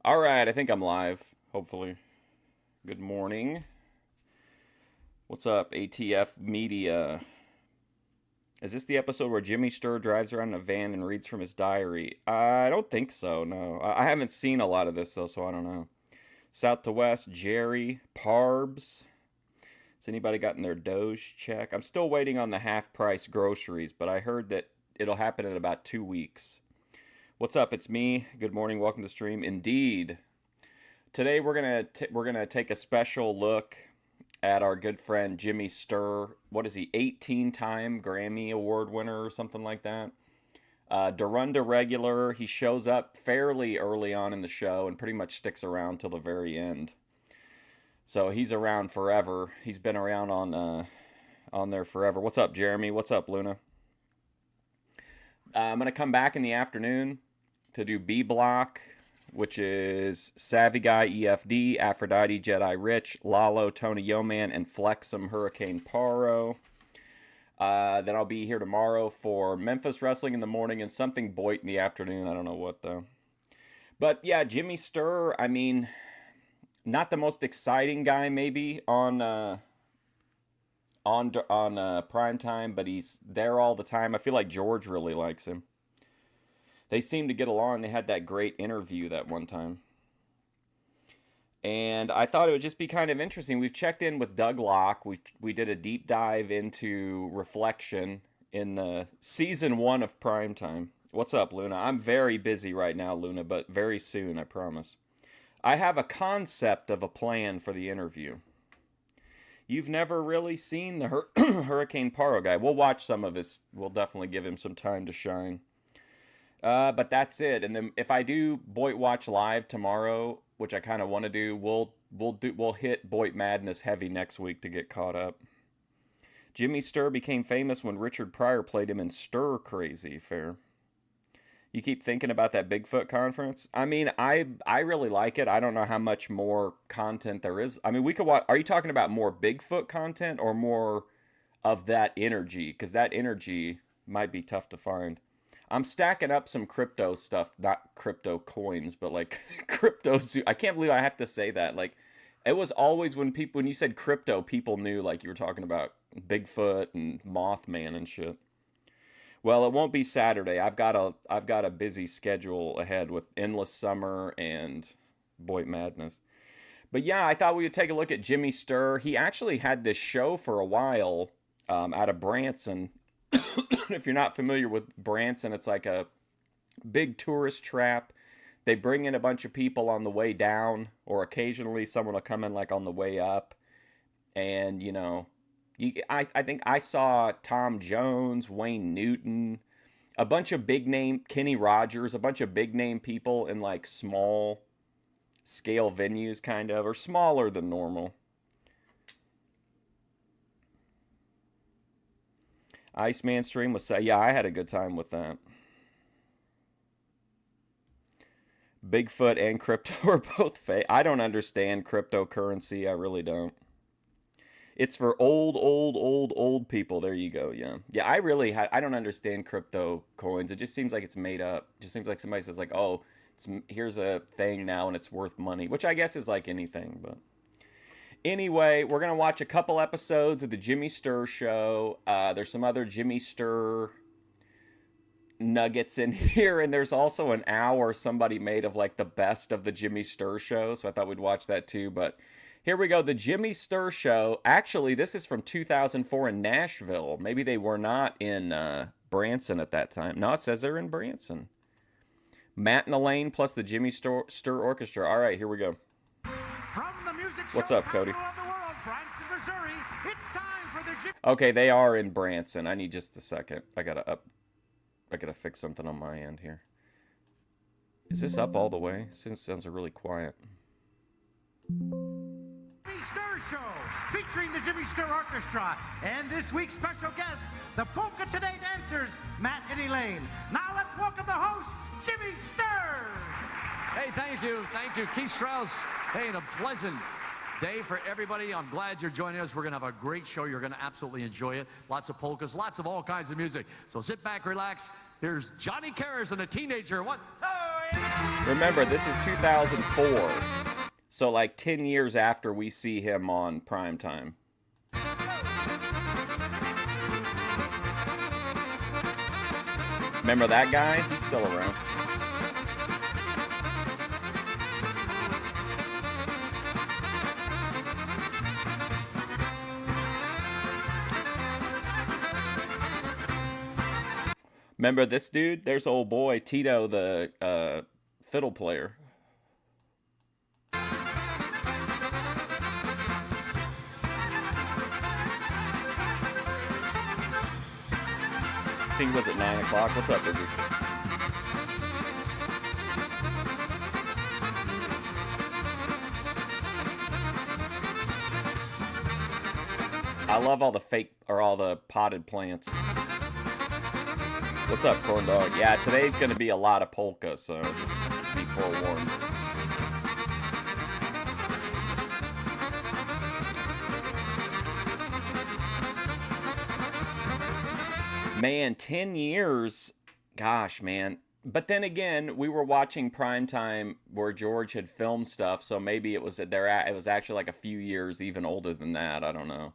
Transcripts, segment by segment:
All right, I think I'm live, hopefully. Good morning. What's up, ATF Media? Is this the episode where Jimmy Sturr drives around in a van and reads from his diary? I don't think so, no. I haven't seen a lot of this, though, so I don't know. South to West, Jerry, Parbs. Has anybody gotten their Doge check? I'm still waiting on the half-price groceries, but I heard that it'll happen in about 2 weeks. What's up? It's me. Good morning. Welcome to the stream. Indeed. Today we're gonna take a special look at our good friend Jimmy Sturr. What is he? 18-time Grammy Award winner or something like that. Dorunda regular. He shows up fairly early on in the show and pretty much sticks around till the very end. So he's around forever. He's been around on there forever. What's up, Jeremy? What's up, Luna? I'm gonna come back in the afternoon to do B block, which is Savvy Guy EFD, Aphrodite Jedi Rich, Lalo Tony Yoman, and Flexum Hurricane Paro. Then I'll be here tomorrow for Memphis Wrestling in the morning and something Boyd in the afternoon. I don't know what though. But yeah, Jimmy Sturr. I mean, not the most exciting guy maybe on prime time, but he's there all the time. I feel like George really likes him. They seem to get along. They had that great interview that one time. And I thought it would just be kind of interesting. We've checked in with Doug Locke. We did a deep dive into Reflection in the season 1 of Primetime. What's up, Luna? I'm very busy right now, Luna, but very soon, I promise. I have a concept of a plan for the interview. You've never really seen the Hurricane Paro guy. We'll watch some of his. We'll definitely give him some time to shine. But that's it. And then if I do Boyd Watch Live tomorrow, which I kind of want to do, we'll hit Boyd Madness heavy next week to get caught up. Jimmy Sturr became famous when Richard Pryor played him in Stir Crazy. Fair. You keep thinking about that Bigfoot conference? I mean, I really like it. I don't know how much more content there is. I mean, we could watch. Are you talking about more Bigfoot content or more of that energy? Because that energy might be tough to find. I'm stacking up some crypto stuff, not crypto coins, but like crypto. I can't believe I have to say that. Like, it was always when you said crypto, people knew like you were talking about Bigfoot and Mothman and shit. Well, it won't be Saturday. I've got a busy schedule ahead with Endless Summer and Boyd Madness. But yeah, I thought we would take a look at Jimmy Sturr. He actually had this show for a while out of Branson. If you're not familiar with Branson, it's like a big tourist trap. They bring in a bunch of people on the way down, or occasionally someone will come in like on the way up. And, you know, I think I saw Tom Jones, Wayne Newton, a bunch of big name, Kenny Rogers, a bunch of big name people in like small scale venues kind of, or smaller than normal. Iceman stream was, yeah, I had a good time with that. Bigfoot and crypto are both fake. I don't understand cryptocurrency. I really don't. It's for old people. There you go. Yeah. Yeah, I don't understand crypto coins. It just seems like it's made up. It just seems like somebody says like, oh, here's a thing now and it's worth money, which I guess is like anything, but. Anyway, we're going to watch a couple episodes of the Jimmy Sturr show. There's some other Jimmy Sturr nuggets in here, and there's also an hour somebody made of like the best of the Jimmy Sturr show, so I thought we'd watch that too. But here we go, the Jimmy Sturr show. Actually, this is from 2004 in Nashville. Maybe they were not in Branson at that time. No, it says they're in Branson. Matt and Elaine plus the Jimmy Sturr Orchestra. All right, here we go. What's up, Cody? World, Branson, Missouri. It's time for the okay, they are in Branson. I need just a second. I gotta fix something on my end here. Is this up all the way? It sounds really quiet. Jimmy Sturr Show, featuring the Jimmy Sturr Orchestra, and this week's special guests, the Polka Today dancers, Matt and Elaine. Now let's welcome the host, Jimmy Sturr. Hey, thank you, Keith Strauss. Hey, and a pleasant day for everybody. I'm glad you're joining us. We're going to have a great show. You're going to absolutely enjoy it. Lots of polkas, lots of all kinds of music. So sit back, relax. Here's Johnny Karras and a teenager. 1, 2, Remember, this is 2004. So like 10 years after we see him on primetime. Remember that guy? He's still around. Remember this dude? There's old boy Tito, the fiddle player. I think it was at 9 o'clock. What's up, Izzy? I love all the fake, or all the potted plants. What's up, corn dog? Yeah, today's going to be a lot of polka, so just be forewarned. Man, 10 years. Gosh, man. But then again, we were watching primetime where George had filmed stuff, so maybe it was it was actually like a few years even older than that. I don't know.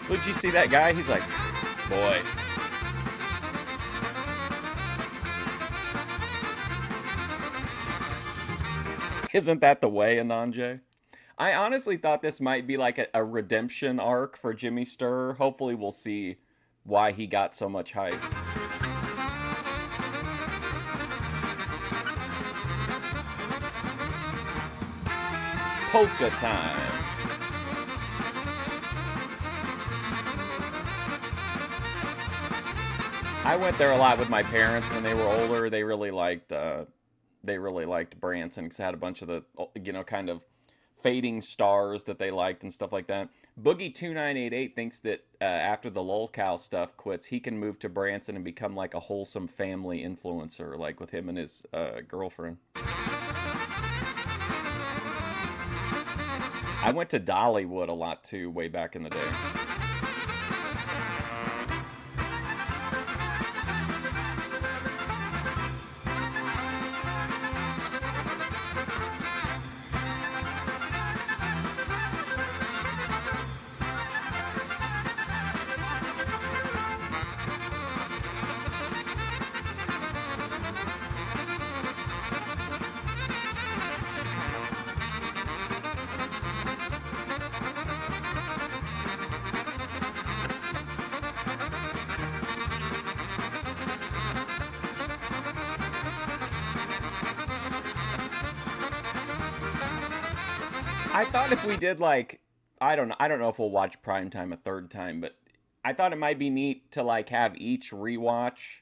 Would you see that guy? He's like, boy. Isn't that the way, Ananje? I honestly thought this might be like a redemption arc for Jimmy Sturr. Hopefully we'll see why he got so much hype. Polka time. I went there a lot with my parents when they were older. They really liked Branson because it had a bunch of the, you know, kind of fading stars that they liked and stuff like that. Boogie2988 thinks that after the lolcow stuff quits, he can move to Branson and become like a wholesome family influencer, like with him and his girlfriend. I went to Dollywood a lot too, way back in the day. I thought if we did like, I don't know if we'll watch primetime a third time, but I thought it might be neat to like have each rewatch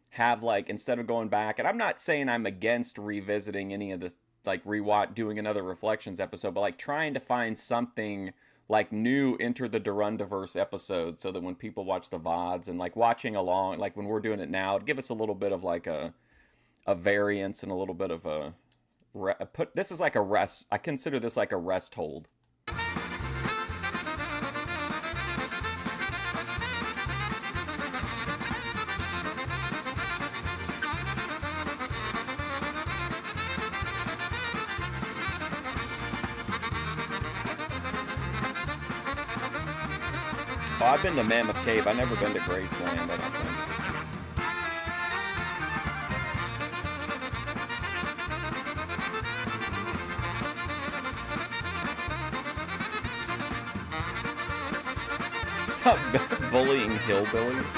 have like, instead of going back, and I'm not saying I'm against revisiting any of this, like rewatch, doing another Reflections episode, but like trying to find something like new Enter the Dorundaverse episode so that when people watch the VODs and like watching along, like when we're doing it now, it'd give us a little bit of like a variance and a little bit of a, this is like a rest. I consider this like a rest hold. Oh, I've been to Mammoth Cave. I've never been to Graceland, I don't think. Stop bullying hillbillies.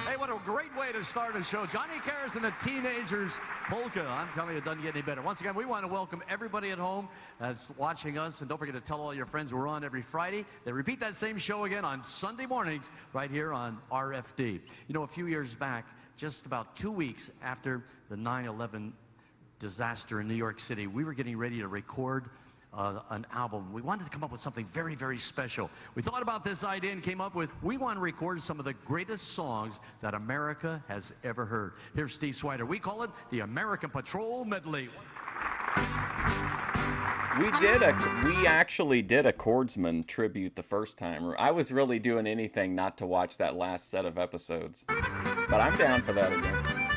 Hey, what a great way to start a show. Johnny Cares and the Teenagers Polka. I'm telling you, it doesn't get any better. Once again, we want to welcome everybody at home that's watching us. And don't forget to tell all your friends we're on every Friday. They repeat that same show again on Sunday mornings right here on RFD. You know, a few years back, just about 2 weeks after the 9/11 disaster in New York City, we were getting ready to record an album. We wanted to come up with something very, very special. We thought about this idea and came up with, we want to record some of the greatest songs that America has ever heard. Here's Steve Swider. We call it the American Patrol Medley. We actually did a Chordsman tribute the first time. I was really doing anything not to watch that last set of episodes. But I'm down for that again.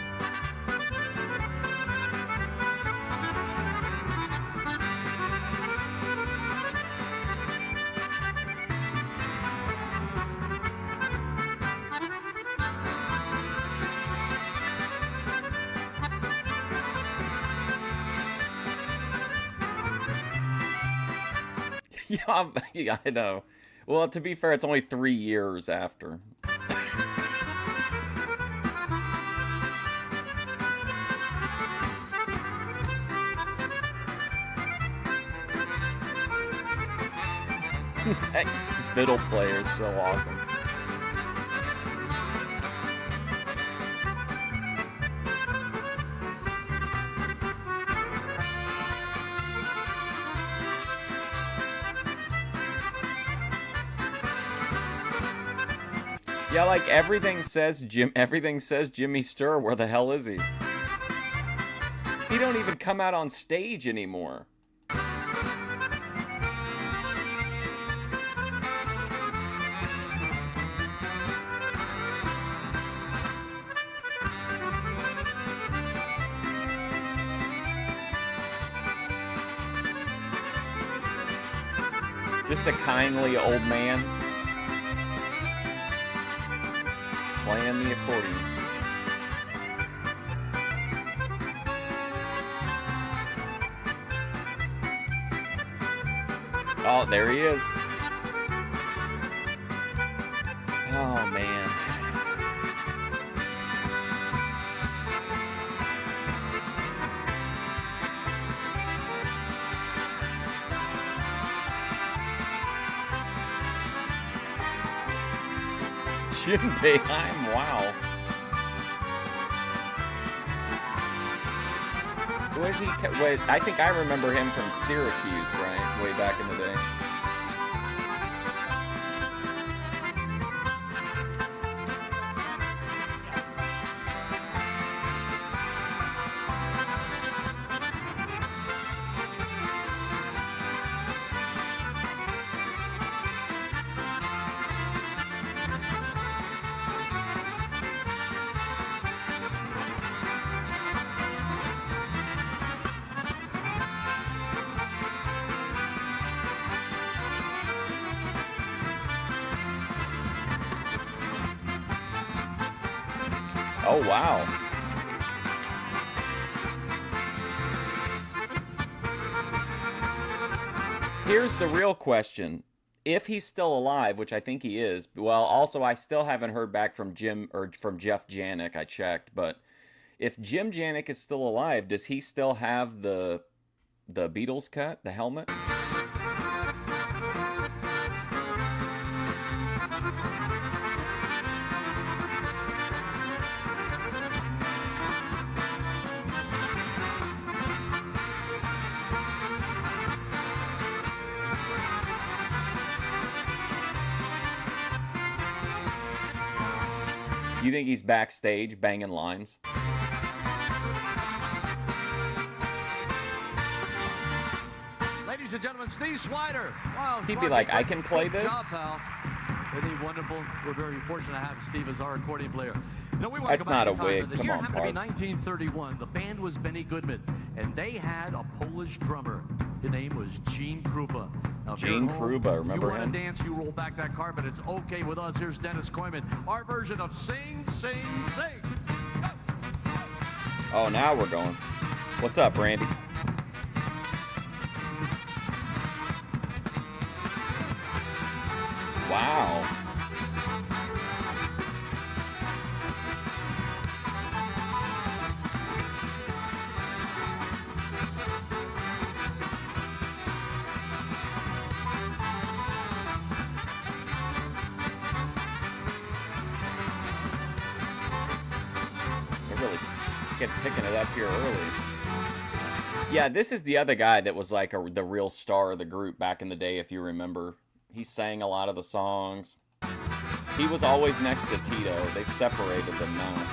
Yeah, I know. Well, to be fair, it's only 3 years after. That fiddle player is so awesome. Yeah, like everything says Jimmy Sturr. Where the hell is he? He don't even come out on stage anymore. Just a kindly old man playing the accordion. Oh, there he is. Oh, man. Jim Beheim, wow. Where's he? Wait, I think I remember him from Syracuse, right? Way back in the day. Oh, wow. Here's the real question. If he's still alive, which I think he is, well, also I still haven't heard back from from Jeff Janik. I checked, but if Jim Janik is still alive, does he still have the Beatles cut, the helmet? You think he's backstage banging lines? Ladies and gentlemen, Steve Swider. Wow, he'd be like, I can play this? Job, pal. Isn't he wonderful? We're very fortunate to have Steve as our accordion player. No, we That's not a wig. The Come year on, happened to be 1931. The band was Benny Goodman, and they had a Polish drummer. His name was Gene Krupa. Now, Gene Krupa, remember him? You want to dance, you roll back that carpet. It's okay with us. Here's Dennis Koyman, our version of Sing, Sing, Sing. Oh, now we're going. What's up, Randy? Wow. Picking it up here early. Yeah, this is the other guy that was like the real star of the group back in the day, if you remember. He sang a lot of the songs. He was always next to Tito. They've separated them now.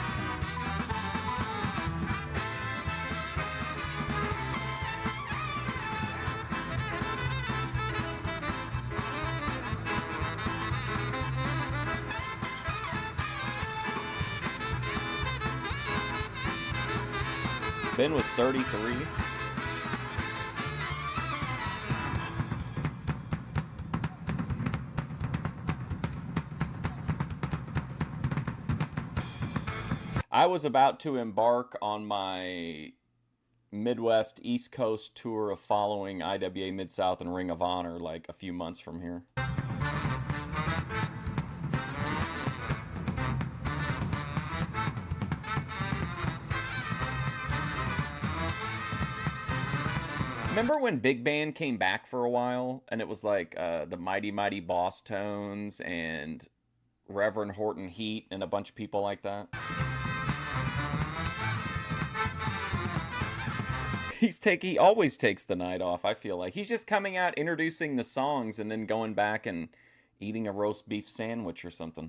Ben was 33. I was about to embark on my Midwest East Coast tour of following IWA Mid-South and Ring of Honor like a few months from here. Remember when Big Band came back for a while and it was like the Mighty Mighty Boss Tones and Reverend Horton Heat and a bunch of people like that? He always takes the night off, I feel like. He's just coming out, introducing the songs, and then going back and eating a roast beef sandwich or something.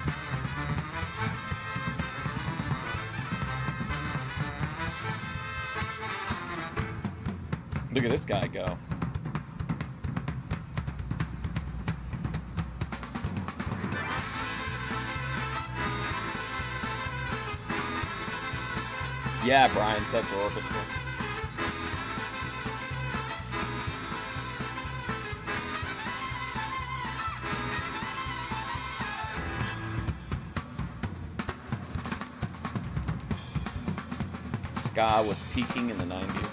Look at this guy go. Yeah, Brian Setzer Orchestra. Ska was peaking in the 90s.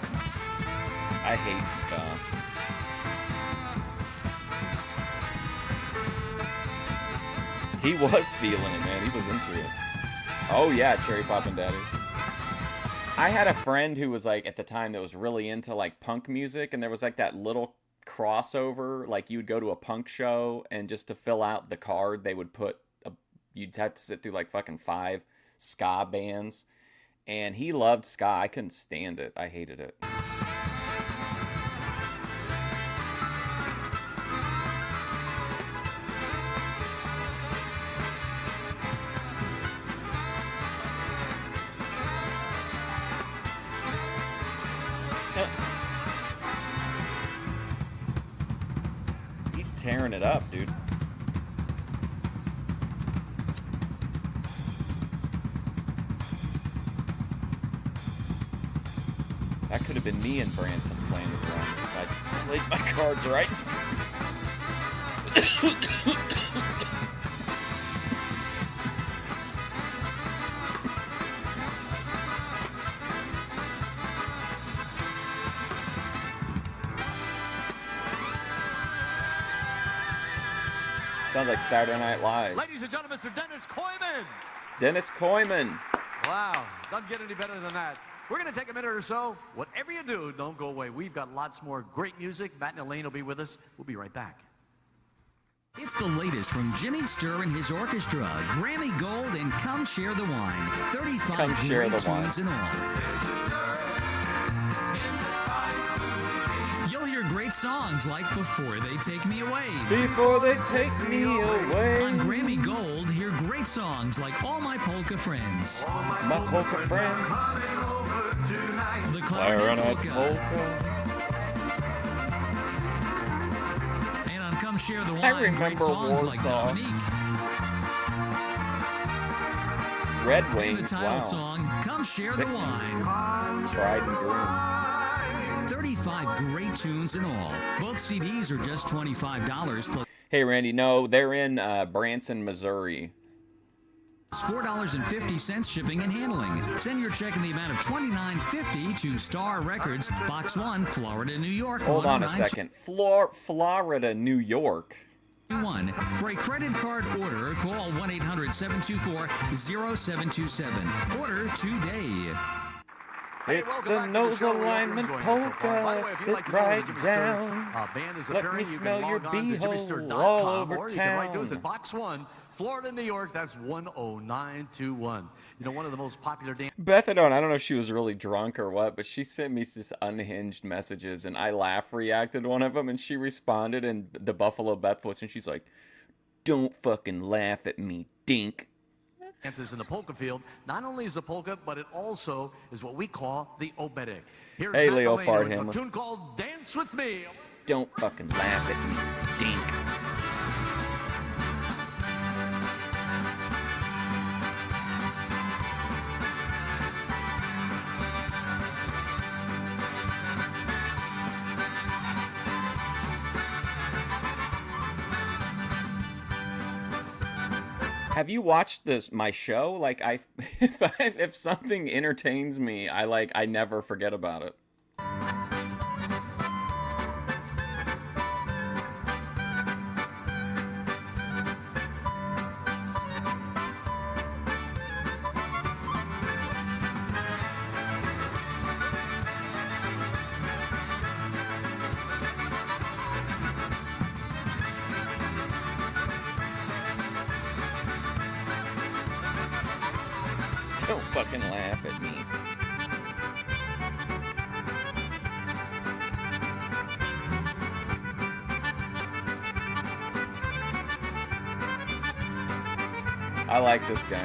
I hate ska. He was feeling it, man. He was into it. Oh yeah, Cherry Poppin' Daddy. I had a friend who was like, at the time, that was really into like punk music, and there was like that little crossover, like you would go to a punk show, and just to fill out the card, they would put, you'd have to sit through like fucking 5 ska bands. And he loved ska. I couldn't stand it. I hated it. He's tearing it up, dude. That could have been me and Branson playing the drums if I played my cards right. Sounds like Saturday Night Live. Ladies and gentlemen, Mr. Dennis Coyman. Dennis Coyman. Wow, doesn't get any better than that. We're going to take a minute or so. Whatever you do, don't go away. We've got lots more great music. Matt and Elaine will be with us. We'll be right back. It's the latest from Jimmy Sturr and his orchestra. Grammy Gold and Come Share the Wine. 35 great tunes in all. You'll hear great songs like Before They Take Me Away. Before They Take Me Away. On Grammy Gold, hear great songs like All My Polka Friends. My Polka Friends. The Clarinet Polka. And on Come Share the Wine, great songs like Dominique. Red Wings, and the title song, Come Share the Wine. Bride and Groom. 35 great tunes in all. Both CDs are just $25 plus. Hey, Randy, no, they're in Branson, Missouri. $4.50 shipping and handling. Send your check in the amount of $29.50 to Star Records, Box 1, Florida, New York. Hold on a second. Florida, New York. For a credit card order, call 1-800-724-0727. Order today. It's the nose alignment polka. Sit right down. Let me smell your beehole all over town. You can write to us at Box 1, Florida, New York. That's 10921. You know, one of the most popular dance. I don't know if she was really drunk or what, but she sent me just unhinged messages, and I laugh reacted to one of them, and she responded in the Buffalo Beth voice, and she's like, "Don't fucking laugh at me, dink." Dances in the polka field. Not only is the polka, but it also is what we call the obedic. Here's hey, Matt Leo Mullane, Farthammer. a tune called Dance With Me. Don't fucking laugh at me, dink. Have you watched my show? Like if something entertains me, I never forget about it. Don't fucking laugh at me. I like this guy.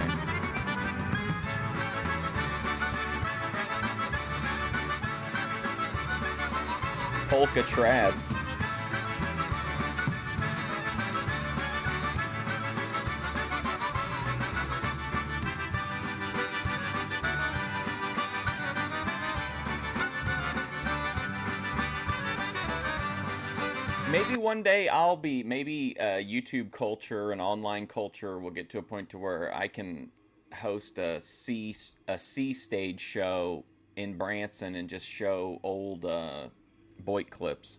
Polka trad. Maybe one day maybe YouTube culture and online culture will get to a point to where I can host a C stage show in Branson and just show old Boyd clips.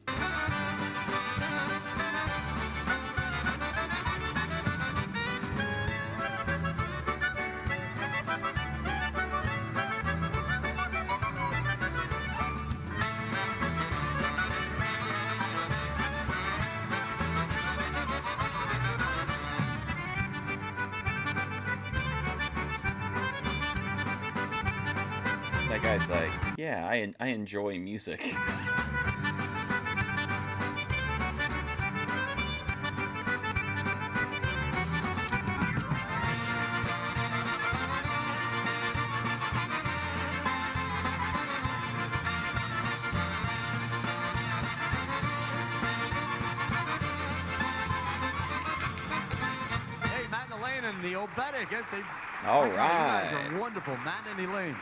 That guy's like, yeah, I enjoy music. Hey, Matt and Elaine and the Obetic. All You right. guys are wonderful, Matt and Elaine.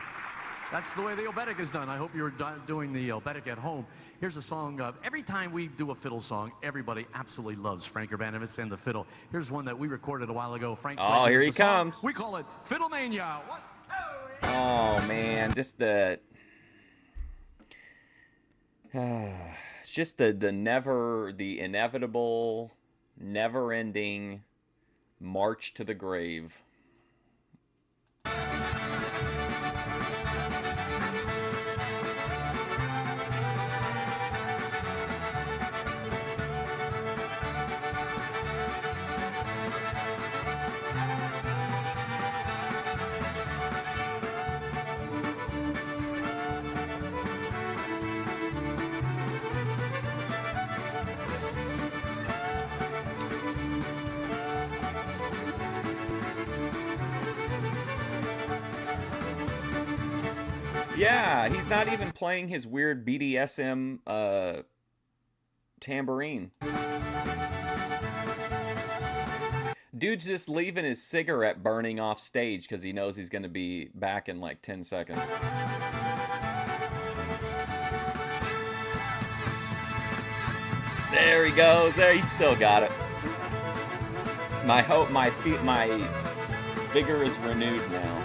That's the way the Obetic is done. I hope you're doing the Obetic at home. Here's a song. Every time we do a fiddle song, everybody absolutely loves Frank Urbanowitz and the fiddle. Here's one that we recorded a while ago. Frank. Oh, here he comes. We call it Fiddle Mania. What? Oh man, just the it's just the inevitable, never-ending march to the grave. Yeah, he's not even playing his weird BDSM tambourine. Dude's just leaving his cigarette burning off stage because he knows he's going to be back in like 10 seconds. There he goes. There, he's still got it. My vigor is renewed now.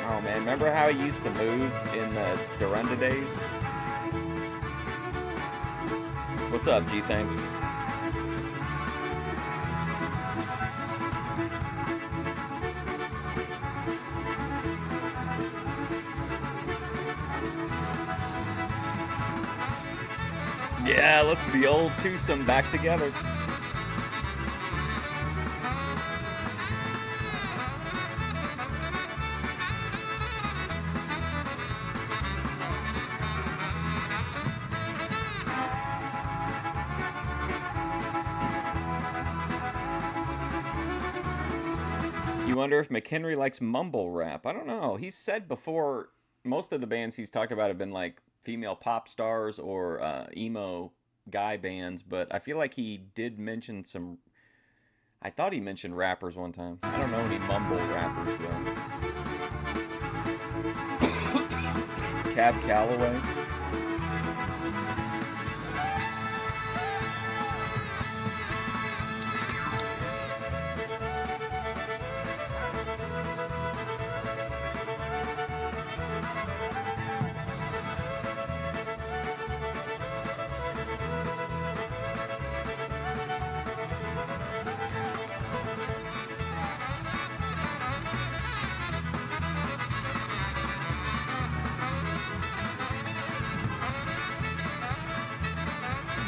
Oh man, remember how he used to move in the Dorunda days? What's up, G? Thanks. Yeah, let's the old twosome back together. You wonder if McHenry likes mumble rap. I don't know. He's said before, most of the bands he's talked about have been like female pop stars or emo guy bands, but I feel like he did mention some... I thought he mentioned rappers one time. I don't know any mumble rappers, though. Cab Calloway.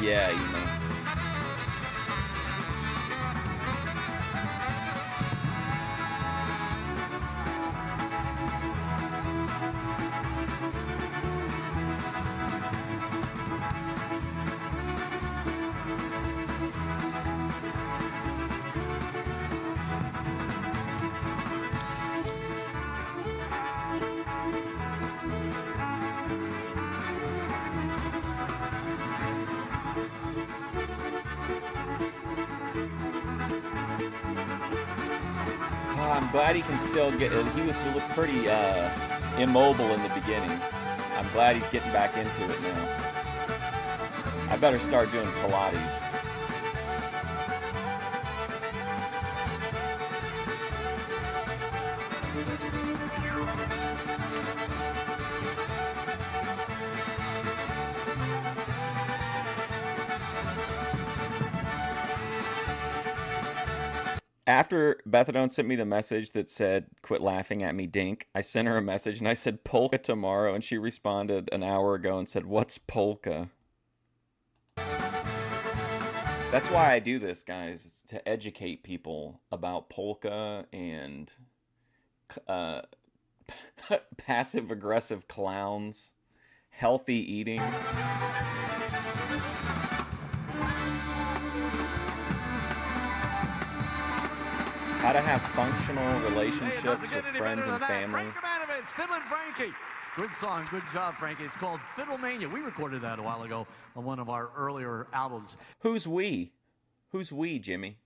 Yeah, you know. I'm glad he can still get it. He was pretty immobile in the beginning. I'm glad he's getting back into it now. I better start doing Pilates. After Bethadone sent me the message that said, "Quit laughing at me, Dink," I sent her a message and I said, "Polka tomorrow," and she responded an hour ago and said, "What's polka?" That's why I do this, guys. It's to educate people about polka and passive-aggressive clowns, healthy eating. How to have functional relationships with friends and family. Fiddle and Frankie. Good song, good job, Frankie. It's called Fiddle Mania. We recorded that a while ago on one of our earlier albums. Who's we? Who's we, Jimmy?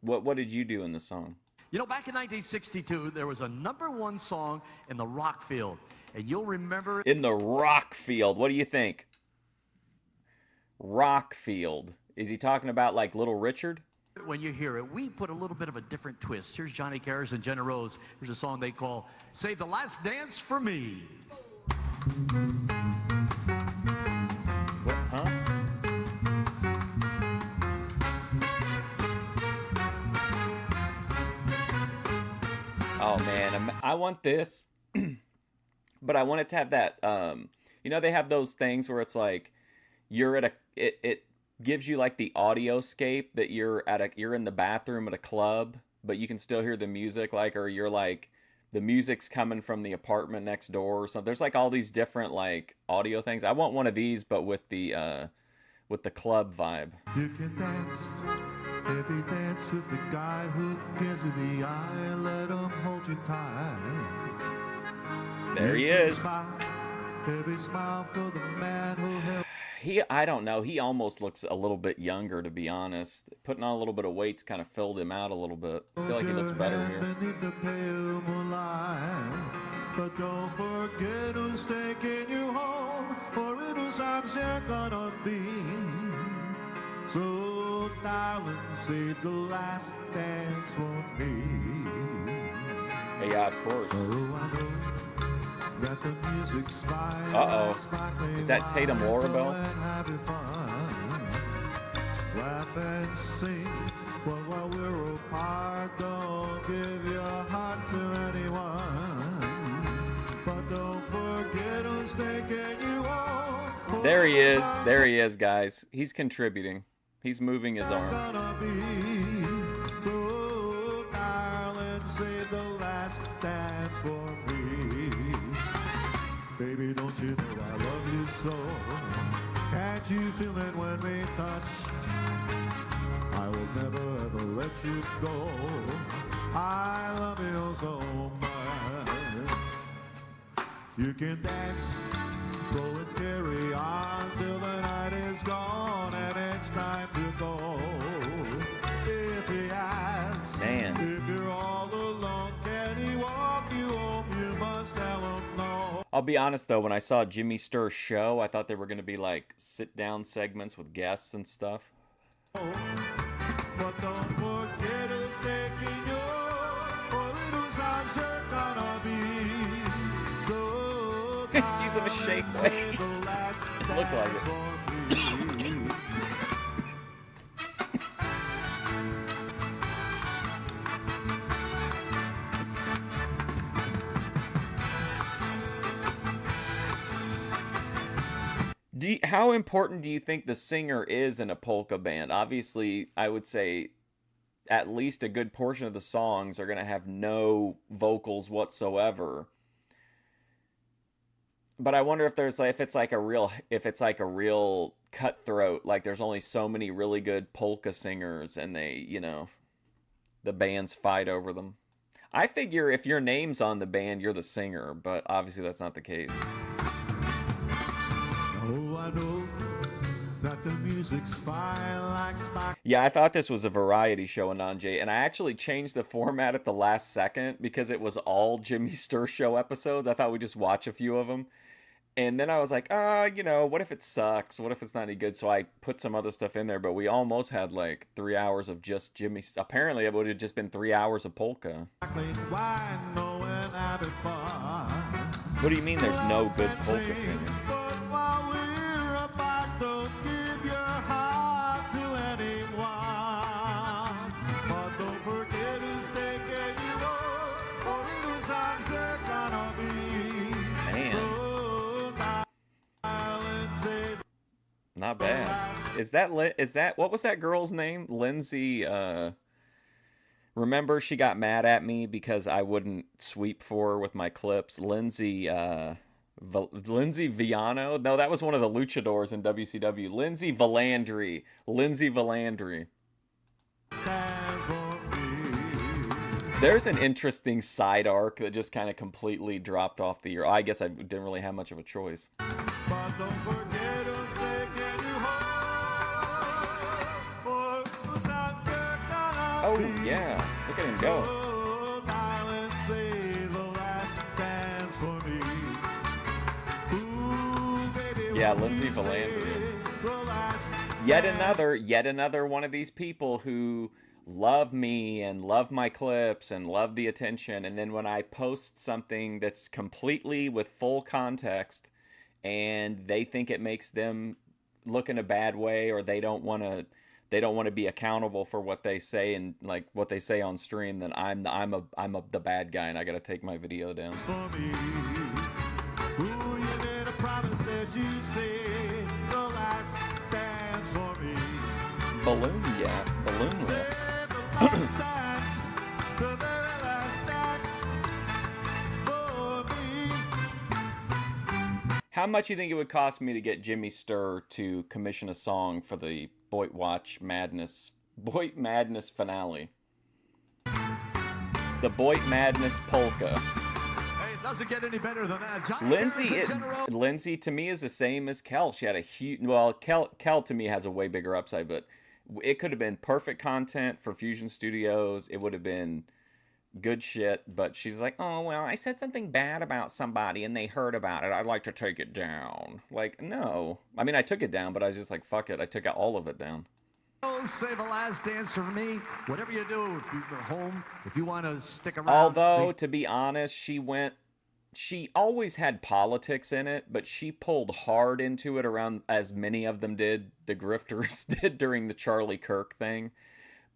What did you do in the song? You know, back in 1962, there was a #1 song in the rock field, and you'll remember... In the rock field. What do you think? Rock field. Is he talking about like Little Richard? When you hear it, we put a little bit of a different twist. Here's Johnny Carson and Jenna Rose. Here's a song they call Save the Last Dance for Me. What, huh? Oh man, I want this, but I want it to have that, you know, they have those things where it's like, you're at it gives you like the audioscape that you're in the bathroom at a club, but you can still hear the music, like, or you're like, the music's coming from the apartment next door or something. There's like all these different like audio things. I want one of these, but with the club vibe. You can dance, every dance with the guy who gives you the eye, let him hold you tight. There he is. Every smile for the man who helped. I don't know. He almost looks a little bit younger, to be honest. Putting on a little bit of weight's kind of filled him out a little bit. I feel like he looks better here. Beneath the pale moonlight. But don't forget who's taking you home, or in whose arms you're gonna be. So, darling, save the last dance for me. Yeah, of course. Oh, I know that the music's fine. Uh-oh. Is that Tatum Lorabelle? Laugh and sing, but while we're apart, don't give your heart to anyone. But don't forget who's taking you home. There he is. There he is, guys. He's contributing. He's moving his arm. So, darling, save the last dance for me. Baby, don't you know I love you so? Can't you feel it when we touch? I will never ever let you go. I love you so much. You can dance, go and carry on till the night is gone and it's time to go. If he asks, Man. if you're all alone, can he walk you home? You must tell him no. I'll be honest, though, when I saw Jimmy Sturr's show, I thought they were going to be like sit-down segments with guests and stuff. But don't forget who's taking you, or in whose arms you're gonna be. So He's using a shake weight. Look like it. Do How important do you think the singer is in a polka band? Obviously, I would say at least a good portion of the songs are going to have no vocals whatsoever. But I wonder if there's like, if it's like a real cutthroat, like there's only so many really good polka singers and they, the bands fight over them. I figure if your name's on the band, you're the singer, but obviously that's not the case. Oh, I know that the music's fine like spark. Yeah, I thought this was a variety show, Ananje, and I actually changed the format at the last second because it was all Jimmy Sturr show episodes. I thought we'd just watch a few of them. And then I was like, what if it sucks? What if it's not any good? So I put some other stuff in there, but we almost had like 3 hours of just Jimmy. Apparently, it would have just been 3 hours of polka. What do you mean there's no good polka singing? Not bad. Is that what was that girl's name? Lindsay, remember she got mad at me because I wouldn't sweep for her with my clips. Lindsay Viano? No, that was one of the luchadors in WCW. Lindsay Valandry. There's an interesting side arc that just kind of completely dropped off the ear. I guess I didn't really have much of a choice. Oh, yeah. Look at him go. Yeah, Lindsay Valandry. Yet another one of these people who love me and love my clips and love the attention. And then when I post something that's completely with full context and they think it makes them look in a bad way, or they don't want to be accountable for what they say and like what they say on stream, then I'm the bad guy and I got to take my video down. Balloon Whip. How much do you think it would cost me to get Jimmy Sturr to commission a song for the Boit Madness finale? The Boit Madness polka. Hey, it doesn't get any better than that. Lindsay to me is the same as Kel. She had a huge. Well, Kel to me has a way bigger upside, but it could have been perfect content for Fusion Studios. It would have been good shit, but she's like, oh, well, I said something bad about somebody and they heard about it. I'd like to take it down. Like, no. I mean, I took it down, but I was just like, fuck it. I took all of it down. Say the last dance for me. Whatever you do, if you're home, if you want to stick around. Although, to be honest, she always had politics in it, but she pulled hard into it around, as many of them did, the grifters did during the Charlie Kirk thing.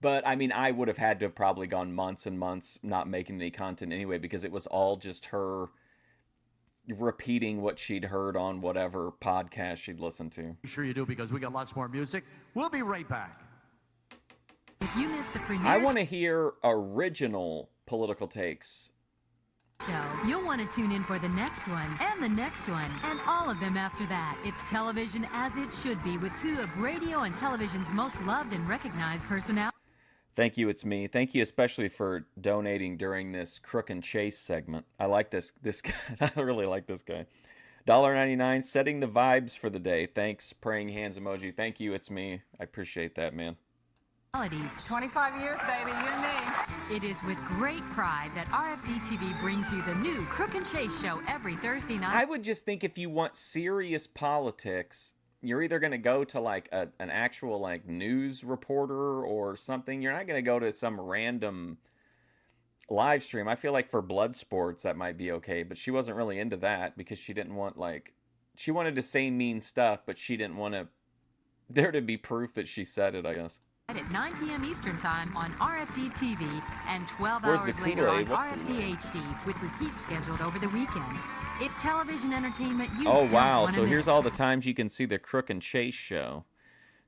But, I mean, I would have had to have probably gone months and months not making any content anyway, because it was all just her repeating what she'd heard on whatever podcast she'd listened to. Sure you do, because we got lots more music. We'll be right back. If you missed the premiere I want to hear original political takes. Show, you'll want to tune in for the next one, and the next one, and all of them after that. It's television as it should be, with two of radio and television's most loved and recognized personalities. Thank you, it's me. Thank you especially for donating during this Crook and Chase segment. I like this guy. I really like this guy. $1.99, setting the vibes for the day. Thanks, praying hands emoji. Thank you, it's me. I appreciate that, man. 25 years, baby, you and me. It is with great pride that RFD TV brings you the new Crook and Chase show every Thursday night. I would just think if you want serious politics, you're either going to go to like an actual like news reporter or something. You're not going to go to some random live stream. I feel like for blood sports that might be okay, but she wasn't really into that because she didn't want she wanted to say mean stuff, but she didn't want there to be proof that she said it, I guess. at 9 p.m. Eastern Time on RFD TV and 12 Where's hours the later on Kool-Aid? RFD HD with repeats scheduled over the weekend. It's television entertainment you Oh, don't wow. want to So miss. here's all the times you can see the Crook and Chase show.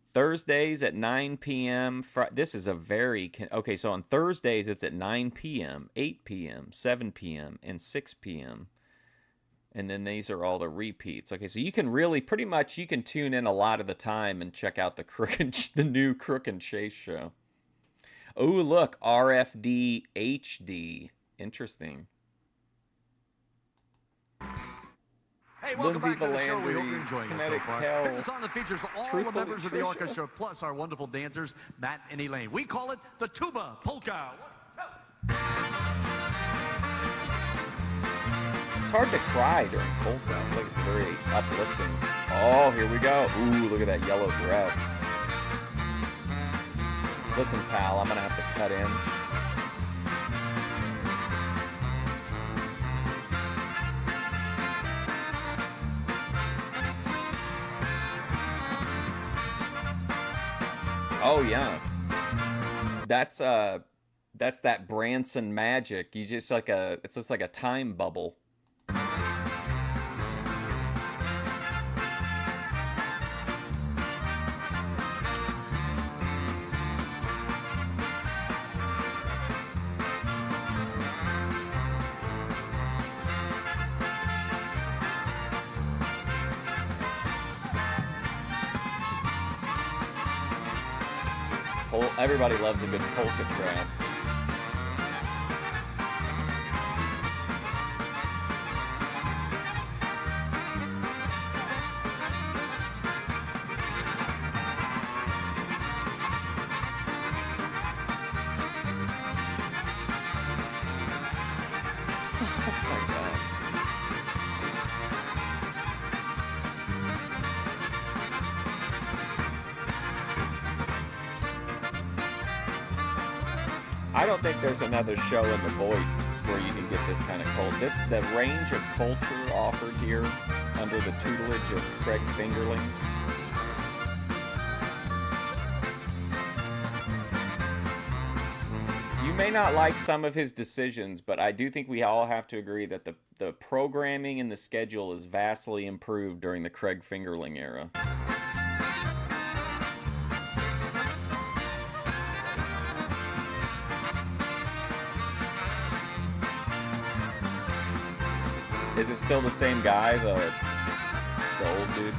Thursdays at 9 p.m. This is a very... Okay, so on Thursdays, it's at 9 p.m., 8 p.m., 7 p.m., and 6 p.m. And then these are all the repeats. Okay, so you can really... Pretty much, you can tune in a lot of the time and check out the new Crook and Chase show. Oh, look. RFD HD. Interesting. Hey, welcome Lindsay back to the show. We hope Valandry, you're enjoying it so comedic far. hell, Here's a song that features all the truthful members of the nutrition. orchestra, plus our wonderful dancers, Matt and Elaine. We call it the Tuba Polka. It's hard to cry during polka. I feel like it's very uplifting. Oh, here we go. Ooh, look at that yellow dress. Listen, pal, I'm going to have to cut in. Oh yeah, that's that Branson magic. You just it's just like a time bubble. Everybody loves a good polka trap. I don't think there's another show in the void where you can get this kind of the range of culture offered here under the tutelage of Craig Fingerling. You may not like some of his decisions, but I do think we all have to agree that the programming and the schedule is vastly improved during the Craig Fingerling era. Is it still the same guy, the old dude?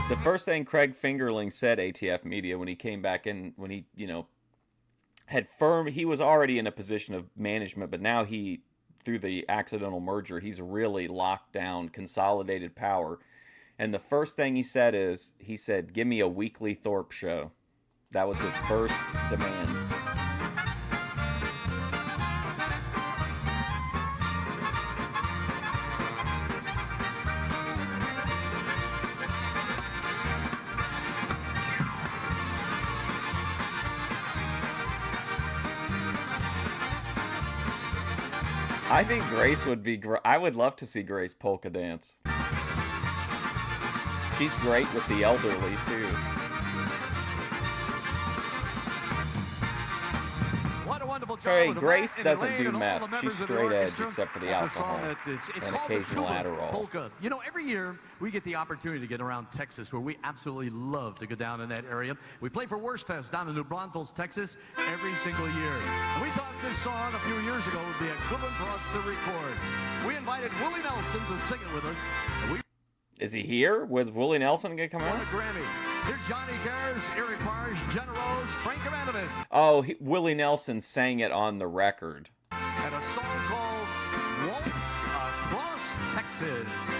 The first thing Craig Fingerling said, ATF Media, when he came back in, when he, he was already in a position of management, but now through the accidental merger, he's really locked down, consolidated power. And the first thing he said, give me a weekly Thorpe show. That was his first demand. I think Grace would be I would love to see Grace polka dance. She's great with the elderly, too. What a wonderful job. Hey, with Grace Matt and doesn't Elaine do and all meth. the members She's of the straight edge, orchestra. except for the That's a alcohol song that it's and called the occasional Tuba Adderall. Polka. You know, every year we get the opportunity to get around Texas, where we absolutely love to go down in that area. We play for Worst Fest down in New Braunfels, Texas, every single year. And we thought this song a few years ago would be equivalent for us to record. We invited Willie Nelson to sing it with us. And Is he here? Was Willie Nelson going to come won out? a Grammy. Here's Johnny Cares, Eric Parrish, Jenna Rose, Frank Karanovitz, Oh, Willie Nelson sang it on the record. and a song called Waltz Across Texas.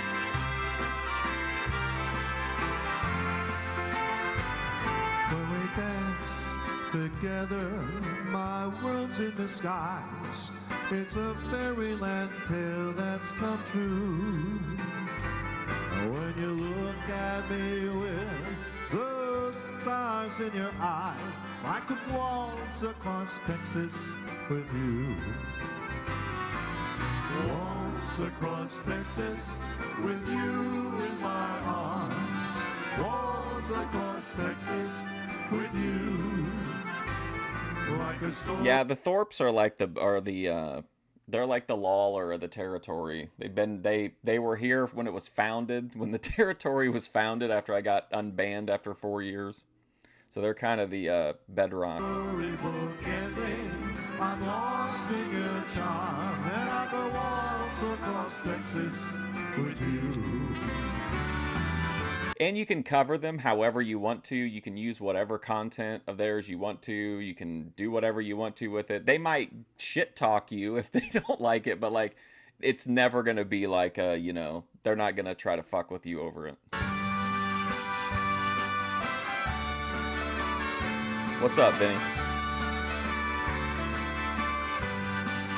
When we dance together, my world's in the skies. It's a fairyland tale that's come true. When you look at me with those stars in your eyes. I could waltz across Texas with you. Waltz across Texas with you in my arms. Waltz across Texas with you. Like a storm. Yeah, the Thorpes are like they're like the Lawler of the territory. They were here when it was founded, when the territory was founded after I got unbanned after 4 years. So they're kind of the bedrock. I'm lost in your charm, and I go waltz across Texas with you. And you can cover them however you want to. You can use whatever content of theirs you want to. You can do whatever you want to with it. They might shit talk you if they don't like it, but like, it's never going to be like you know, they're not going to try to fuck with you over it. What's up, Vinny?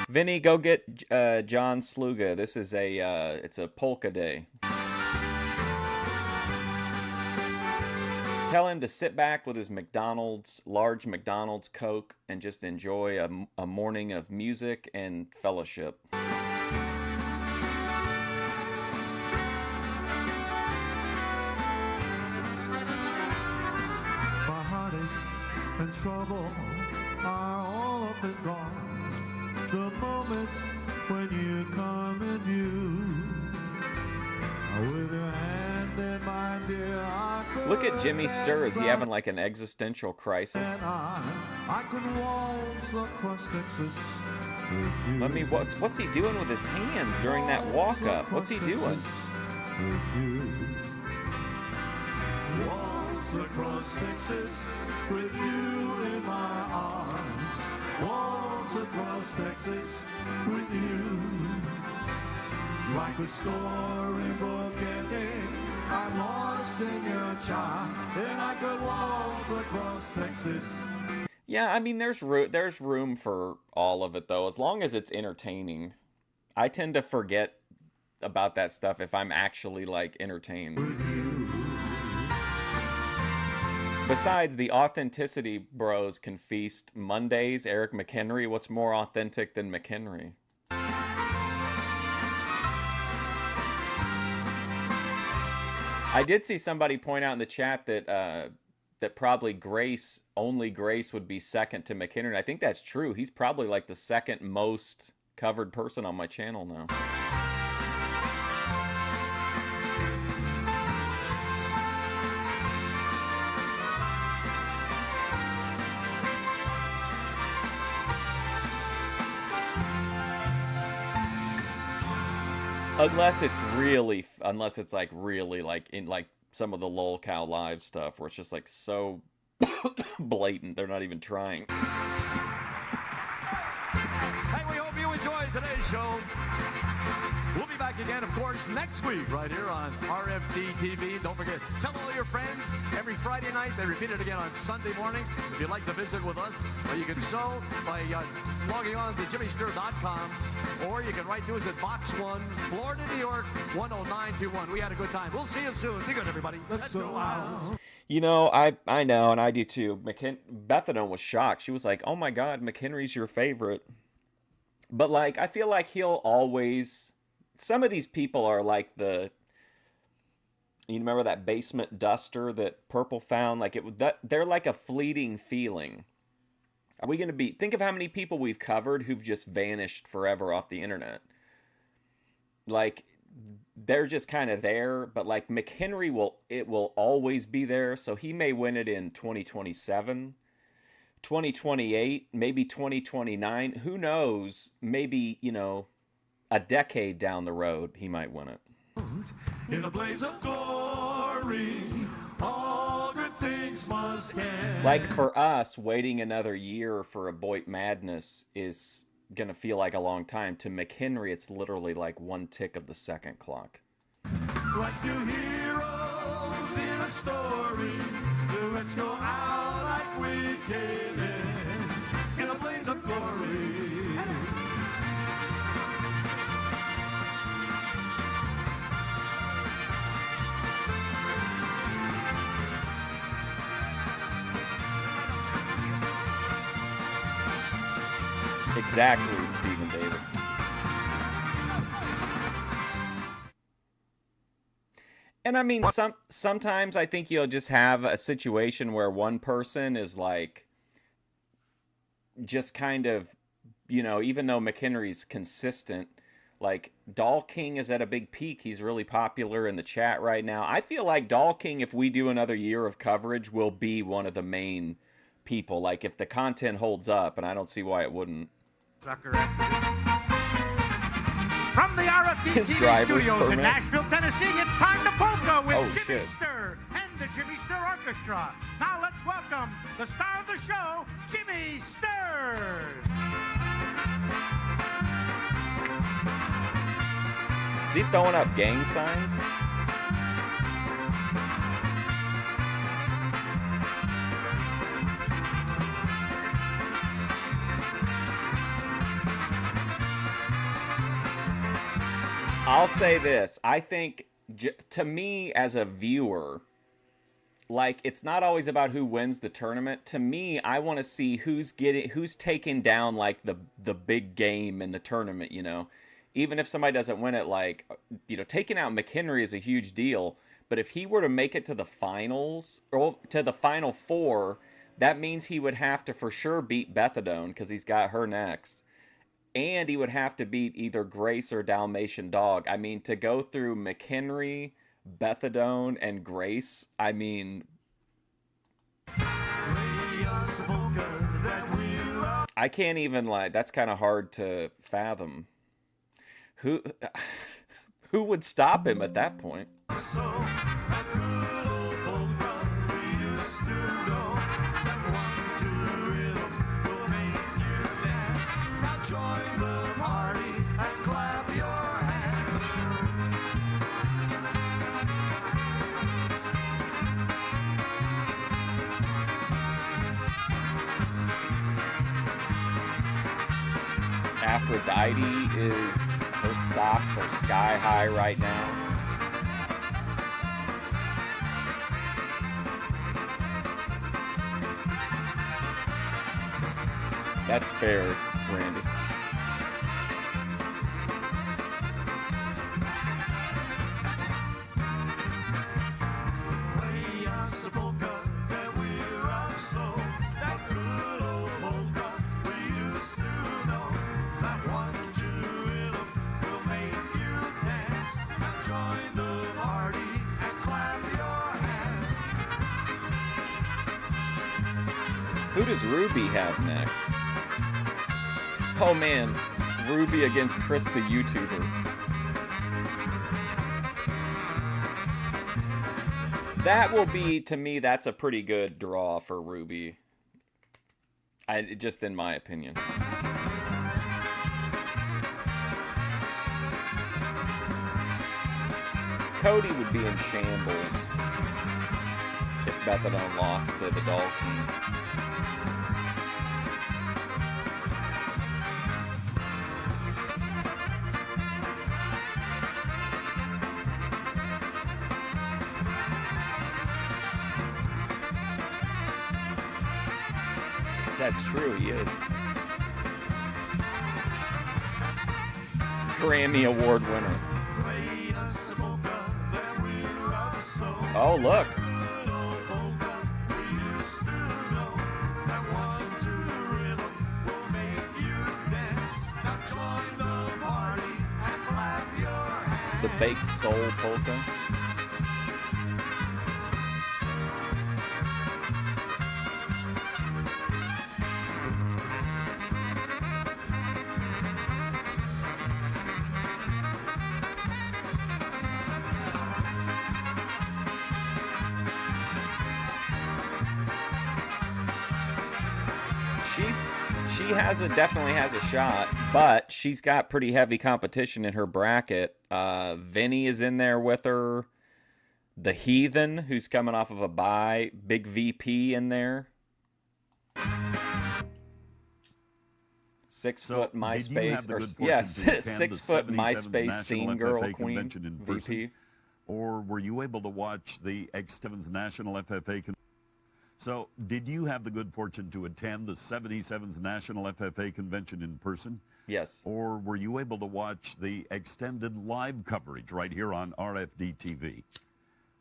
Vinny, go get John Sluga. This is it's a polka day. Tell him to sit back with his large McDonald's Coke, and just enjoy a morning of music and fellowship. My heartache and trouble are all up and gone. The moment when you come in view, with your hand in mine, dear, I could. Look at Jimmy Sturr. Is he having like an existential crisis? I could waltz across Texas with you. Let me. What's he doing with his hands during that walk up? What's he doing? Waltz across Texas with you in my arms. Waltz across Texas with you. Like a storybook ending, I'm lost in your charm, and I could waltz across Texas. Yeah, I mean, there's room for all of it though, as long as it's entertaining. I tend to forget about that stuff if I'm actually like entertained. Besides, the authenticity bros can feast Mondays. Eric McHenry, what's more authentic than McHenry? I did see somebody point out in the chat that that probably only Grace would be second to McHenry. And I think that's true. He's probably like the second most covered person on my channel now. Unless it's like really like in like some of the Lol Cow Live stuff where it's just like so blatant they're not even trying. Hey, we hope you enjoyed today's show. We'll be back again, of course, next week right here on RFD TV. Don't forget, tell all your friends every Friday night. They repeat it again on Sunday mornings. If you'd like to visit with us, well, you can do so by logging on to jimmysturr.com, or you can write to us at Box 1, Florida, New York, 10921. We had a good time. We'll see you soon. Be good, everybody. Let's go out. You know, I know, and I do too. Bethany was shocked. She was like, "Oh my God, McHenry's your favorite." But like, I feel like he'll always. Some of these people are like you remember that basement duster that Purple found? Like they're like a fleeting feeling. Are we going to think of how many people we've covered who've just vanished forever off the internet? Like, they're just kind of there, but like McHenry will always be there. So he may win it in 2027, 2028, maybe 2029. Who knows? Maybe, you know, a decade down the road, he might win it. In a blaze of glory, all good things must end. Like for us, waiting another year for a Boit Madness is gonna feel like a long time. To McHenry, it's literally like one tick of the second clock. Like two heroes in a story, let's go out like we came in a blaze of glory. Exactly, Stephen David. And I mean, sometimes I think you'll just have a situation where one person is like, just kind of, you know, even though McHenry's consistent, like Doll King is at a big peak. He's really popular in the chat right now. I feel like Doll King, if we do another year of coverage, will be one of the main people. Like if the content holds up, and I don't see why it wouldn't. Sucker after this. From the RFD TV studios in Nashville, Tennessee, it's time to polka with Jimmy Sturr and the Jimmy Sturr Orchestra. Now let's welcome the star of the show, Jimmy Sturr. Is he throwing up gang signs? I'll say this. I think, to me, as a viewer, like, it's not always about who wins the tournament. To me, I want to see who's taking down, like, the big game in the tournament, you know? Even if somebody doesn't win it, like, you know, taking out McHenry is a huge deal. But if he were to make it to the finals, or to the final four, that means he would have to for sure beat Bethadone, because he's got her next. And he would have to beat either Grace or Dalmatian Dog. I mean, to go through McHenry, Bethadone, and Grace, I mean, I can't even, like, that's kind of hard to fathom. Who would stop him at that point? Aphrodite her stocks are sky high right now. That's fair, Randy. Who does Ruby have next? Oh man, Ruby against Chris the YouTuber. That will be, to me, that's a pretty good draw for Ruby. Just in my opinion. Cody would be in shambles if Bethadone lost to the Doll King. That's true, he is. Grammy Award winner. Oh, look. The Baked Soul Polka. Definitely has a shot, but she's got pretty heavy competition in her bracket. Vinny is in there with her. The Heathen, who's coming off of a bye. Big VP in there. 6 foot MySpace, 6 foot MySpace scene girl queen VP. Or were you able to watch the X7th National FFA? So, did you have the good fortune to attend the 77th National FFA Convention in person? Yes. Or were you able to watch the extended live coverage right here on RFD TV?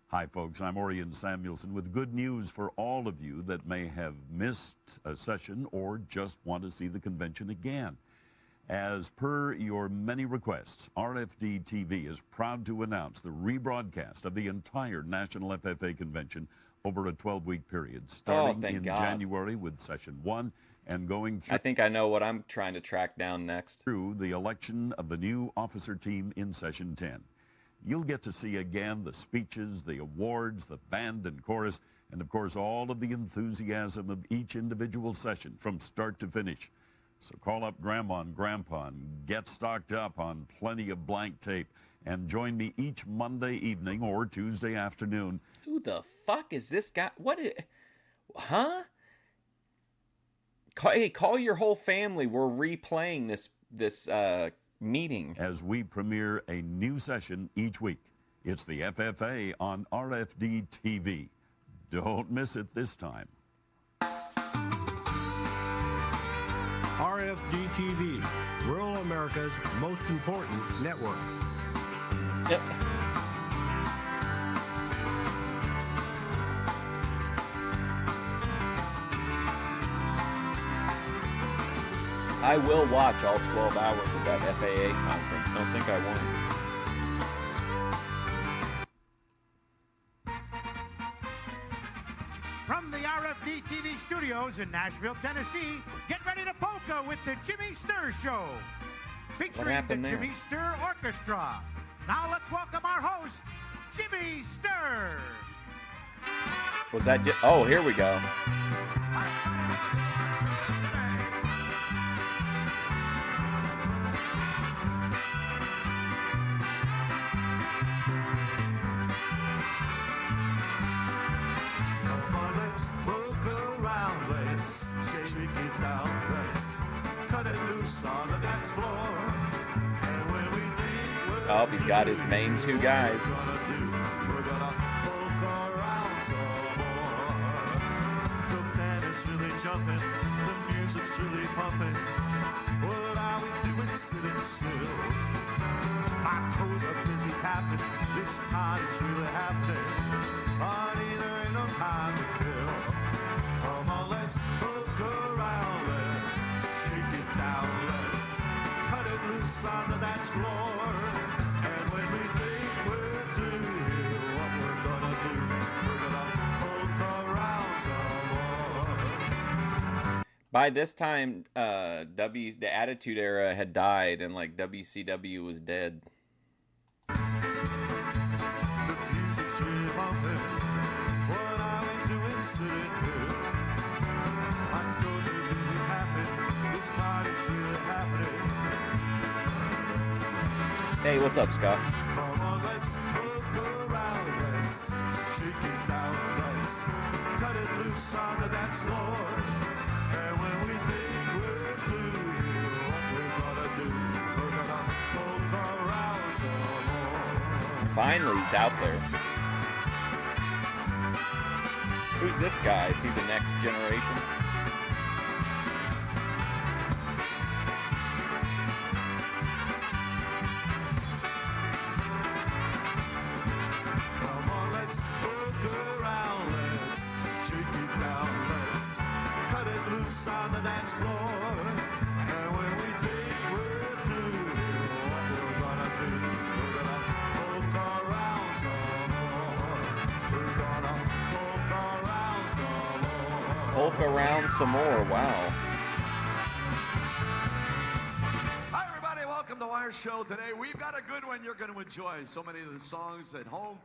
Hi, folks. I'm Orion Samuelson with good news for all of you that may have missed a session or just want to see the convention again. As per your many requests, RFD TV is proud to announce the rebroadcast of the entire National FFA Convention over a 12-week period, starting in January with Session 1 and going through... I think I know what I'm trying to track down next. ...through the election of the new officer team in Session 10. You'll get to see again the speeches, the awards, the band and chorus, and of course all of the enthusiasm of each individual session from start to finish. So call up Grandma and Grandpa and get stocked up on plenty of blank tape and join me each Monday evening or Tuesday afternoon. Who the fuck is this guy? Huh? Call your whole family. We're replaying this meeting. As we premiere a new session each week. It's the FFA on RFD TV. Don't miss it this time. RFD TV, rural America's most important network. Yep. I will watch all 12 hours of that FAA conference. Don't think I won't. From the RFD TV studios in Nashville, Tennessee, get ready to polka with the Jimmy Sturr Show, featuring the Jimmy Sturr Orchestra. Now let's welcome our host, Jimmy Sturr. Was that oh, here we go. Oh, he's got his main two guys. We're gonna polka around some more. The band is really jumping, the music's really pumping. What are we doing sitting still? My toes are busy tapping, this party's really happening. Party, there ain't no time to kill. Come on, let's polka around, let's shake it down, let's cut it loose on the dance floor. By this time, the Attitude Era had died, and like WCW was dead. The music's really bumping. What are we doing sitting here? My toes are really happy. This party's really happening. Hey, what's up, Scott? Come on, let's poke around. Let's shake it down. Let's cut it loose on the dance floor. Finally, he's out there. Who's this guy? Is he the next generation? Come on, let's poke around. Let's shake it down. Let's cut it loose on the dance floor. And when we think we're through, what we're gonna do? We're gonna poke around some more. We're gonna poke around some more. Polka around some more. Wow. Hi, everybody. Welcome to our show today. We've got a good one you're going to enjoy. So many of the songs at home.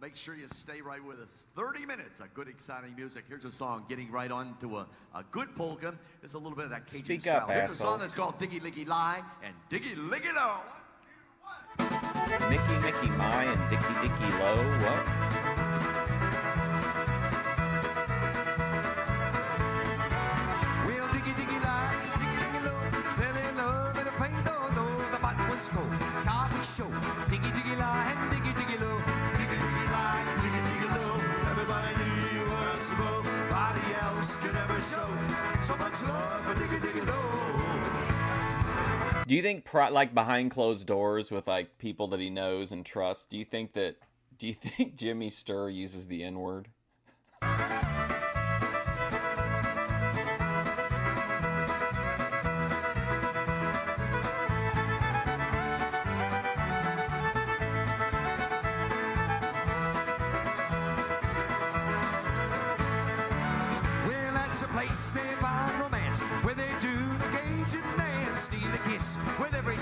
Make sure you stay right with us. 30 minutes of good, exciting music. Here's a song getting right on to a good polka. It's a little bit of that Cajun Speak style. up, Here's a asshole. song that's called Diggy Liggy Lie and Diggy Liggy Low. Mickey, Mickey, my, and Dicky, Dicky, low. What? Well, diggy, diggy, lie, diggy, diggy, low. Fell in love and a friend don't know the button was cold. Coffee show, diggy, diggy, lie, and diggy, diggy, low. Diggy, diggy, lie, diggy, diggy, low. Everybody knew you were slow. Body Do you think, like behind closed doors with like people that he knows and trusts, do you think Jimmy Sturr uses the N-word?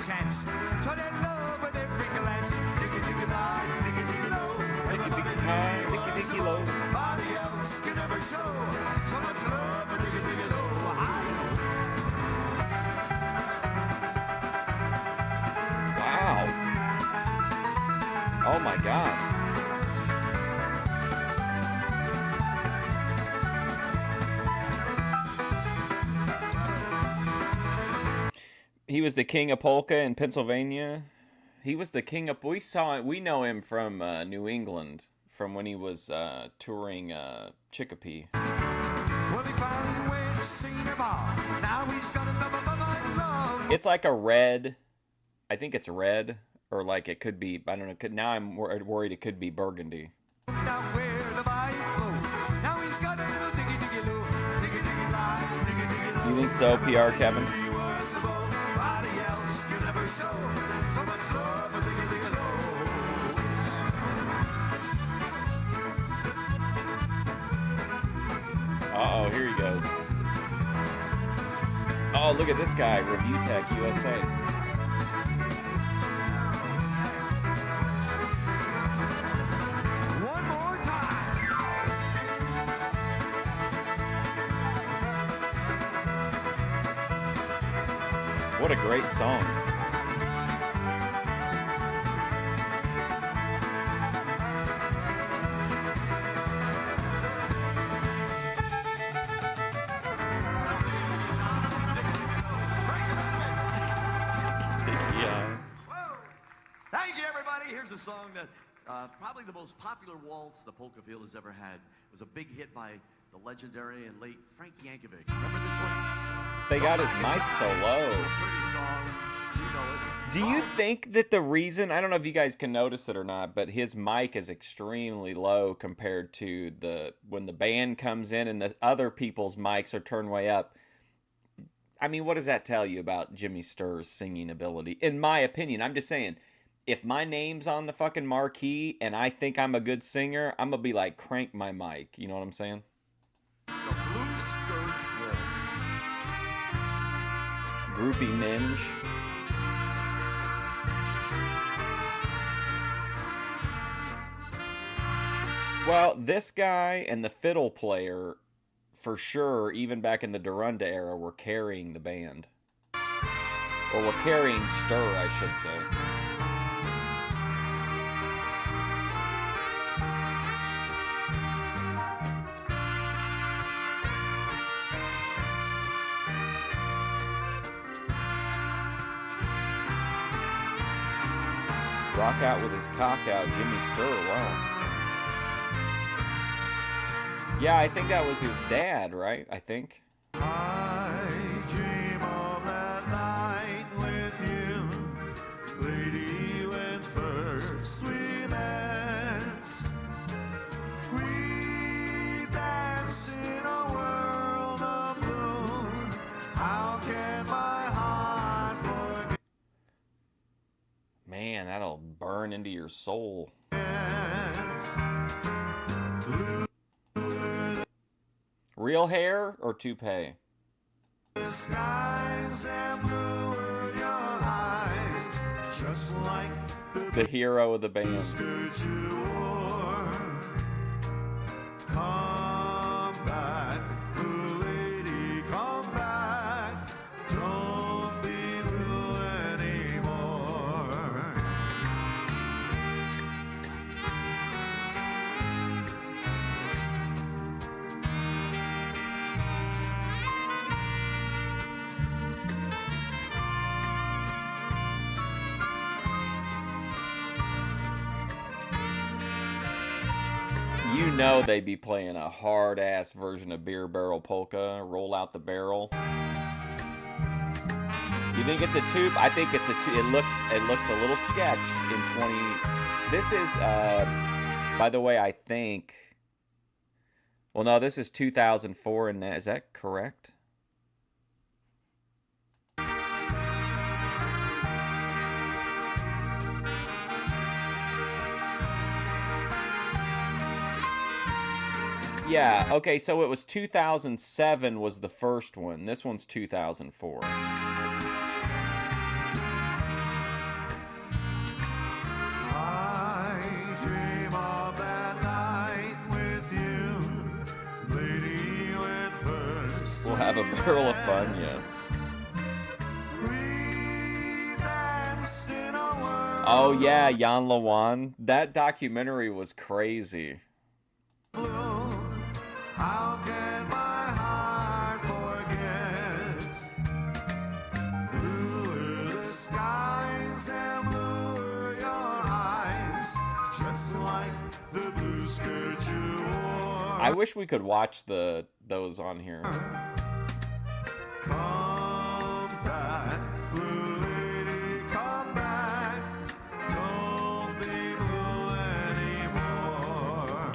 Chance. So they love with every glance. Diggy, diggy, lie, diggy, diggy, low. Diggy, diggy, high, diggy, diggy, low. Nobody else can ever show so much love with diggy, diggy, low. Wow. Oh my God. He was the king of polka in Pennsylvania. He was the king of... We know him from New England, from when he was touring Chicopee. It's like a red... I think it's red, or like it could be... I don't know. Now I'm worried it could be burgundy. You think so, PR Kevin? Uh-oh, here he goes. Oh, look at this guy, Review Tech USA. One more time. What a great song. Here's a song that probably the most popular waltz the polka field has ever had. It was a big hit by the legendary and late Frank Yankovic. Remember this one? They got his mic so low. Pretty song. You know it. Do you think that the reason, I don't know if you guys can notice it or not, but his mic is extremely low compared to when the band comes in and the other people's mics are turned way up? I mean, what does that tell you about Jimmy Sturr's singing ability? In my opinion, I'm just saying, if my name's on the fucking marquee and I think I'm a good singer, I'm gonna be like, crank my mic. You know what I'm saying? The Blue Skirt Waltz. Groupie Minge. Well, this guy and the fiddle player, for sure, even back in the Dorunda era, were carrying the band. Or were carrying Sturr, I should say. Rock out with his cock out, Jimmy Sturr, wow. Yeah, I think that was his dad, right? I think. I dream of that night with you, lady, when first we met. We danced in a world of blue. How can my heart forget? Man, that'll burn into your soul. Real hair or toupee? Skies and blue were your eyes, just like the hero of the band. skirt you wore. Come back, lady, come back. Don't be blue anymore. You know they'd be playing a hard-ass version of Beer Barrel Polka, Roll Out the Barrel. You think it's a tube? I think it's a tube. It looks a little sketch in 20. This is, by the way, I think. Well, no, this is 2004, and is that correct? Yeah, okay, so it was 2007 was the first one. This one's 2004. I dream of that night with you, lady, when first We'll have a barrel of fun, yeah. we danced in a world Oh, yeah, Jan Lawan. That documentary was crazy. blue. How can my heart forget? Bluer the skies and bluer your eyes, just like the blue skirt you wore. I wish we could watch those on here. Come back, blue lady, come back. Don't be blue anymore.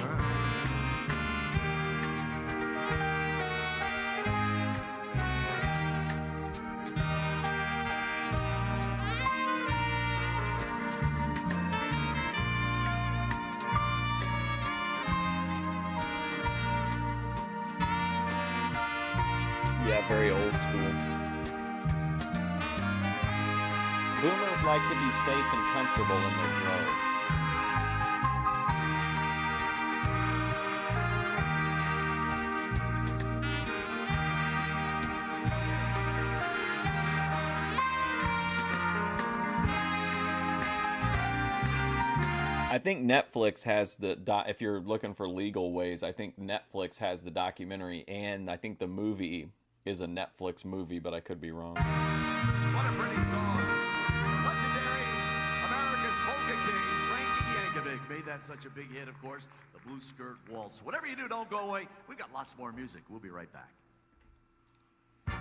Yeah, very old school. Boomers like to be safe and comfortable in their job. I think Netflix has the if you're looking for legal ways, I think Netflix has the documentary, and I think the movie is a Netflix movie, but I could be wrong. What a pretty song. Legendary America's Polka King, Frankie Yankovic, made that such a big hit, of course. The Blue Skirt Waltz. Whatever you do, don't go away. We've got lots more music. We'll be right back.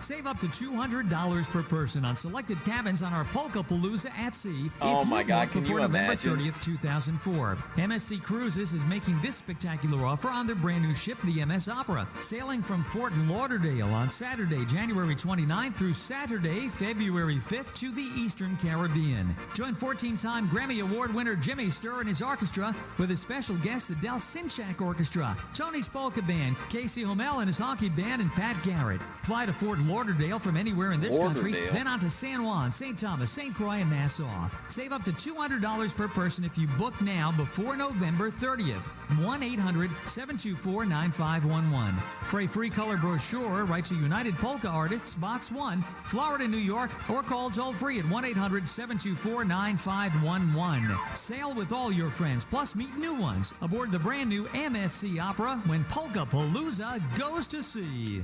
Save up to $200 per person on selected cabins on our Polka Palooza at Sea. Oh if my you God, book can before you November imagine? 30th, 2004. MSC Cruises is making this spectacular offer on their brand new ship, the MS Opera, sailing from Fort Lauderdale on Saturday, January 29th through Saturday, February 5th to the Eastern Caribbean. Join 14-time Grammy Award winner Jimmy Sturr and his orchestra with a special guest, the Del Sinchak Orchestra, Tony's Polka Band, Casey Homel and his hockey band, and Pat Garrett. Fly to Fort Lauderdale from anywhere in this country, then on to San Juan, St. Thomas, St. Croix, and Nassau. Save up to $200 per person if you book now before November 30th. 1-800-724-9511. For a free color brochure, write to United Polka Artists, Box 1, Florida, New York, or call toll-free at 1-800-724-9511. Sail with all your friends, plus meet new ones aboard the brand new MSC Opera when Polka Palooza goes to sea.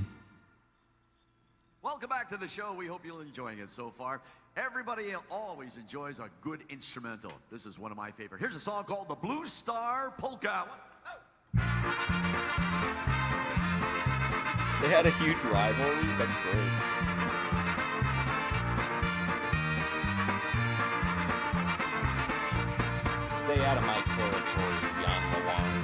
Welcome back to the show. We hope you're enjoying it so far. Everybody always enjoys a good instrumental. This is one of my favorite. Here's a song called The Blue Star Polka. They had a huge rivalry. That's great. Stay out of my territory, Jan Lawan.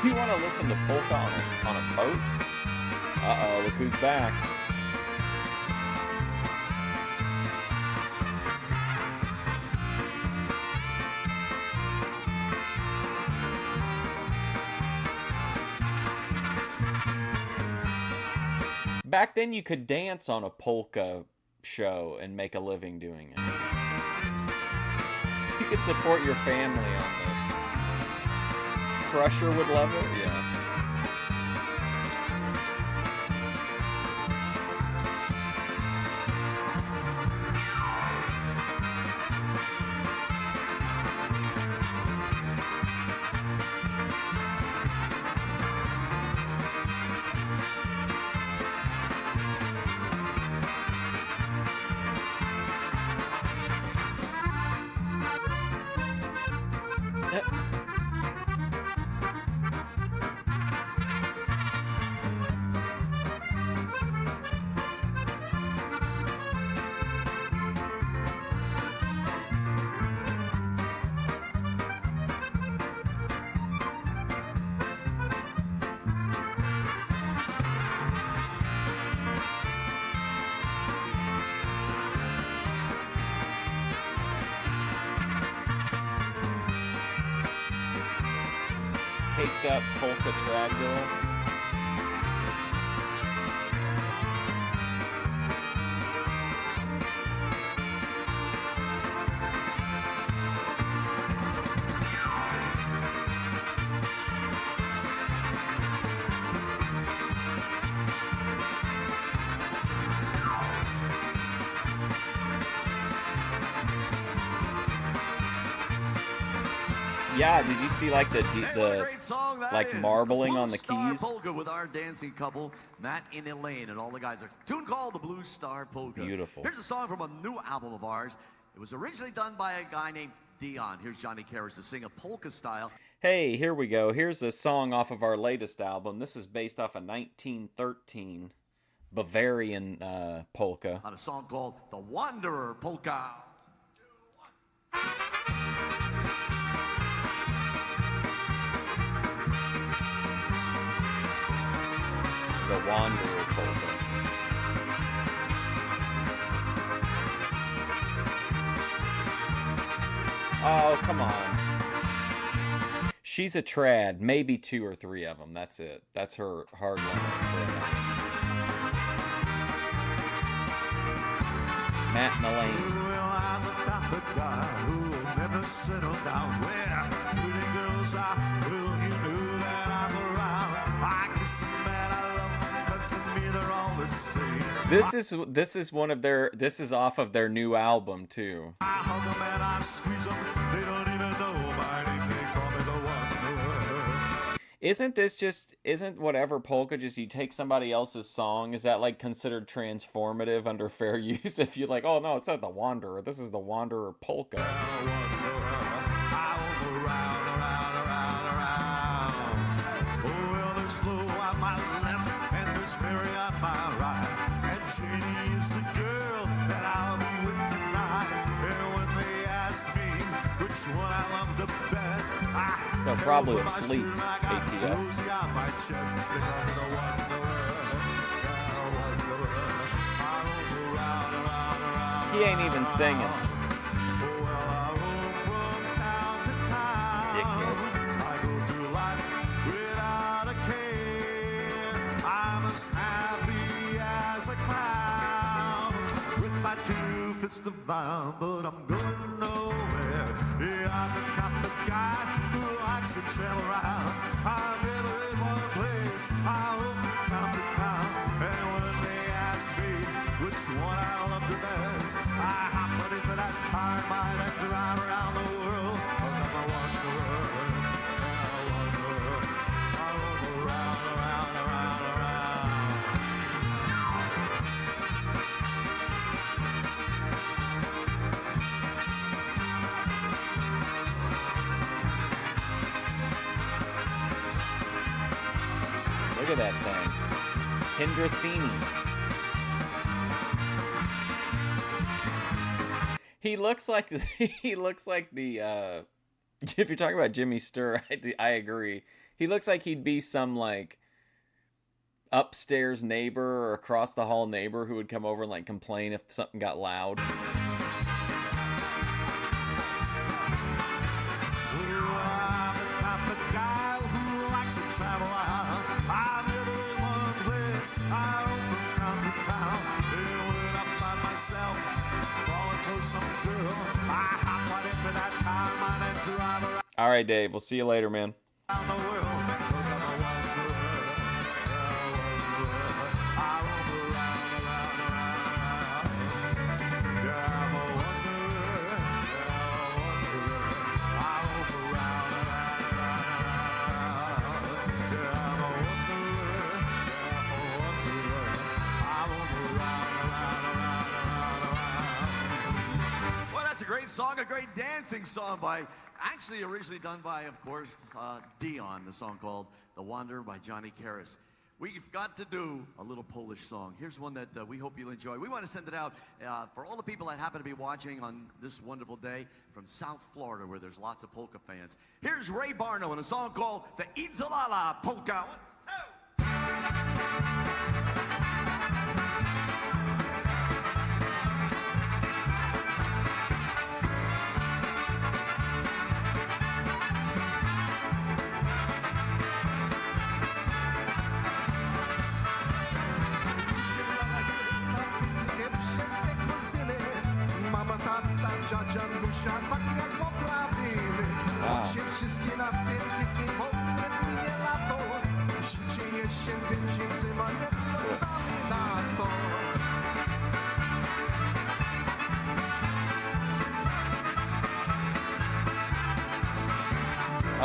Do you want to listen to polka on a boat? Uh-oh, look who's back. Back then you could dance on a polka show and make a living doing it. You could support your family on this. Crusher would love it, yeah. caked up polka trad girl. Yeah, did you see like the like marbling on the keys? Polka with our dancing couple, Matt and Elaine, and all the guys. A tune called the Blue Star Polka. Beautiful. Here's a song from a new album of ours. It was originally done by a guy named Dion. Here's Johnny Karras to sing a polka style. Hey, here we go. Here's a song off of our latest album. This is based off a 1913 Bavarian polka. On a song called The Wanderer Polka. The Wanderer polka. Oh, come on. She's a trad. Maybe 2 or 3 of them. That's it. That's her hard limit. Matt and Elaine. Well, I'm the type of guy who will never settle down. Where pretty girls are, well, you know that I'm around. I kiss them and I love them, but for me they're all the same. This is one of their. This is off of their new album too. I hug them and I squeeze them. They don't even know my name. They call me the Wanderer. Isn't whatever polka just you take somebody else's song? Is that like considered transformative under fair use? If you like, oh no, it's not the Wanderer. This is the Wanderer polka. They're probably asleep, ATF. He ain't even singing. Dickhead. Fist of mine, but I'm going nowhere. Yeah, I'm the kind of guy who likes to travel around. I've never in one place. I hope to come to town. And when they ask me which one I love the best, I hop right into that car mine and drive around the world. Oh, I want the world. I want the world. I want to round, around, around, around. Look at that thing. Hindrasini. He looks like the if you're talking about Jimmy Sturr, I agree. He looks like he'd be some like upstairs neighbor or across the hall neighbor who would come over and like complain if something got loud. All right, Dave. We'll see you later, man. Song, a great dancing song actually originally done by, of course, Dion, the song called The Wanderer by Johnny Karras. We've got to do a little Polish song. Here's one that we hope you'll enjoy. We want to send it out for all the people that happen to be watching on this wonderful day from South Florida, where there's lots of polka fans. Here's Ray Barno in a song called The Idzalala Polka. 1, 2.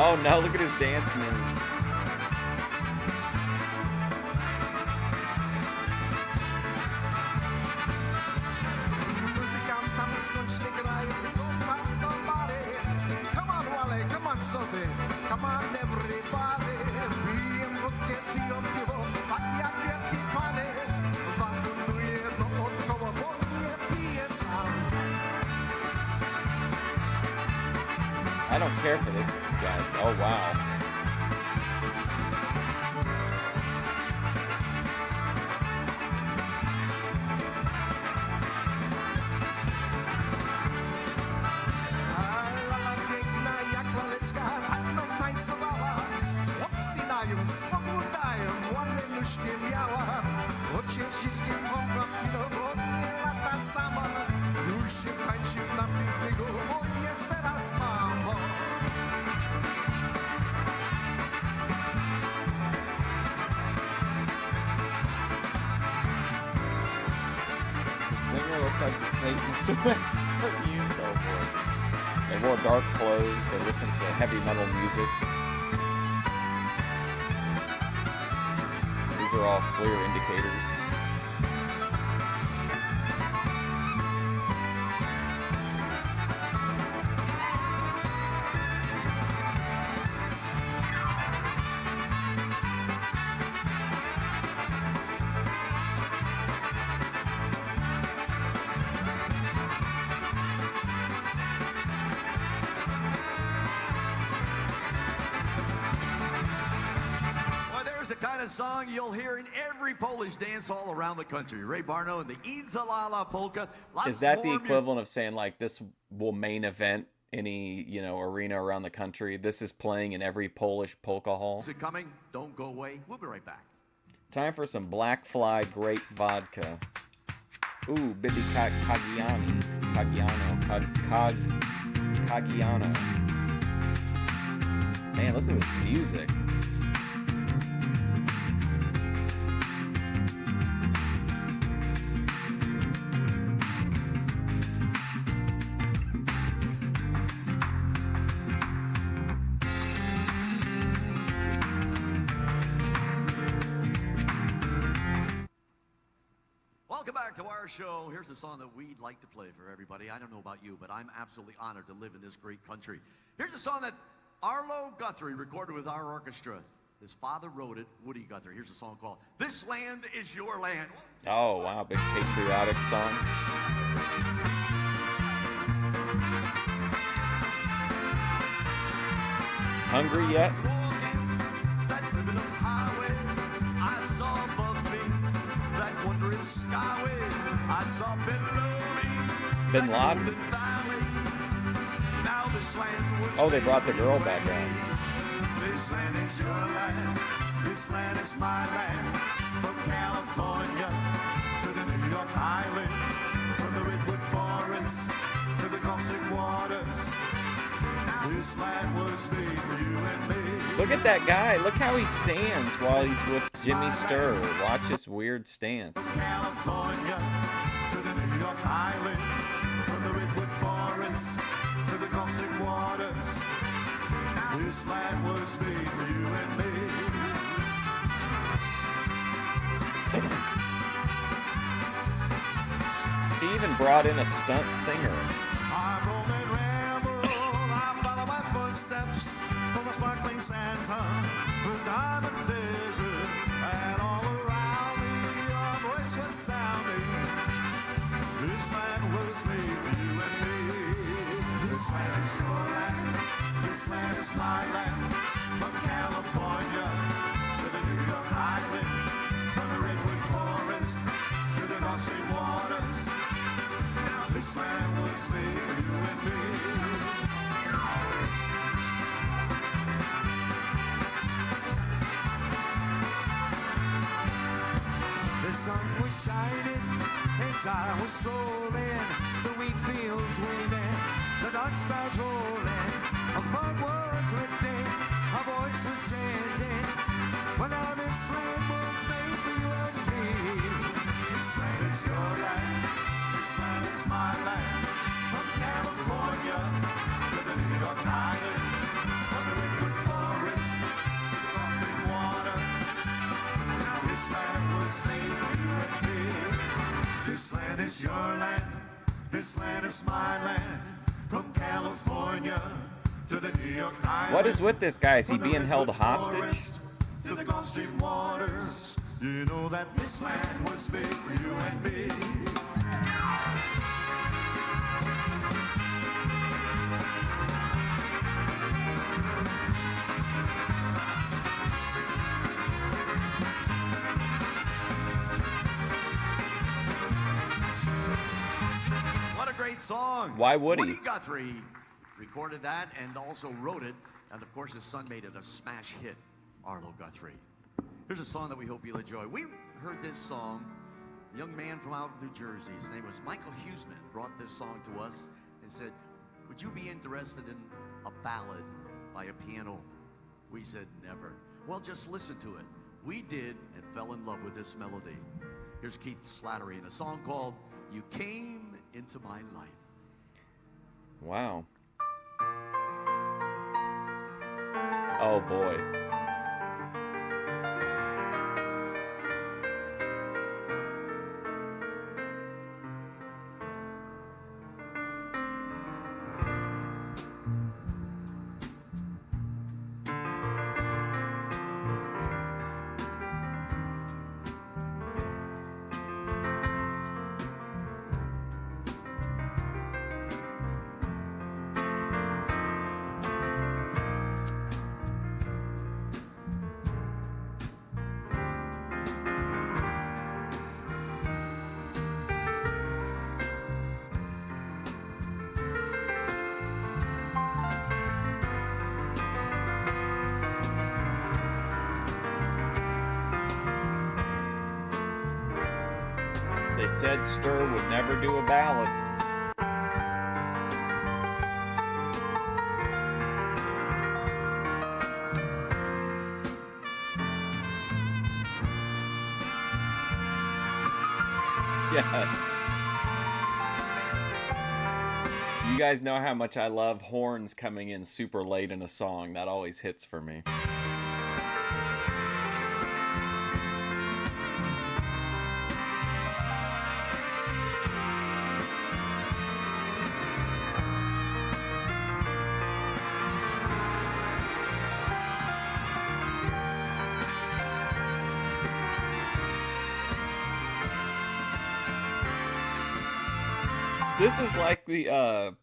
Oh no, look at his dance moves. I don't care for this, guys. Oh, wow. Like the Satan expert used over. They wore dark clothes, they listened to heavy metal music. These are all clear indicators. Song you'll hear in every Polish dance all around the country. Ray Barno and the Idzalala polka. Is that the equivalent of saying like this will main event any arena around the country? This is playing in every Polish polka hall. Is it coming? Don't go away. We'll be right back. Time for some Black Fly grape vodka. Ooh, Bibi Caggiano. Man, listen to this music. Welcome back to our show. Here's a song that we'd like to play for everybody. I don't know about you, but I'm absolutely honored to live in this great country. Here's a song that Arlo Guthrie recorded with our orchestra. His father wrote it, Woody Guthrie. Here's a song called This Land Is Your Land. Oh, wow, big patriotic song. Hungry yet? Bin Laden. Oh, they brought the girl back out. This land is your land. This land is my land. From California to the New York Island, from the redwood forest to the caustic waters. This land was made for you and me. Look at that guy. Look how he stands while he's with Jimmy Sturr. Watch his weird stance. From California to the New York Island, from the redwood forest to the caustic waters. This land was made for you and me. He even brought in a stunt singer. I roam and ramble, I follow my footsteps from the sparkling sands of the diamond desert, and all around me your voice was sounding. This land was made for you and me. This land is your land. This land is my land. From California to the New York Island, from the redwood forest to the caustic waters. Now this land was made for you and me. The sun was shining as I was strolling, the wheat fields waving, the the dust clouds rolling, a fog was lifting, a voice was chanting. Well, now this land was made for you and me. This land is your land, this land is my land. From California to the New York Island, from the redwood forest to the sparkling water. Now this land was made for you and me. This land is your land, this land is my land. From California to the New York Island. What is with this guy? Is he being held hostage? To the Gulf Stream waters, you know that this land was made for you and me. What a great song. Why would he? Woody Guthrie recorded that and also wrote it. And of course, his son made it a smash hit, Arlo Guthrie. Here's a song that we hope you'll enjoy. We heard this song. A young man from out of New Jersey, his name was Michael Huseman, brought this song to us and said, would you be interested in a ballad by a piano? We said, never. Well, just listen to it. We did and fell in love with this melody. Here's Keith Slattery in a song called You Came Into My Life. Wow. Oh boy. They said Sturr would never do a ballad. Yes. You guys know how much I love horns coming in super late in a song. That always hits for me. This is like the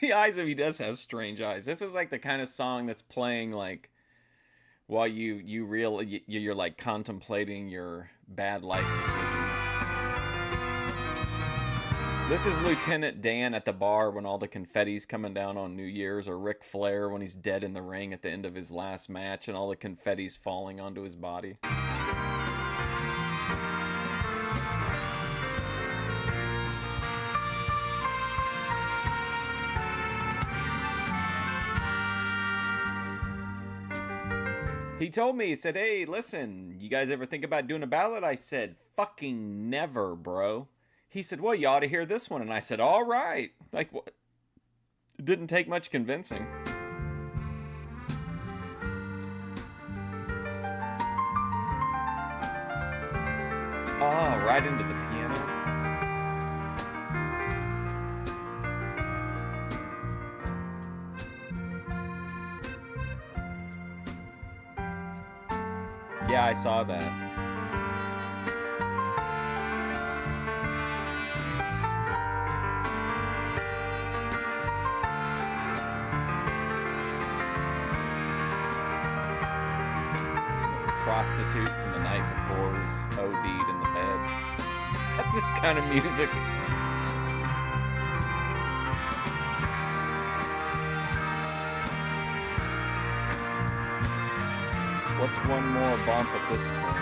the eyes of he does have strange eyes. This is like the kind of song that's playing like while you're like contemplating your bad life decisions. This is Lieutenant Dan at the bar when all the confetti's coming down on New Year's, or Ric Flair when he's dead in the ring at the end of his last match and all the confetti's falling onto his body. He told me, he said, hey, listen, you guys ever think about doing a ballad? I said, fucking never, bro. He said, well, you ought to hear this one. And I said, all right. Like, what? It didn't take much convincing. Oh, right into the piano. Yeah, I saw that. Prostitute from the night before was OD'd in the bed. That's this kind of music. What's one more bump at this point?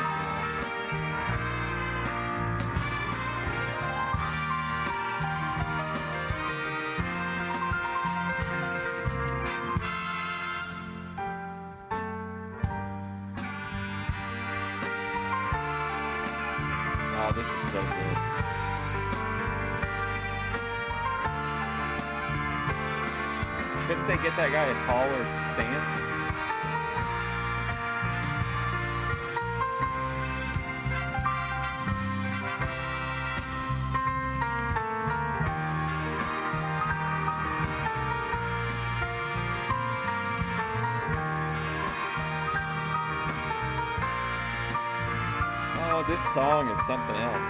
Oh, this is so good. Couldn't they get that guy a taller stand? Oh, this song is something else.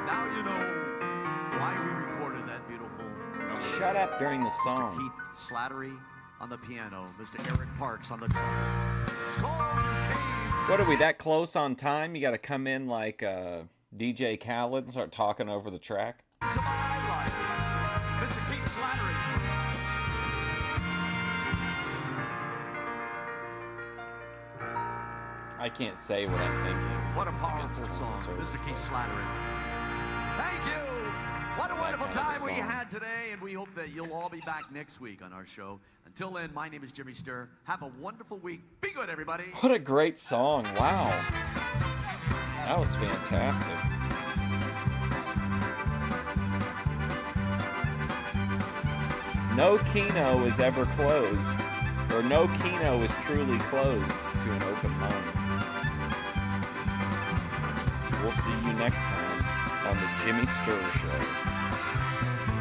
Now you know why we recorded that beautiful number. Shut up during the Mr. song. Keith Slattery on the piano, Mr. Eric Parks on the drums. It's called You Came. What are we, that close on time? You got to come in like DJ Khaled and start talking over the track? To my life, Mr. Keith Slattery. I can't say what I'm thinking. What a powerful song, Mr. Keith Slattery. Thank you. What a wonderful time we had today, and we hope that you'll all be back next week on our show. Until then, my name is Jimmy Sturr. Have a wonderful week. Be good, everybody. What a great song. Wow. That was fantastic. No keno is ever closed, or no keno is truly closed to an open mind. We'll see you next time on the Jimmy Sturr Show.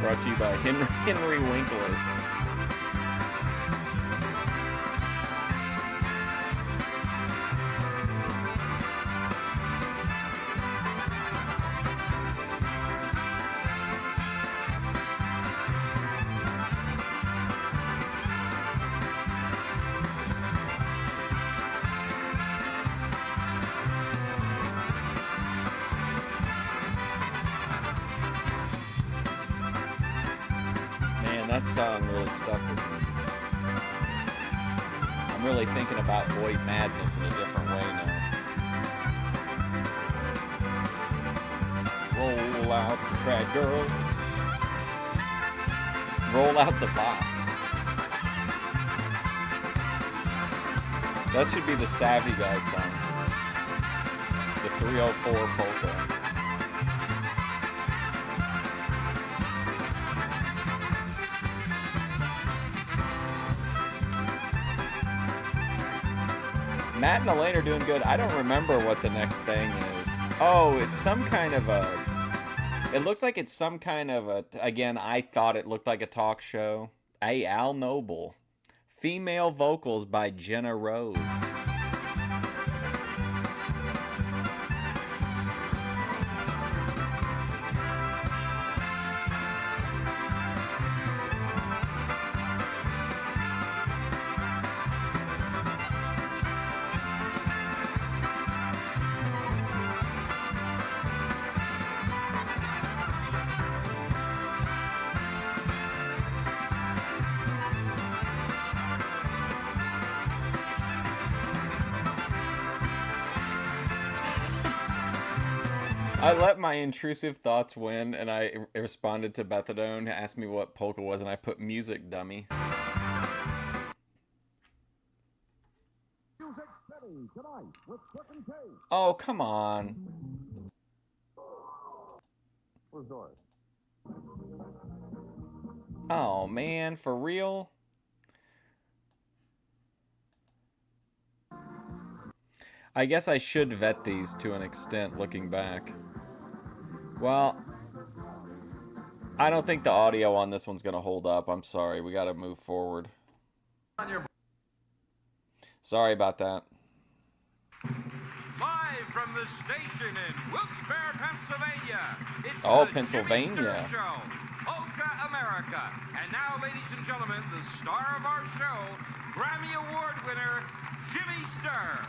Brought to you by Henry Winkler. That song really stuck with me. I'm really thinking about Boy Madness in a different way now. Roll out the trad girls. Roll out the box. That should be the Savvy Guy song. The 304 polka. Matt and Elaine are doing good. I don't remember what the next thing is. Oh, it's some kind of a... It looks like it's some kind of a... Again, I thought it looked like a talk show. Hey, Al Noble. Female vocals by Jenna Rose. I let my intrusive thoughts win, and I responded to Bethadone, asked me what polka was, and I put music dummy. Music City tonight with Crook and Chase. Oh, come on. Resort. Oh, man, for real? I guess I should vet these to an extent, looking back. Well, I don't think the audio on this one's going to hold up. I'm sorry. We got to move forward. Sorry about that. Live from the station in Wilkes-Barre, Pennsylvania, it's the Pennsylvania. Jimmy Sturr Show, Polka America. And now, ladies and gentlemen, the star of our show, Grammy Award winner, Jimmy Sturr.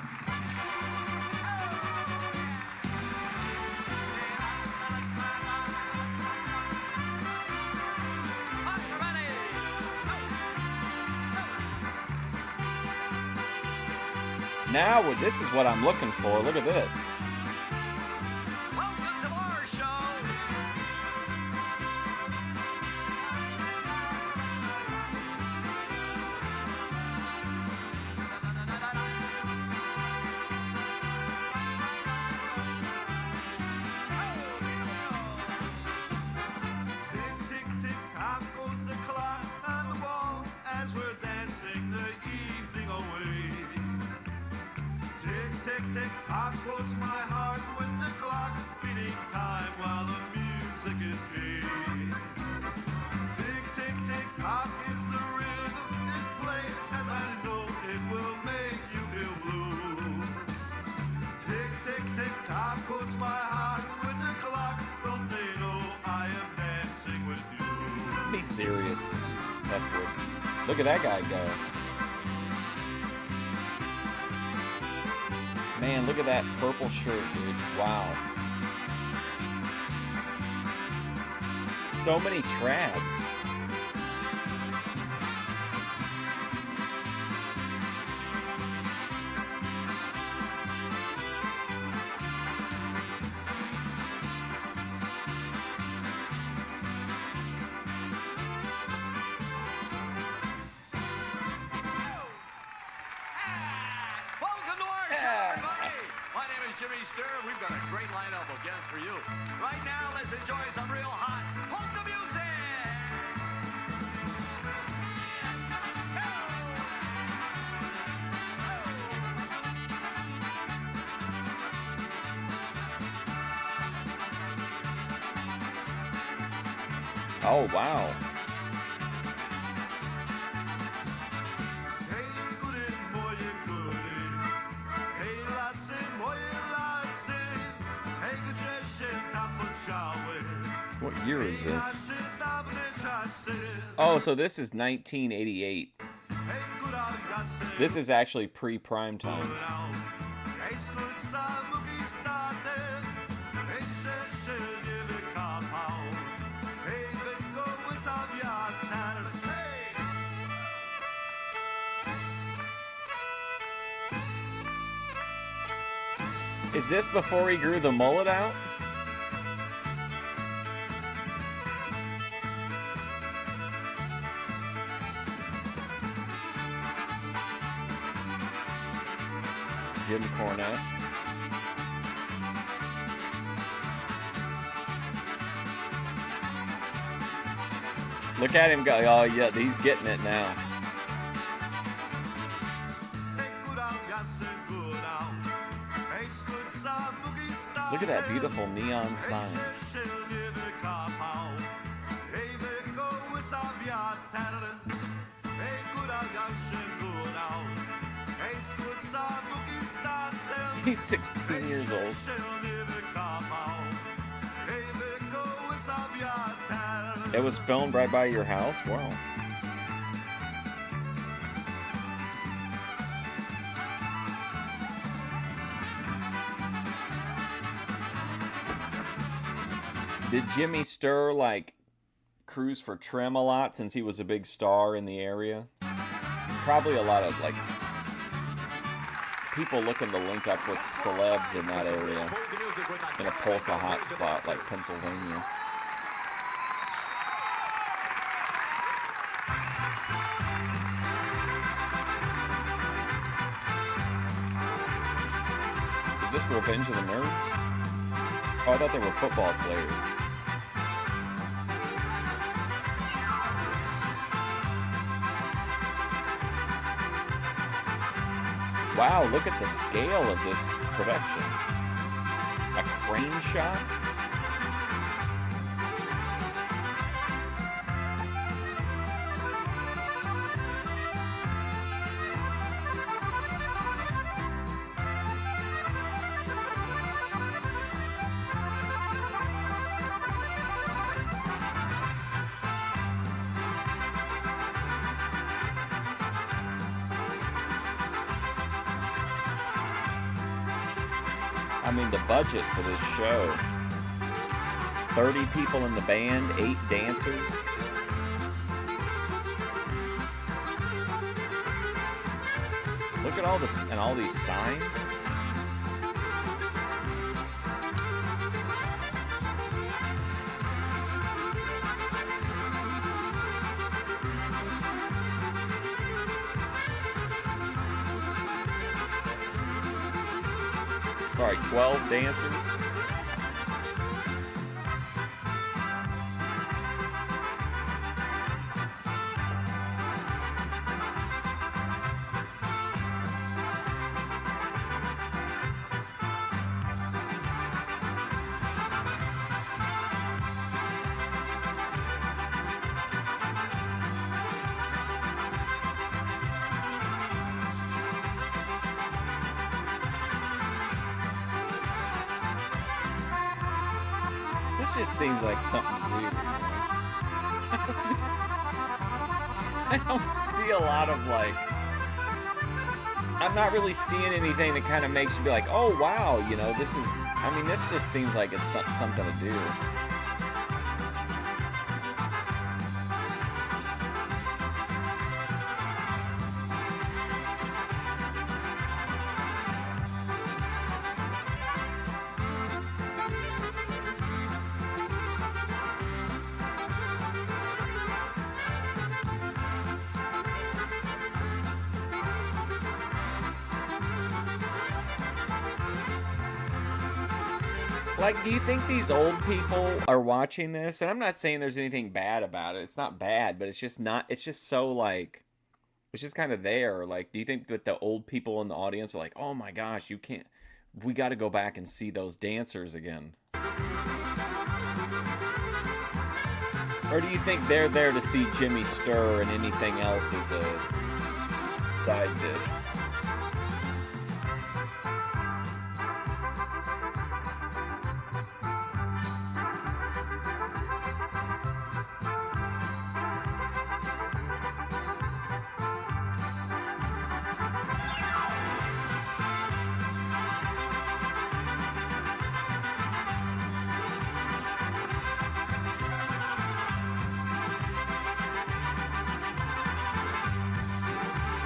Now, this is what I'm looking for. Look at this. serious F-word. Look at that guy go. Man, look at that purple shirt, dude. Wow. So many trads. Jimmy Sturr, we've got a great lineup of guests for you. Right now, let's enjoy some real hot polka music. Oh, wow. What year is this? Oh, so this is 1988. This is actually pre-prime time. Is this before he grew the mullet out? Jim Cornette. Look at him go. Oh, yeah, he's getting it now. Look at that beautiful neon sign. He's 16 years old. It was filmed right by your house? Wow. Did Jimmy Sturr, like, cruise for trim a lot since he was a big star in the area? Probably a lot of, like, people looking to link up with celebs in that area, in a polka hotspot like Pennsylvania. Is this Revenge of the Nerds? Oh, I thought they were football players. Wow, look at the scale of this production. A crane shot? I mean, the budget for this show, 30 people in the band, 8 dancers. Look at all this, and all these signs. Sorry, 12 dancers. This just seems like something weird. I don't see a lot of like. I'm not really seeing anything that kind of makes you be like, oh wow, you know, this is. I mean, this just seems like it's something to do. Like, do you think these old people are watching this? And I'm not saying there's anything bad about it. It's not bad, but it's just not, it's just so like, it's just kind of there. Like, do you think that the old people in the audience are like, oh my gosh, you can't, we got to go back and see those dancers again? Or do you think they're there to see Jimmy Sturr and anything else is a side dish?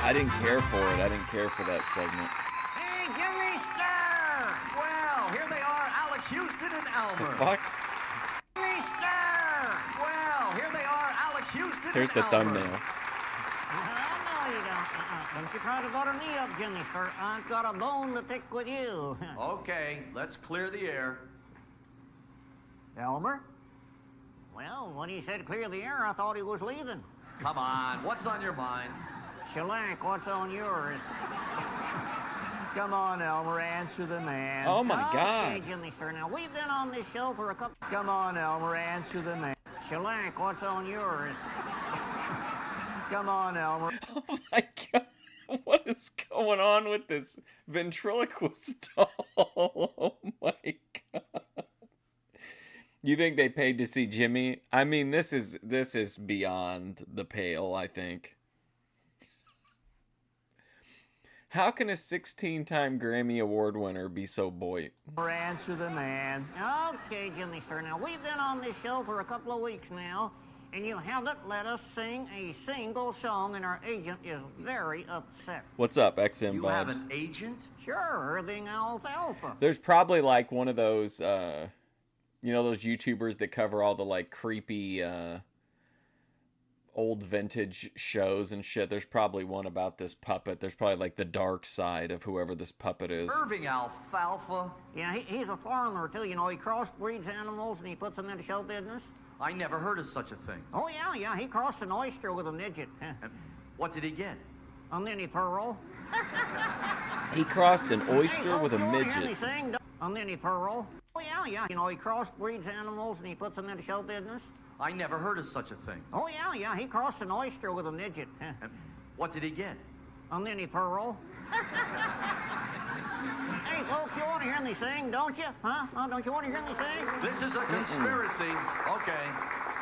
I didn't care for it. I didn't care for that segment. Hey, Jimmy Sturr! Well, here they are, Alex Houston and Elmer. The fuck? Jimmy Sturr! Well, here they are, Alex Houston Here's and the Elmer. thumbnail. No, you don't. Don't you try to butter me up, Jimmy Sturr. I've got a bone to pick with you. Okay, let's clear the air. Elmer? Well, when he said clear the air, I thought he was leaving. Come on, what's on your mind? Shellac, what's on yours? Come on, Elmer, answer the man. Oh my God. Okay, Jimmy Sturr. Now, we've been on this show for a couple... Come on, Elmer, answer the man. Shellac, what's on yours? Come on, Elmer. Oh my God. What is going on with this ventriloquist doll? Oh my God. You think they paid to see Jimmy? I mean, this is beyond the pale, I think. How can a 16-time Grammy Award winner be so boy? Answer the man. Okay, Jimmy Sturr. Now, we've been on this show for a couple of weeks now, and you haven't let us sing a single song, and our agent is very upset. What's up, XM You Bobs? have an agent? Sure, being alfalfa. There's probably like one of those, you know, those YouTubers that cover all the like creepy old vintage shows and shit. There's probably one about this puppet. There's probably like the dark side of whoever this puppet is. Irving Alfalfa? Yeah, he's a farmer, too. You know, he crossbreeds animals, and he puts them into show business. I never heard of such a thing. Oh, yeah, he crossed an oyster with a midget. And what did he get? A mini pearl. He crossed an oyster Hey, with a folks, you wanna hear midget. me sing? A mini pearl. Oh, yeah. You know, he crossbreeds animals, and he puts them into show business. I never heard of such a thing. Oh, yeah, he crossed an oyster with a midget. And what did he get? A mini pearl. Hey, folks, you want to hear me sing, don't you? Huh? Don't you want to hear me sing? This is a conspiracy.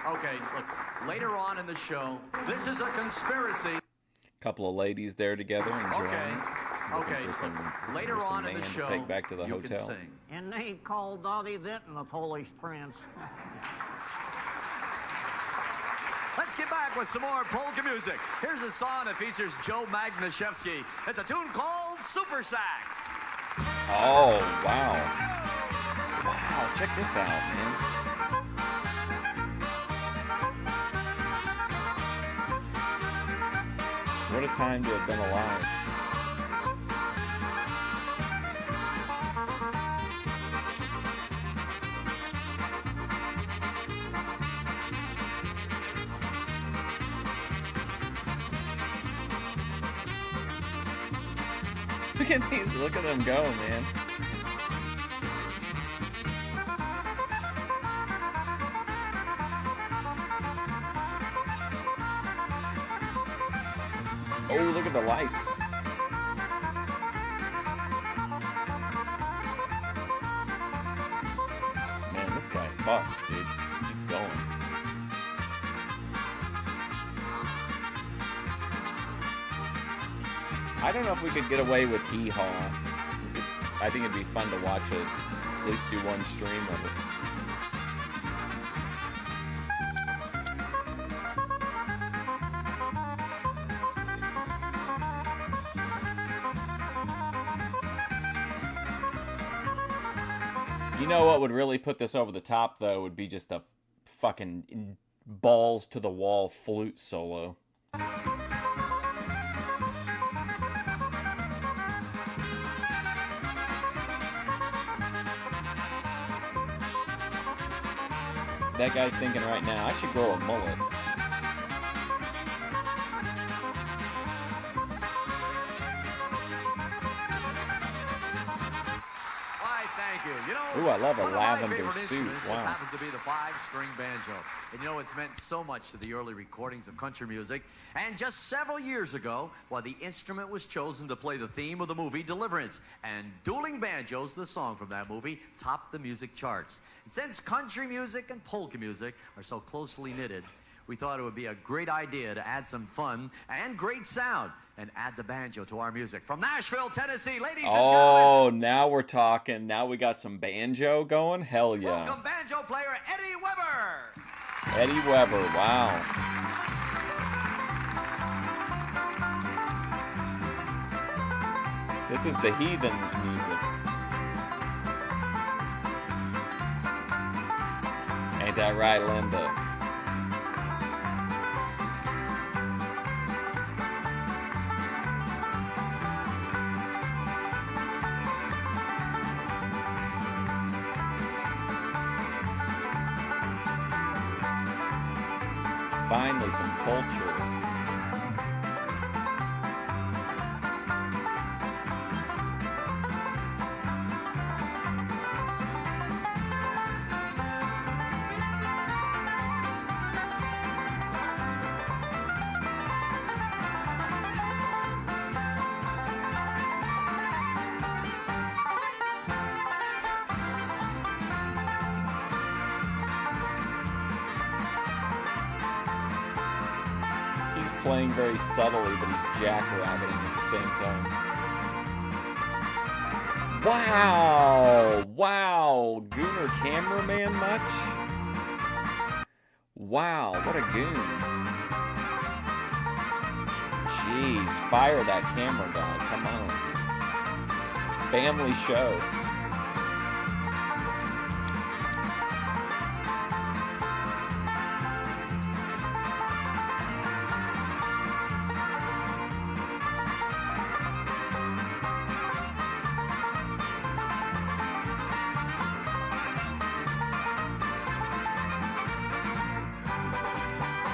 Okay, look, later on in the show, this is a conspiracy. Couple of ladies there together enjoying. Okay, for some, look, later for some on in the man show, to take back to the you hotel. can sing. And they called Dottie Vinton a Polish prince. Let's get back with some more polka music. Here's a song that features Joe Magnashevsky. It's a tune called Super Sax. Oh, wow. Wow, check this out, man. What a time to have been alive. Look at these, look at them go, man. Oh, look at the lights. Man, this guy fucks, dude. He's going. I don't know if we could get away with Hee Haw. I think it'd be fun to watch it. At least do one stream of it. You know what would really put this over the top, though, would be just a fucking balls to the wall flute solo. That guy's thinking right now, I should grow a mullet. Ooh, I love a lavender suit. Wow. Just happens to be the 5-string banjo. And you know, it's meant so much to the early recordings of country music. And just several years ago, the instrument was chosen to play the theme of the movie Deliverance. And Dueling Banjos, the song from that movie, topped the music charts. And since country music and polka music are so closely knitted, we thought it would be a great idea to add some fun and great sound and add the banjo to our music. From Nashville, Tennessee, ladies and gentlemen. Oh, now we're talking. Now we got some banjo going? Hell yeah. Welcome banjo player Eddie Weber. Eddie Weber, wow. This is the Heathens music. Ain't that right, Linda? Finally, some culture. Playing very subtly, but he's jackrabbing at the same time. Wow! Wow! Gooner cameraman much? Wow, what a goon. Jeez, fire that camera guy, come on. Family show.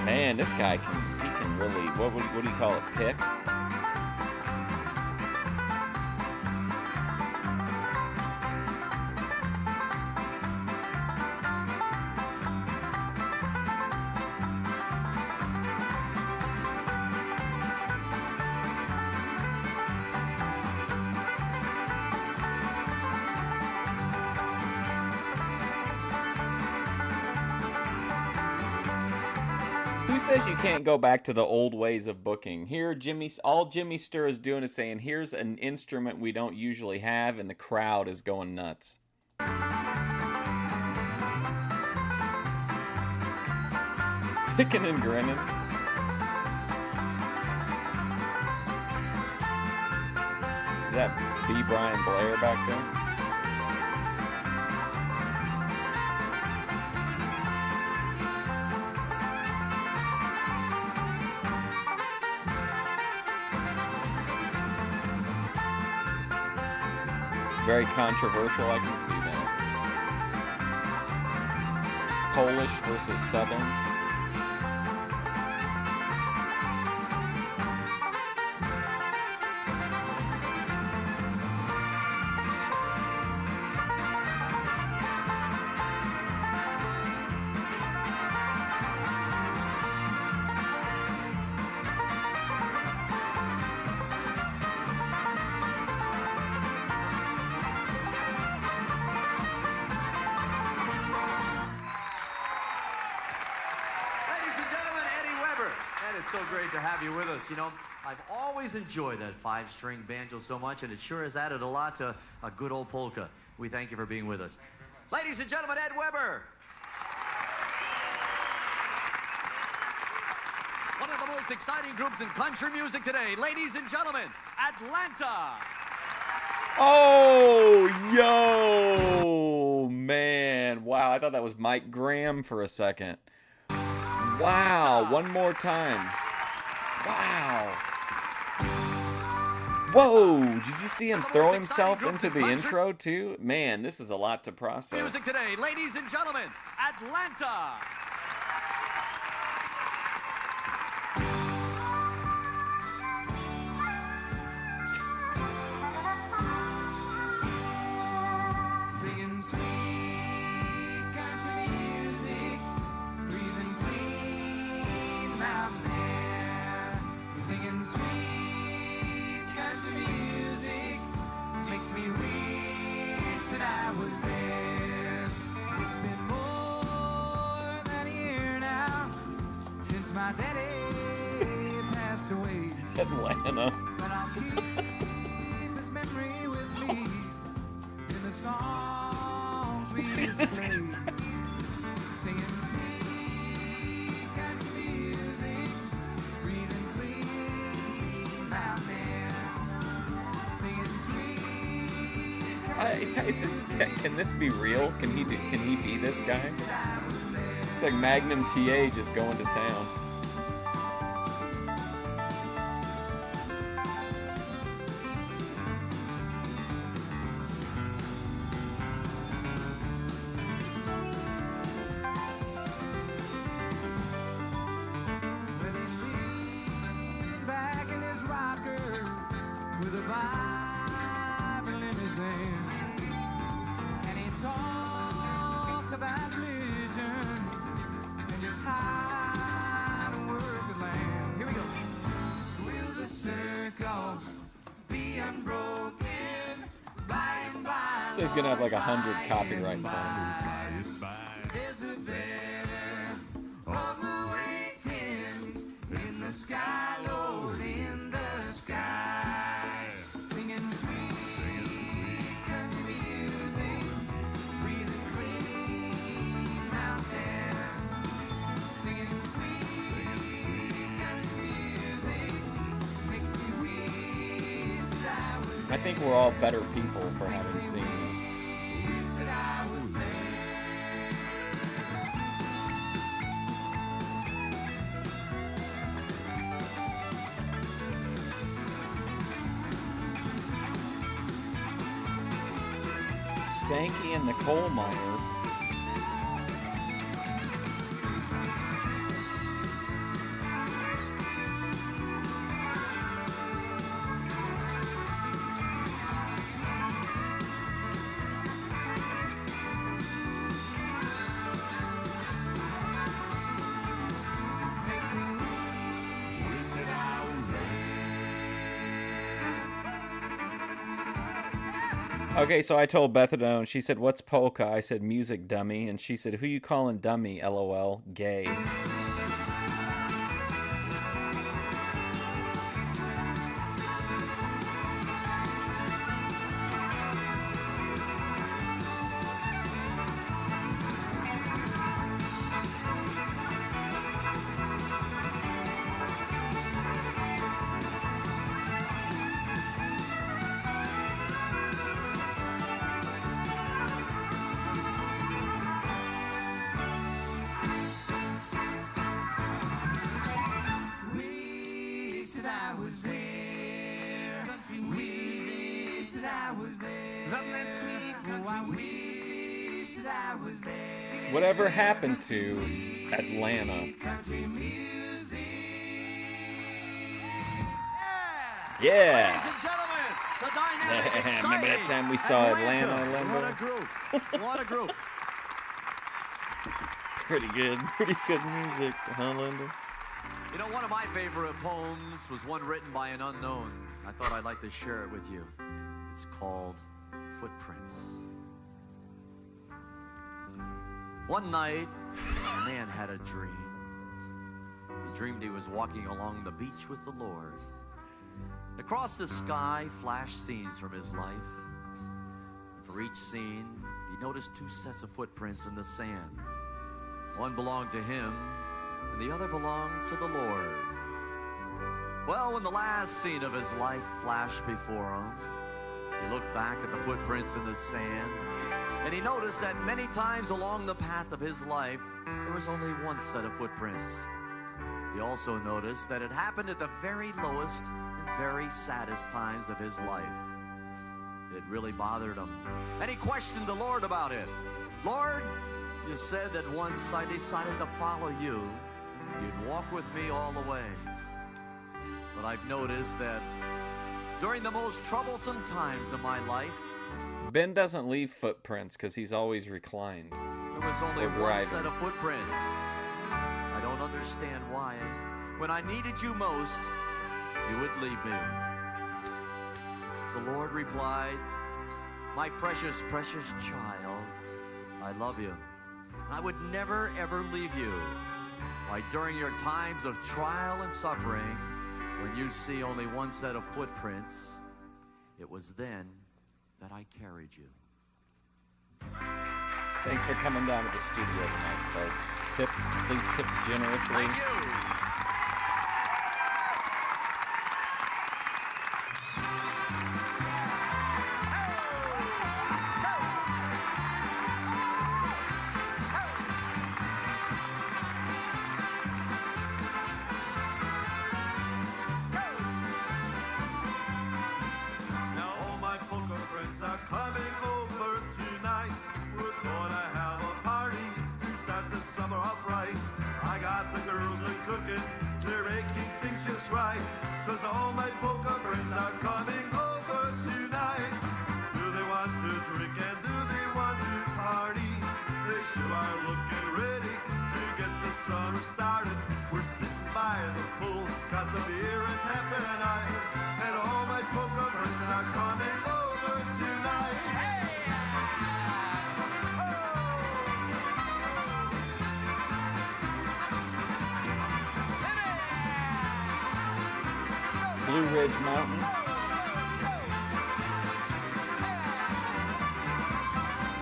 Man, this guy can really, what do you call it, pick? Who says you can't go back to the old ways of booking? Here, all Jimmy Sturr is doing is saying, here's an instrument we don't usually have, and the crowd is going nuts. Picking and grinning. Is that B. Brian Blair back there? Very controversial, I can see that. Polish versus Southern. It's so great to have you with us. You know, I've always enjoyed that 5-string banjo so much, and it sure has added a lot to a good old polka. We thank you for being with us. Ladies and gentlemen, Ed Weber. One of the most exciting groups in country music today. Ladies and gentlemen, Atlanta. Oh, yo, man. Wow, I thought that was Mike Graham for a second. Wow, one more time. Wow. Whoa, did you see him throw himself into the intro, too? Man, this is a lot to process. Music today, ladies and gentlemen, Atlanta. Singing sweet country music, breathing clean mountain air. Singing sweet country music makes me wish that I was there. It's been more than a year now since my daddy passed away. Atlanta. But I'll keep this memory with me in the songs we used to play. Singing sweet country music, breathing clean mountain air. Singing sweet. Can this be real? Can he be this guy? It's like Magnum TA just going to town. Back in his rocker with a Bible in his hand, and he talked about religion and just how to work the land. Here we go. Will the circle be unbroken by and by? So he's gonna have like 100 copyright claims. There's a better waiting in the sky, Lord, in the sky. Singing sweet country music, breathing clean mountain air. Singing sweet country music makes me wish that I was I think we're all better people for having seen this. wish that I was there. Stanky and the Coal Miners. Makes me wish that I was there. Okay, so I told Bethadone, she said, "What's polka?" I said, "Music, dummy." And she said, "Who you calling dummy? LOL, gay." Wish that I was there. Wish that I was there. Love that sweet. Oh, I wish that I was there. Whatever happened to Atlanta? Country music. Yeah. Ladies and gentlemen, the dynamic, Remember that exciting time we saw Atlanta, Linda? What a group. What a group. Pretty good music, huh, Linda? You know, one of my favorite poems was one written by an unknown. I thought I'd like to share it with you. It's called Footprints. One night, a man had a dream. He dreamed he was walking along the beach with the Lord. Across the sky flashed scenes from his life. And for each scene, he noticed two sets of footprints in the sand. One belonged to him, and the other belonged to the Lord. Well, when the last scene of his life flashed before him, he looked back at the footprints in the sand, and he noticed that many times along the path of his life, there was only one set of footprints. He also noticed that it happened at the very lowest and very saddest times of his life. It really bothered him, and he questioned the Lord about it. Lord, you said that once I decided to follow you, you'd walk with me all the way. But I've noticed that during the most troublesome times of my life, Ben doesn't leave footprints because he's always reclined. there was only one set of footprints. I don't understand why. When I needed you most, you would leave me. The Lord replied, my precious, precious child, I love you. I would never, ever leave you. Why, during your times of trial and suffering, when you see only one set of footprints, it was then that I carried you. Thanks for coming down to the studio tonight, folks. Please tip generously. Thank you. Blue Ridge Mountain.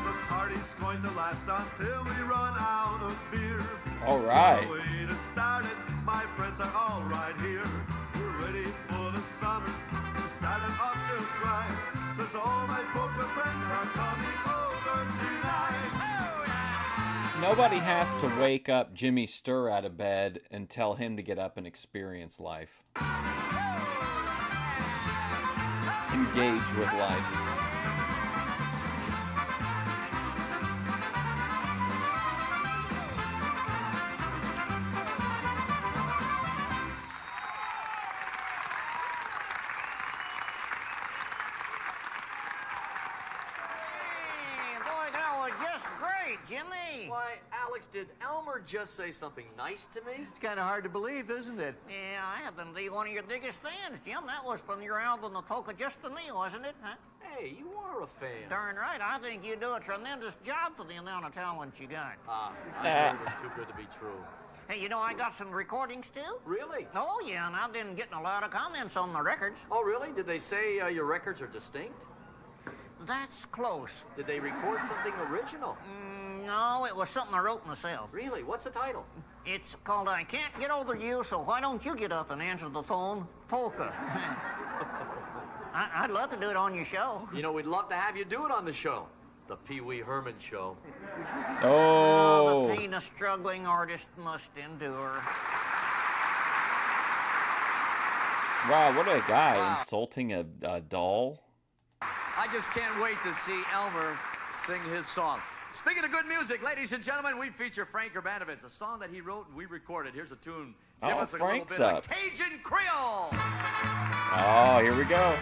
The party's going to last until we run out of beer. All right. The way to start it, my friends are all right here. We're ready for the summer to start it off just right. 'Cause all my poker friends are coming over tonight. Nobody has to wake up Jimmy Sturr out of bed and tell him to get up and experience life. Engage with life. Jimmy! Why, Alex, did Elmer just say something nice to me? It's kind of hard to believe, isn't it? Yeah, I happen to be one of your biggest fans, Jim. That was from your album, The Polka Just for Me, wasn't it? Huh? Hey, you are a fan. Darn right. I think you do a tremendous job for the amount of talent you got. I heard it was too good to be true. Hey, you know, I got some recordings, too. Really? Oh, yeah, and I've been getting a lot of comments on the records. Oh, really? Did they say your records are distinct? That's close. Did they record something original? No, it was something I wrote myself. Really? What's the title? It's called I Can't Get Over You, so why don't you get up and answer the phone? Polka. I'd love to do it on your show. You know, we'd love to have you do it on the show. The Pee Wee Herman Show. Oh. The pain a struggling artist must endure. Wow, what a guy insulting a doll. I just can't wait to see Elmer sing his song. Speaking of good music, ladies and gentlemen, we feature Frank Urbanovitz, a song that he wrote and we recorded. Here's a tune. Give us a Frank's little bit up. of Cajun Creole. Oh, here we go.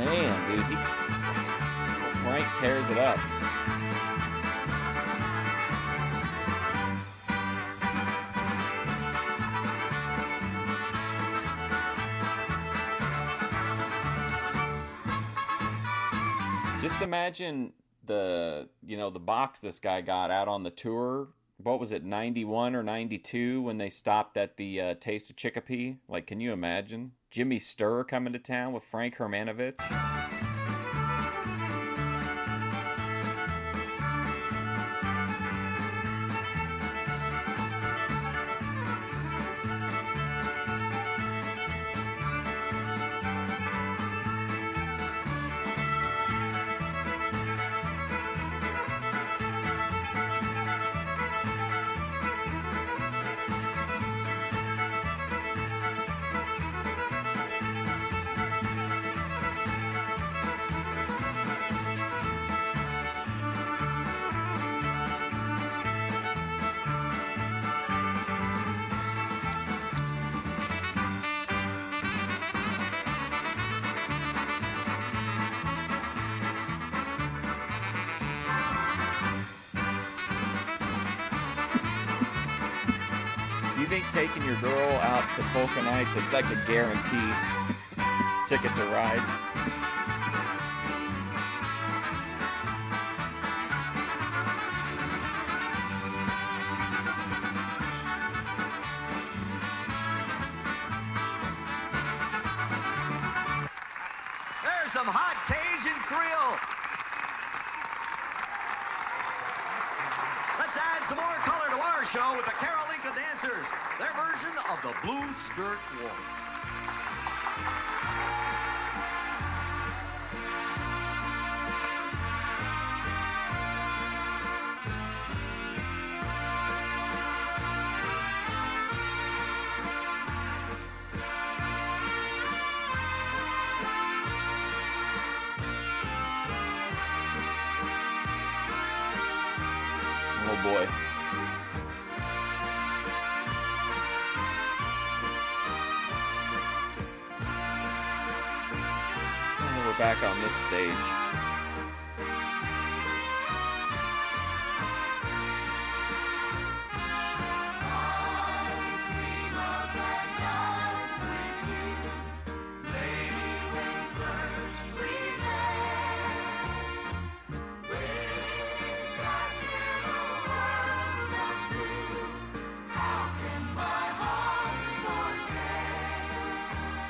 Man, dude, Frank tears it up. Just imagine the box this guy got out on the tour. What was it, 91 or 92 when they stopped at the Taste of Chicopee? Like, can you imagine? Jimmy Sturr coming to town with Frank Hermanovich. You think taking your girl out to polka nights is like a guaranteed ticket to ride? There's some hot Cajun Creole. Let's add some more color to our show with the Carolinka Dancers, their version of the Blue Skirt Waltz. Oh boy. And we're back on this stage.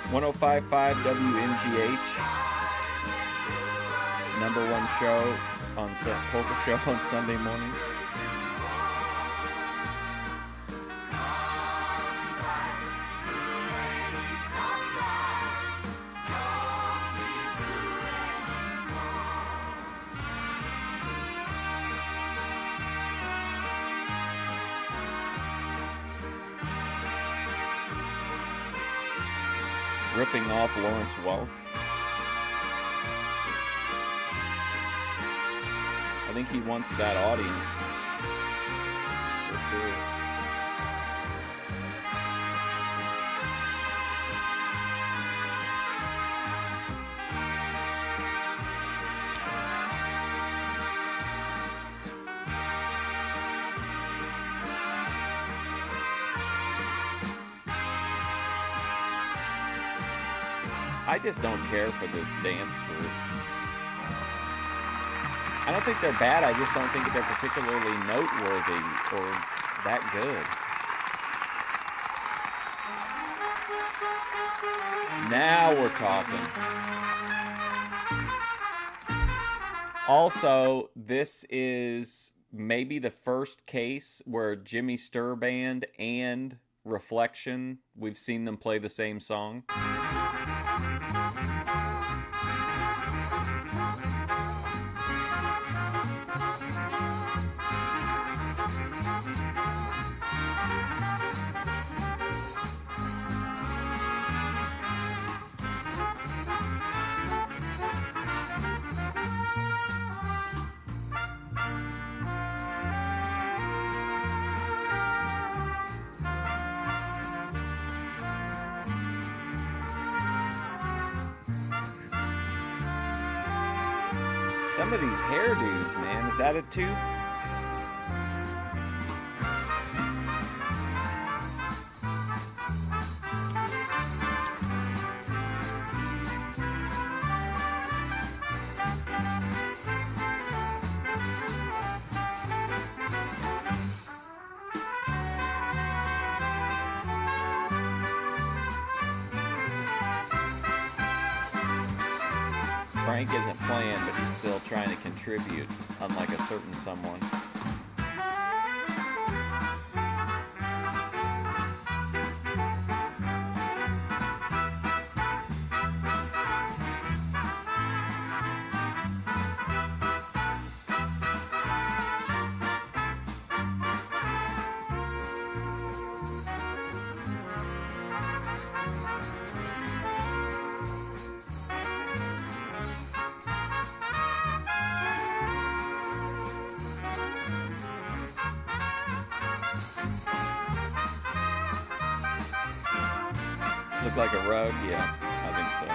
.105.5 WMGH, #1 show on polka show on Sunday morning. Ripping off Lawrence Welk. I think he wants that audience. For sure. I just don't care for this dance troupe. I don't think they're bad, I just don't think they're particularly noteworthy or that good. Now we're talking. Also, this is maybe the first case where Jimmy Sturr Band and Reflection, we've seen them play the same song. Some of these hairdos, man, is that it too? Frank isn't playing, but he's still trying to contribute, unlike a certain someone. Look like a rug? Yeah, I think so.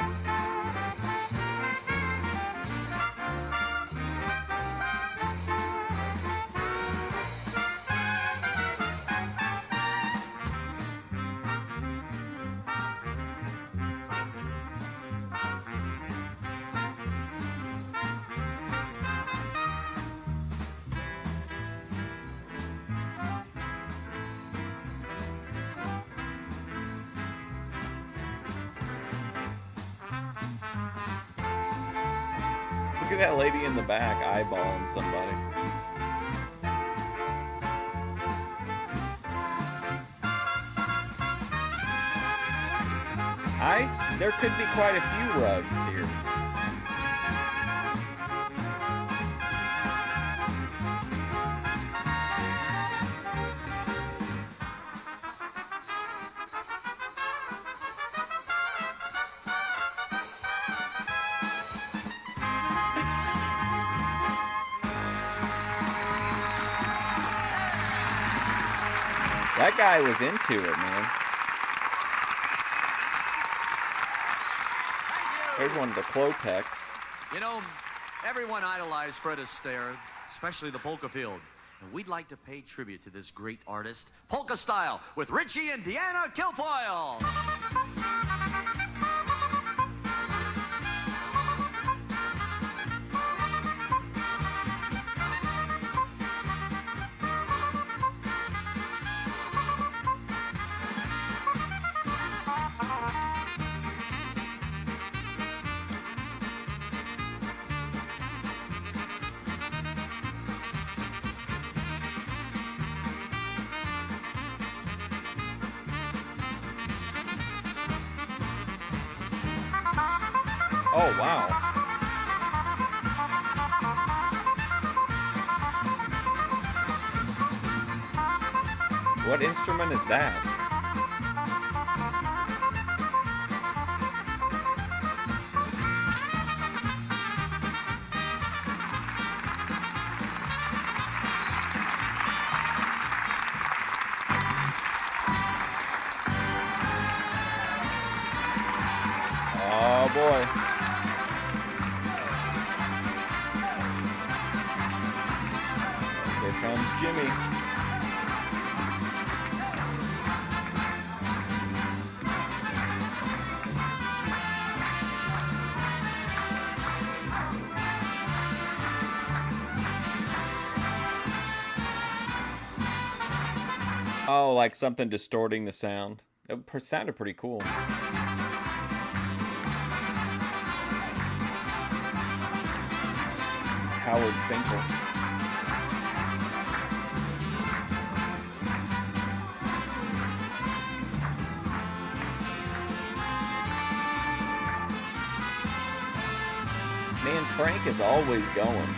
Look at that lady in the back eyeballing somebody. There could be quite a few rugs here. That guy was into it, man. There's one of the Clopex. You know, everyone idolized Fred Astaire, especially the polka field. And we'd like to pay tribute to this great artist, polka style, with Richie and Deanna Kilfoyle. Oh, wow. What instrument is that? Oh, boy. Comes Jimmy. Oh, like something distorting the sound. It sounded pretty cool. Howard Finkel. Man, Frank is always going.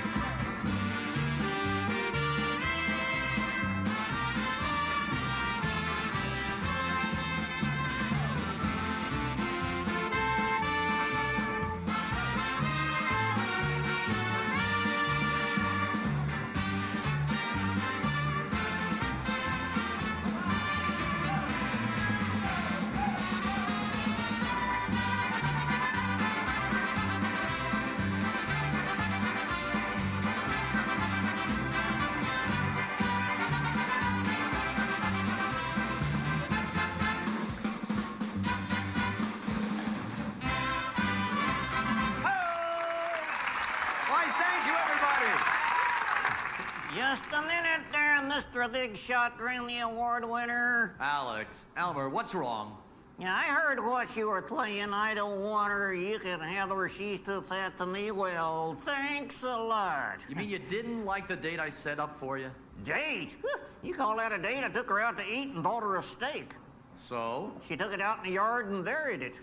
Just a minute there, Mr. Big Shot Grammy Award winner. Alex, Elmer, what's wrong? Yeah, I heard what you were playing. I don't want her. You can have her. She's too fat to me. Well, thanks a lot. You mean you didn't like the date I set up for you? Date? You call that a date? I took her out to eat and bought her a steak. So? She took it out in the yard and buried it.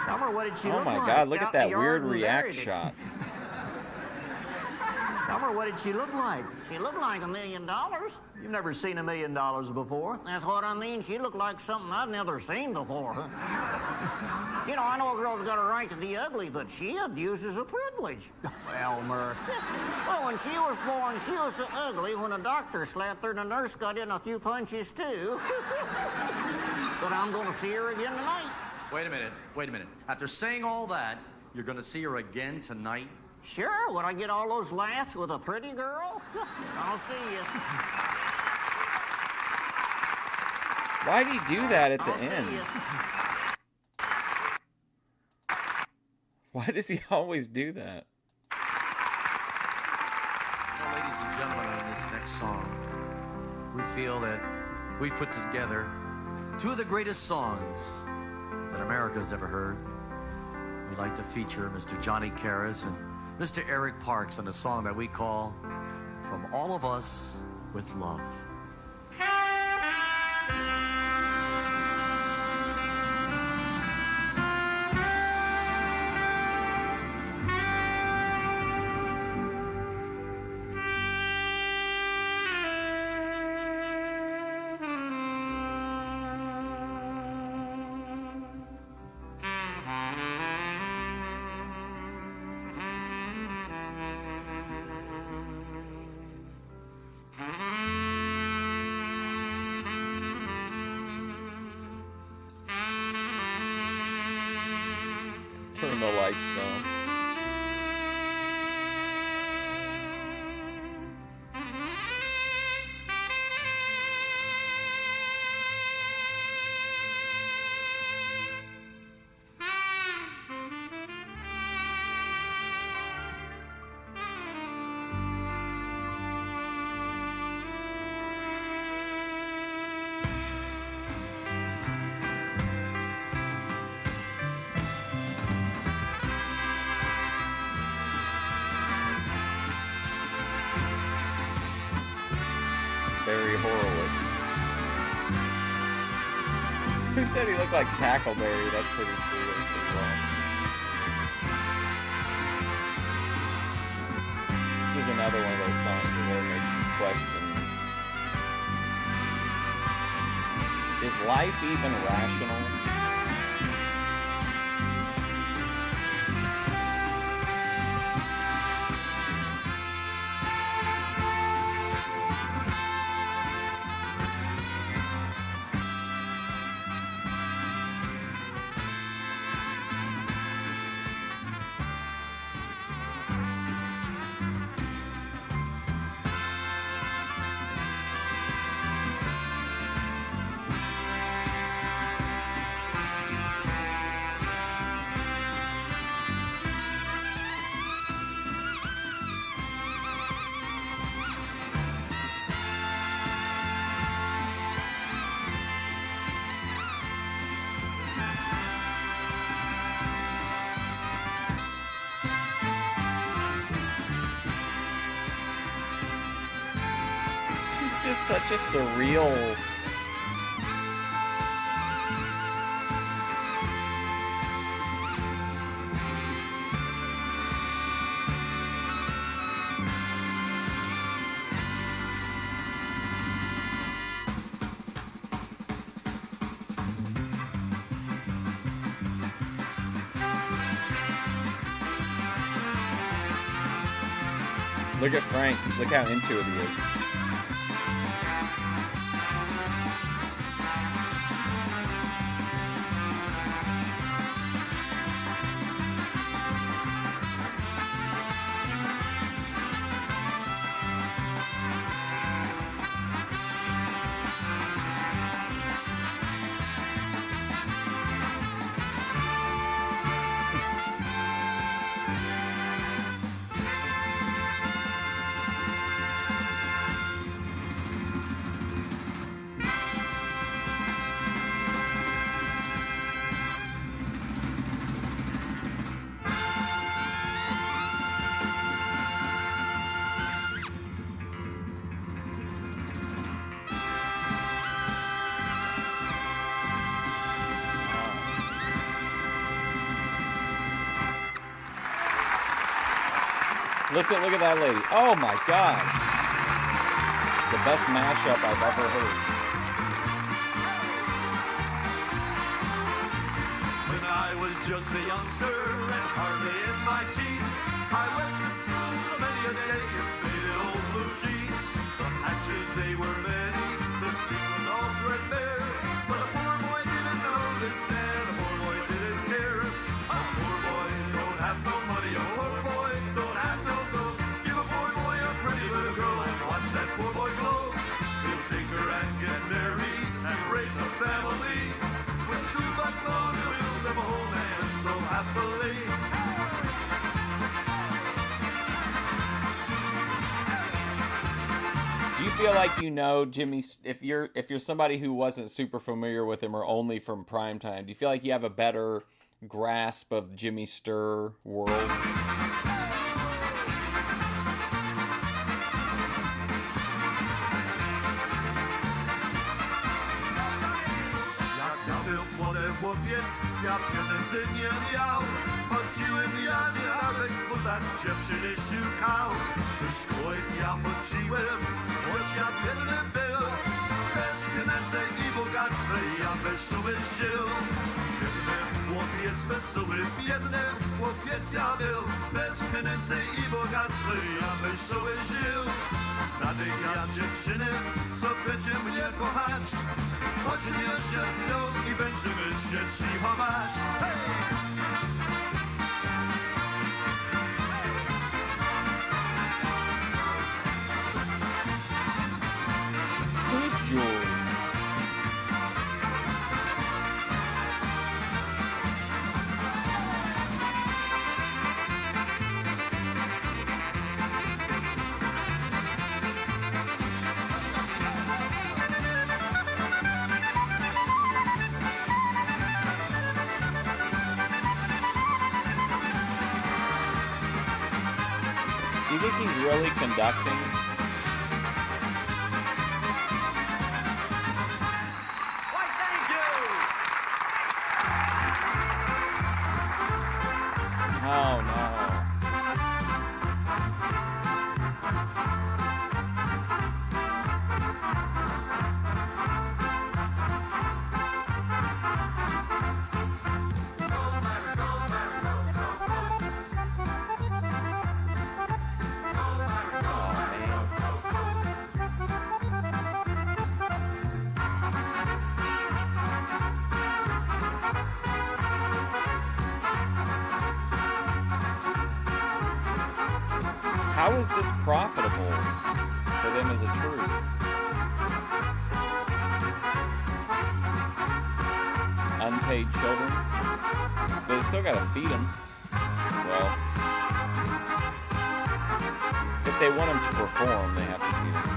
Elmer, what did she look like? Oh my God, look at that weird react shot. Elmer, what did she look like? She looked like $1 million. You've never seen $1 million before. That's what I mean. She looked like something I've never seen before. You know, I know a girl's got a right to be ugly, but she abuses a privilege. Elmer. Well, when she was born, she was so ugly, when a doctor slapped her, the nurse got in a few punches, too. But I'm going to see her again tonight. Wait a minute. After saying all that, you're going to see her again tonight? Sure, when I get all those laughs with a pretty girl, I'll see you. Why'd he do that at the end? Why does he always do that? Well, ladies and gentlemen, in this next song, we feel that we've put together two of the greatest songs that America's ever heard. We'd like to feature Mr. Johnny Karras and Mr. Eric Parks on a song that we call From All of Us with Love. Turn the lights down. Who said he looked like Tackleberry? That's pretty cool as well. This is another one of those songs that really makes you question, is life even rational? Just such a surreal Look at Frank. Look how into it he is. Listen, look at that lady. Oh my God. The best mashup I've ever heard. When I was just a youngster and hardly in my teens, I went to school many a day in faded old blue jeans. The patches, they were many, the seat was all threadbare, but a poor boy didn't notice and a poor boy didn't care. A poor boy don't have no money, a poor boy don't have no dough. Give a poor boy a pretty little girl and watch that poor boy glow. He'll take her and get married and raise a family. With two bucks on, he'll build them a home and so happily. Do you feel like you know Jimmy? If you're somebody who wasn't super familiar with him or only from primetime, do you feel like you have a better grasp of Jimmy Sturr world? Chłopiec, ja pieniędzy nie miał. Chodziłem ja dziadek, bo tak dziewczyny szukał. Do szkoły ja chodziłem, choć ja biedny był. Bez pieniędzy i bogactwa ja wesoły żył. Biedny chłopiec wesoły, biedny chłopiec ja był. Bez pieniędzy i bogactwa ja wesoły żył. Znany ja dziewczyny, co będzie mnie kochać. Pośmiej się z nią i będziemy się cicho bać. Hej! Do you think he's really conducting? Why, thank you! Oh no. How is this profitable for them as a troupe? Unpaid children? But they still gotta feed them. Well, if they want them to perform, they have to feed them.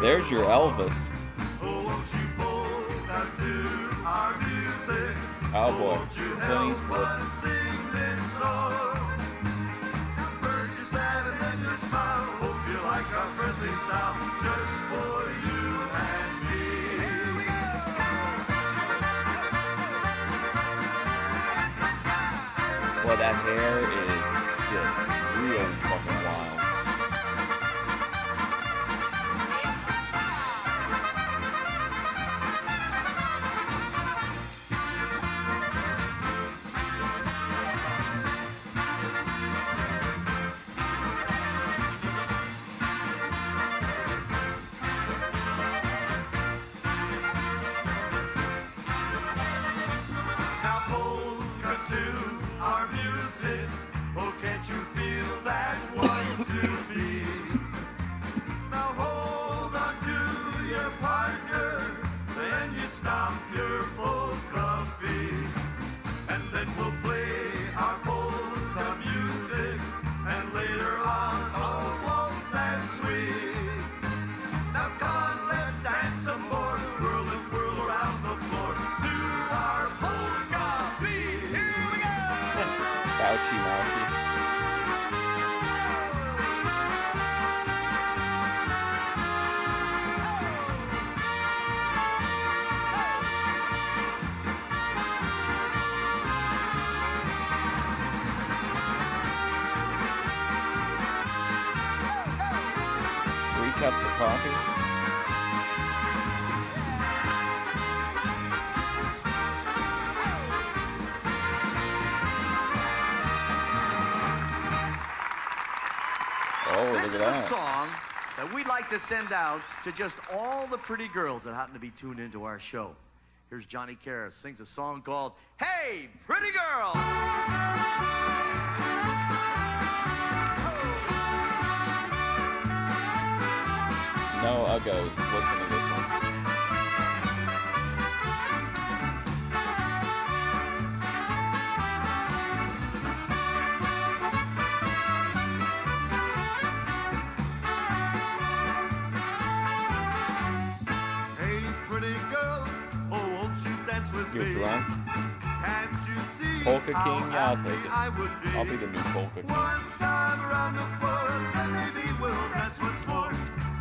There's your Elvis. Oh boy, Clint Eastwood. First you sad and then you smile. Hope you like our friendly style, just for you and me. Here we go. Boy, that hair is just real fucking wild. Now polka to our music. coffee. Cups of coffee. Oh, this look is at a that. song that we'd like to send out to just all the pretty girls that happen to be tuned into our show. Here's Johnny Karras sings a song called Hey, Pretty Girl. No uggos. Listen to this one. Hey, pretty girl, oh, won't you dance with You're me? drunk? Can't you see Polka how King? Yeah, I'll happy take I it. would be? I'll be the new Polka King. One time around the floor, and maybe we'll dance once more.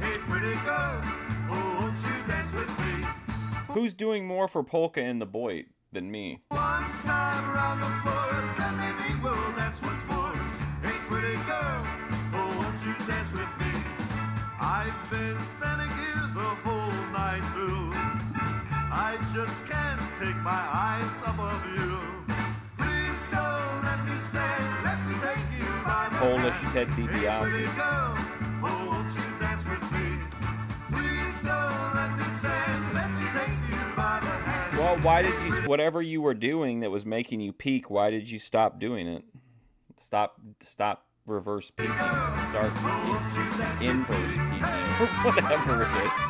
Hey, pretty girl, oh, won't you dance with me? Who's doing more for Polka in the Boy than me? One time around the floor, and maybe we'll dance once more. Hey, pretty girl, oh, won't you dance with me? I've been standing here the whole night through. I just can't take my eyes off of you. Please don't let me stay. Let me take you by the Polish hand. Ted Hey, pretty DiBiase. girl, oh, won't you dance with me? Please don't let me stay. Let me take you by the hand. Well, why did you, whatever you were doing that was making you peak, why did you stop doing it? Stop reverse peaking. Start peaking. Inverse peaking. Or whatever it is.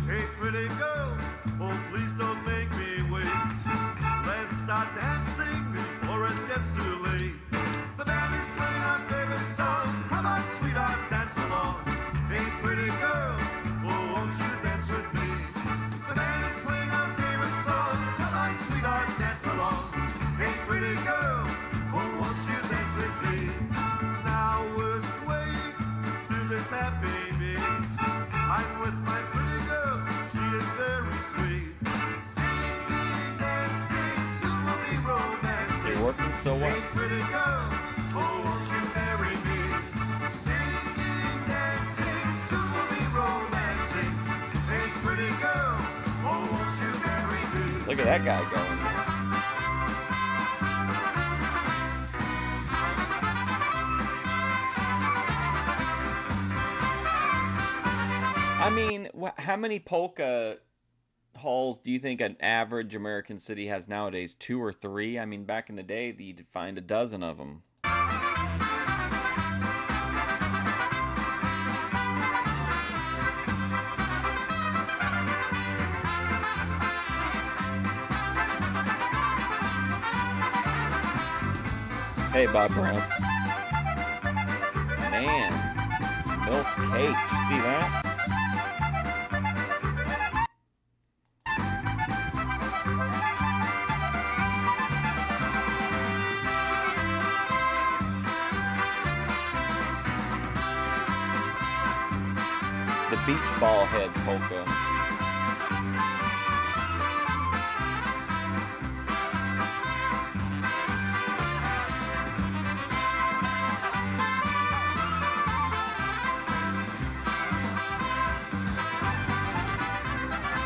Hey, pretty girl, oh, please don't make me wait. Let's start dancing before it gets too late. The band is playing our favorite song. Come on, sweetheart, dance along. Hey, pretty girl, oh, won't you dance with me? The band is playing our favorite song. Come on, sweetheart, dance along. Hey, pretty girl, oh, won't you dance with me? Now we're swaying to this happy beat. I'm with my pretty girl, she is very sweet. Singing, dancing, soon we'll be romancing. You're working so well. Hey, pretty girl, oh, won't you marry me? Singing, dancing, soon we'll be romancing. Hey, pretty girl, oh, won't you marry me? Look at that guy going. I mean, how many polka halls do you think an average American city has nowadays? 2 or 3? I mean, back in the day, you'd find a dozen of them. Hey, Bob Brown. Man, milk cake. Did you see that? The beach ball head polka.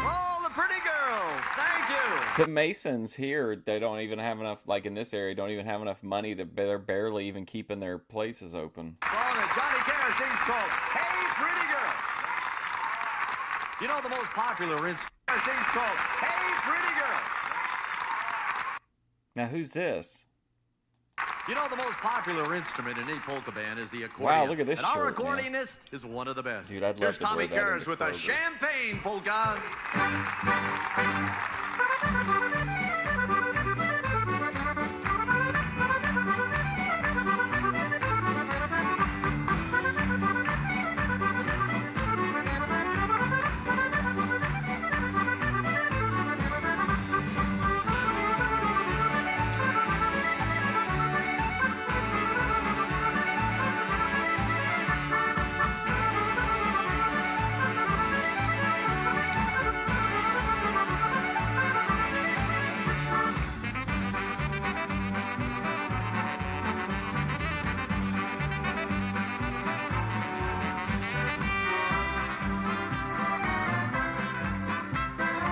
All the pretty girls, thank you. The Masons here, they don't even have enough, like in this area, don't even have enough money to, they're barely even keeping their places open. Song that Johnny Karras sings called Hey, Pretty Girl. You know the most popular instrument sings called Hey, Pretty Girl. Now, who's this? You know the most popular instrument in any polka band is the accordion. Wow, look at this And our shirt, man. accordionist is one of the best. Dude, I'd love Here's to Tommy wear that in Karras the with a program. champagne polka.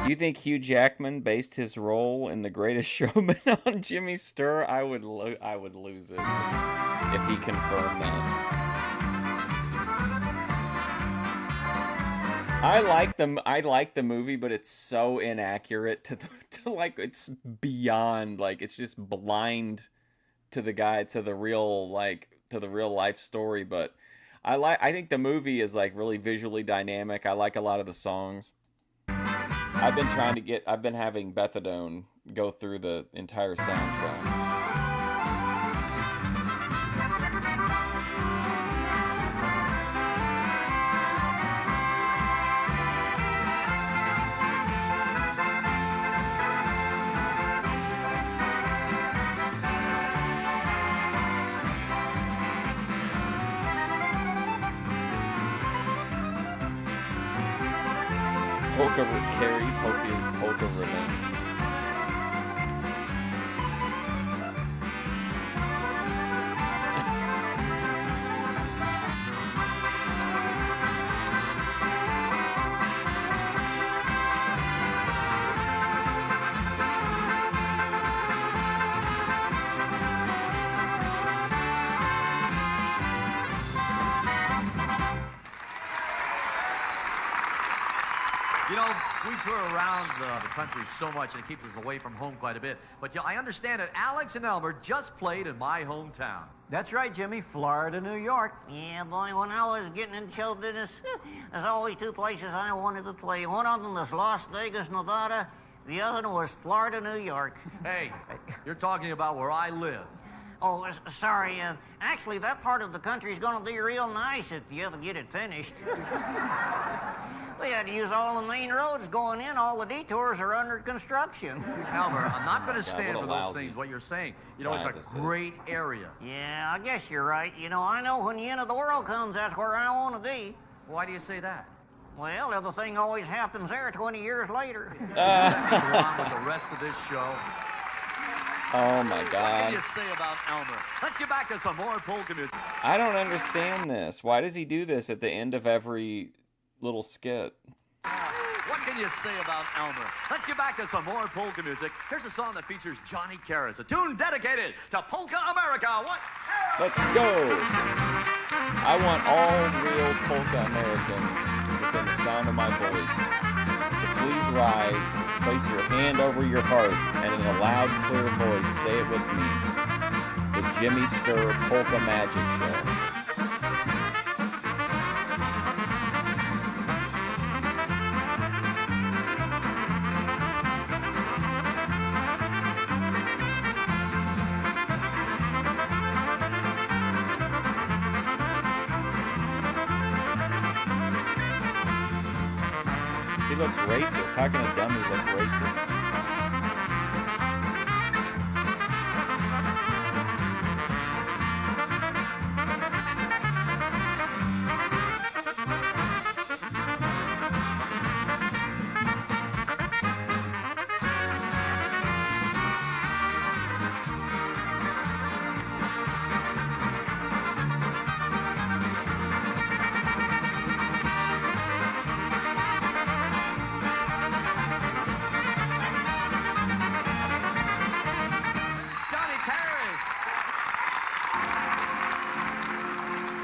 You think Hugh Jackman based his role in The Greatest Showman on Jimmy Sturr? I would lose it if he confirmed that. I like the movie, but it's so inaccurate to like, it's beyond, like, it's just blind to the real life story. But I think the movie is like really visually dynamic. I like a lot of the songs. I've been having Bethadone go through the entire soundtrack. Polka rhythm. You know, we tour around the country so much, and it keeps us away from home quite a bit. But I understand that Alex and Elmer just played in my hometown. That's right, Jimmy. Florida, New York. Yeah, boy, when I was getting in show business, there's always two places I wanted to play. One of them was Las Vegas, Nevada. The other one was Florida, New York. Hey, you're talking about where I live. Oh, sorry. Actually, that part of the country is going to be real nice if you ever get it finished. We had to use all the main roads going in. All the detours are under construction. Elmer, I'm not going to stand for those things, what you're saying. You know, it's a great area. Yeah, I guess you're right. You know, I know when the end of the world comes, that's where I want to be. Why do you say that? Well, everything always happens there 20 years later. Go on with the rest of this show. Oh my God. What can you say about Elmer? Let's get back to some more polka music. I don't understand this. Why does he do this at the end of every little skit? What can you say about Elmer? Let's get back to some more polka music. Here's a song that features Johnny Karras, a tune dedicated to Polka America. Let's go. I want all real polka Americans within the sound of my voice to please rise, place your hand over your heart, and in a loud, clear voice, say it with me. The Jimmy Sturr Polka Magic Show. He looks racist. How can a dummy look racist?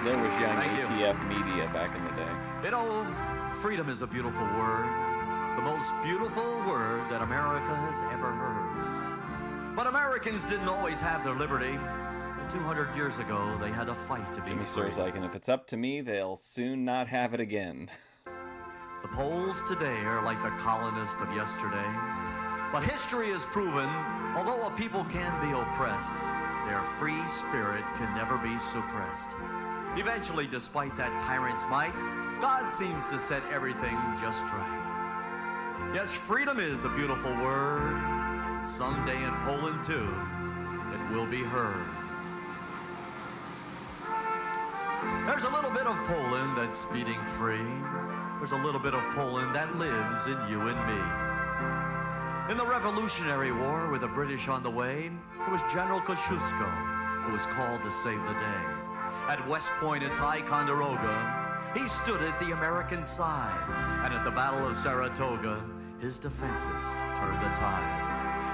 There was young ATF media back in the day. You know, freedom is a beautiful word. It's the most beautiful word that America has ever heard. But Americans didn't always have their liberty. And 200 years ago, they had to fight to be Jimmy free. Sturr's like, and if it's up to me, they'll soon not have it again. The Poles today are like the colonists of yesterday. But history has proven, although a people can be oppressed, their free spirit can never be suppressed. Eventually, despite that tyrant's might, God seems to set everything just right. Yes, freedom is a beautiful word. Someday in Poland, too, it will be heard. There's a little bit of Poland that's beating free. There's a little bit of Poland that lives in you and me. In the Revolutionary War, with the British on the way, it was General Kosciuszko who was called to save the day. At West Point and Ticonderoga, he stood at the American side. And at the Battle of Saratoga, his defenses turned the tide.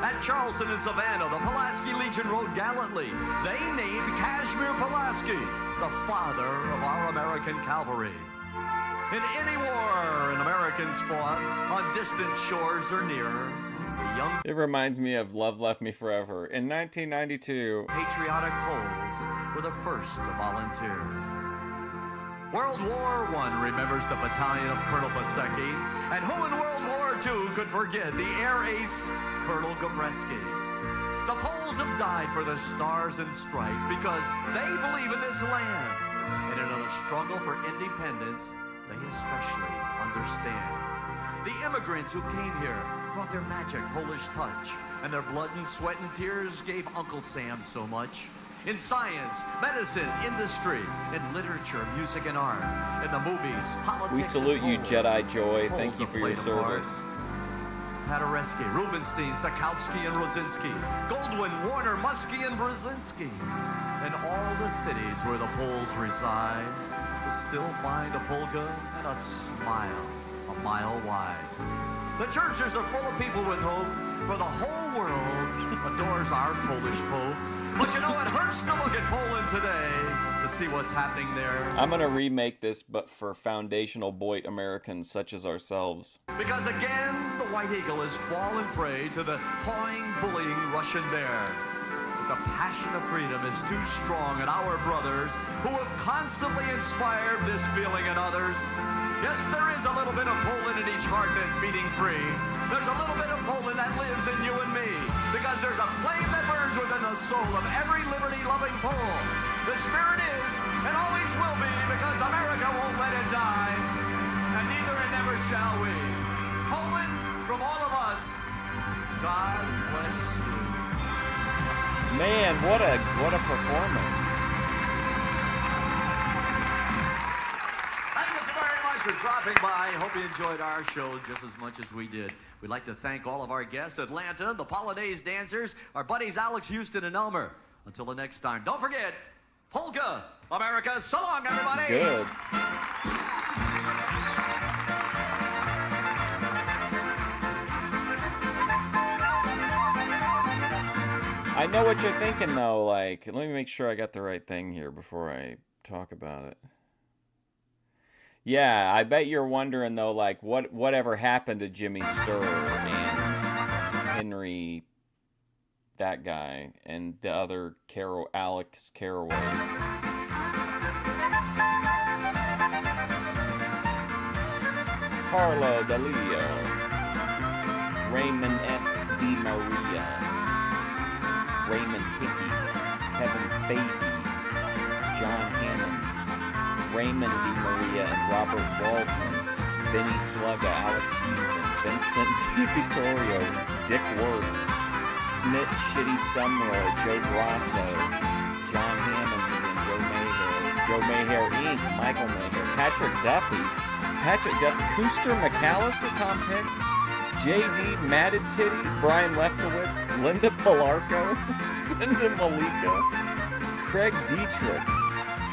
At Charleston and Savannah, the Pulaski Legion rode gallantly. They named Kashmir Pulaski the father of our American cavalry. In any war, Americans fought on distant shores or near. The young It reminds me of Love Left Me Forever. In 1992, patriotic Poles were the first to volunteer. World War I remembers the battalion of Colonel Pasecki, and who in World War II could forget the air ace, Colonel Gabreski? The Poles have died for their stars and stripes because they believe in this land, and in a struggle for independence, they especially understand. The immigrants who came here brought their magic Polish touch, and their blood and sweat and tears gave Uncle Sam so much. In science, medicine, industry, in literature, music, and art, in the movies, politics, we salute you, and Jedi Joy. Poles Thank you have for your played a part. service. Paderewski, Rubinstein, Zakowski, and Rosinski, Goldwyn, Warner, Muskie, and Brzezinski. In all the cities where the Poles reside, you'll still find a polka and a smile a mile wide. The churches are full of people with hope, for the whole world adores our Polish Pope. But you know, it hurts to look at Poland today to see what's happening there. I'm going to remake this, but for foundational Boyd Americans such as ourselves. Because again, the White Eagle has fallen prey to the pawing, bullying Russian bear. But the passion of freedom is too strong in our brothers who have constantly inspired this feeling in others. Yes, there is a little bit of Poland in each heart that's beating free. There's a little bit of Poland that lives in you and me. Because there's a flame that burns within the soul of every liberty-loving Pole. The spirit is, and always will be, because America won't let it die. And neither and never shall we. Poland, from all of us, God bless you. Man, what a performance. Thank you so very much for dropping by. Hope you enjoyed our show just as much as we did. We'd like to thank all of our guests, Atlanta, the Polonaise dancers, our buddies Alex, Houston, and Elmer. Until the next time, don't forget, Polka, America. So long, everybody. Good. I know what you're thinking, though. Like, let me make sure I got the right thing here before I talk about it. Yeah, I bet you're wondering, though, like, whatever happened to Jimmy Sturr and Henry, that guy, and the other Alex Caraway. Carlo Delio, Raymond S. Di Maria, Raymond Hickey, Kevin Fahey, John Hammonds, Raymond Di Maria and Robert Waldman, Benny Slugga, Alex Houston, Vincent DiVittorio, Dick Ward, Smith, Shitty Sumroy, Joe Grasso, John Hammonds and Joe Mayhair Inc., Michael Mayhair, Patrick Duffy, Cooster McAllister, Tom Pick, J.D. Matted Titty, Brian Leftowitz, Linda Polarco, Cinda Malika, Craig Dietrich,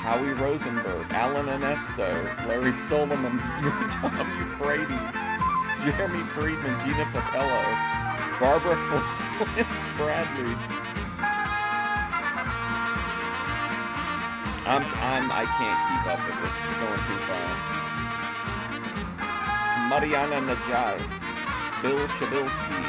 Howie Rosenberg, Alan Anesto, Larry Solomon, Tom Euphrates, Jeremy Friedman, Gina Papello, Barbara Flintz Bradley. I can't keep up with this. It's going too fast. Mariana Najai, Bill Shabilsky.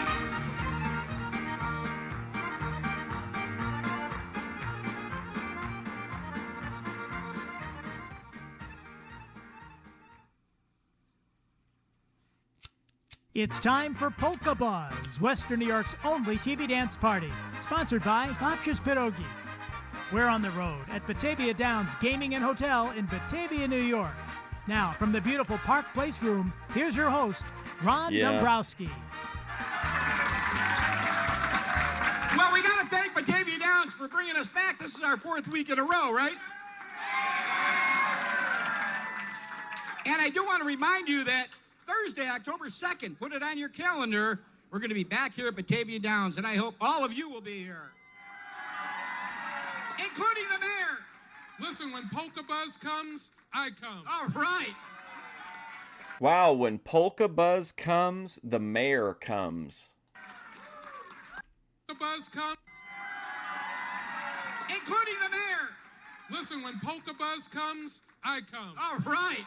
It's time for Polka Buzz, Western New York's only TV dance party, sponsored by Babcia's Pierogi. We're on the road at Batavia Downs Gaming and Hotel in Batavia, New York. Now, from the beautiful Park Place room, here's your host, Ron Dombrowski. Well, we got to thank Batavia Downs for bringing us back. This is our 4th week in a row, right? And I do want to remind you that Thursday, October 2nd, put it on your calendar. We're going to be back here at Batavia Downs, and I hope all of you will be here, including the mayor. Listen, when Polka Buzz comes, I come. All right. Wow, when Polka Buzz comes, the mayor comes. Polka Buzz comes. Including the mayor. Listen, when Polka Buzz comes, I come. All right.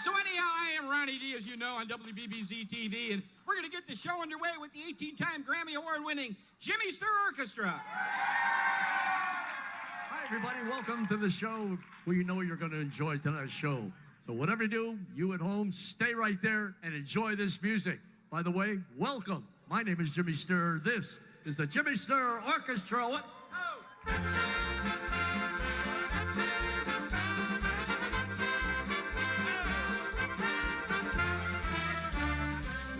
So anyhow, I am Ronnie D, as you know, on WBBZ TV, and we're going to get the show underway with the 18-time Grammy Award-winning Jimmy Sturr Orchestra. Hi, everybody. Welcome to the show where you know you're going to enjoy tonight's show. So whatever you do, you at home, stay right there and enjoy this music. By the way, welcome. My name is Jimmy Sturr. This is the Jimmy Sturr Orchestra. What?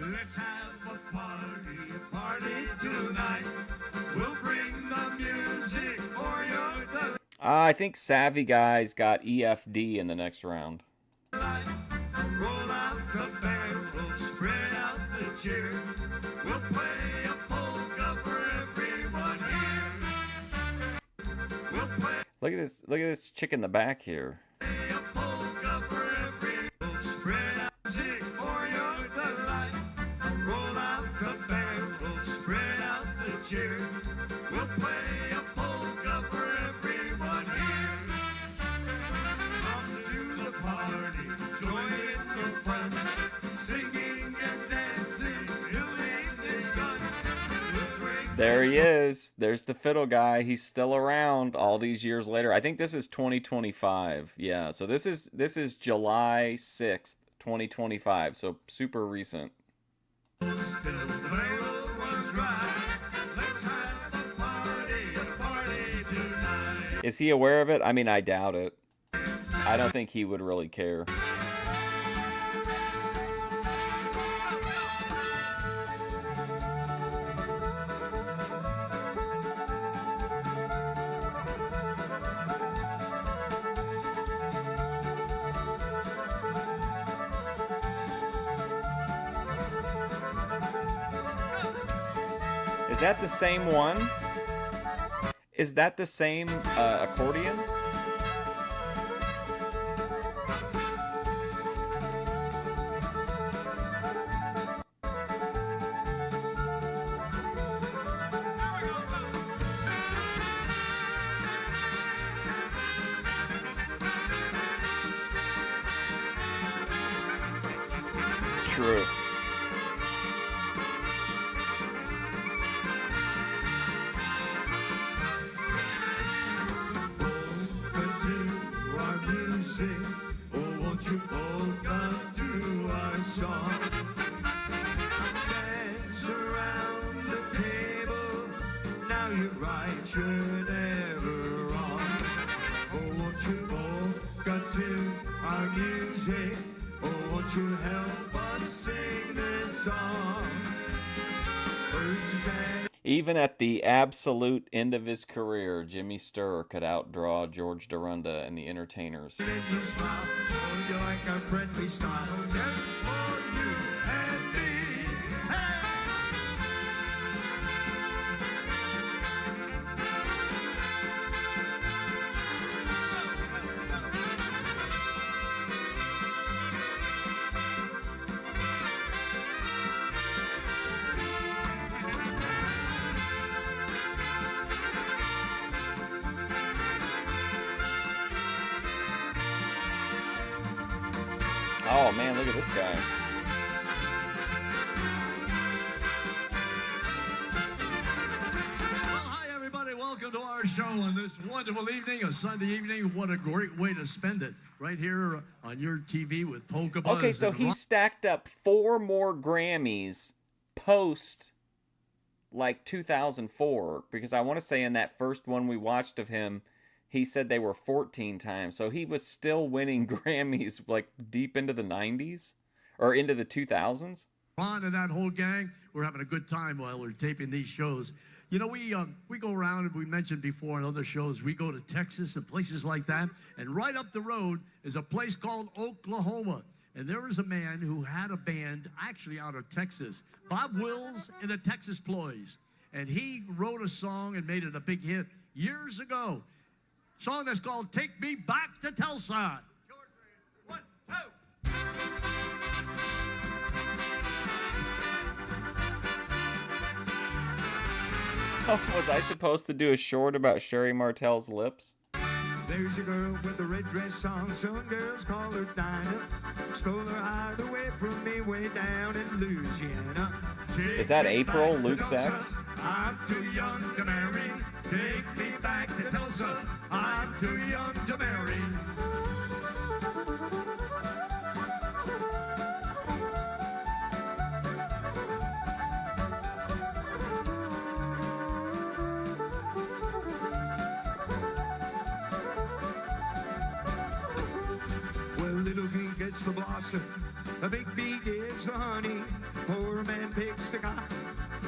Let's have a party tonight. We'll bring the music for your delight. I think Savvy Guys got EFD in the next round. Roll out the barrel, spread out the cheer. We'll play a polka for everyone here. We'll play Look at this chick in the back here. a polka for everyone. Spread out music for your delight. Roll out the barrel, spread out the cheer. We'll play a polka for everyone here. Come to the party, join in the fun, singing and dancing, building this gun. We'll break There he is. There's the fiddle guy. He's still around all these years later. I think this is 2025. Yeah, so this is July 6th, 2025. So super recent. till the barrel runs dry. Let's have a party tonight. Is he aware of it? I mean, I doubt it. I don't think he would really care. Is that the same one? Is that the same accordion? True. To our music, oh, won't you polka to our song? Dance around the table, now you're right, you're never wrong. Oh, won't you polka to our music, oh, won't you help us sing this song? First you said, Even at the absolute end of his career, Jimmy Sturr could outdraw George Dorunda and the Entertainers. you smile, oh, you like a friendly style, just for you and me. Oh man, look at this guy. Well, hi, everybody. Welcome to our show on this wonderful evening, a Sunday evening. What a great way to spend it. Right here on your TV with Polka Buzz. Okay, so he stacked up 4 more Grammys post like 2004, because I want to say in that first one we watched of him, he said they were 14 times. So he was still winning Grammys like deep into the 90s or into the 2000s. Ron and that whole gang, we're having a good time while we're taping these shows. You know, we go around, and we mentioned before in other shows, we go to Texas and places like that, and right up the road is a place called Oklahoma. And there was a man who had a band actually out of Texas, Bob Wills and the Texas Ploys. And he wrote a song and made it a big hit years ago. Song that's called Take Me Back to Tulsa. 1, Was I supposed to do a short about Sherry Martell's lips? There's a girl with a red dress on, some girls call her Dinah. Stole her heart away from me way down in Louisiana. Is that April, Luke's ex? I'm too young to marry. Take me back to Tulsa. I'm too young to marry. The blossom, a big bee gets the honey, poor man picks the cotton,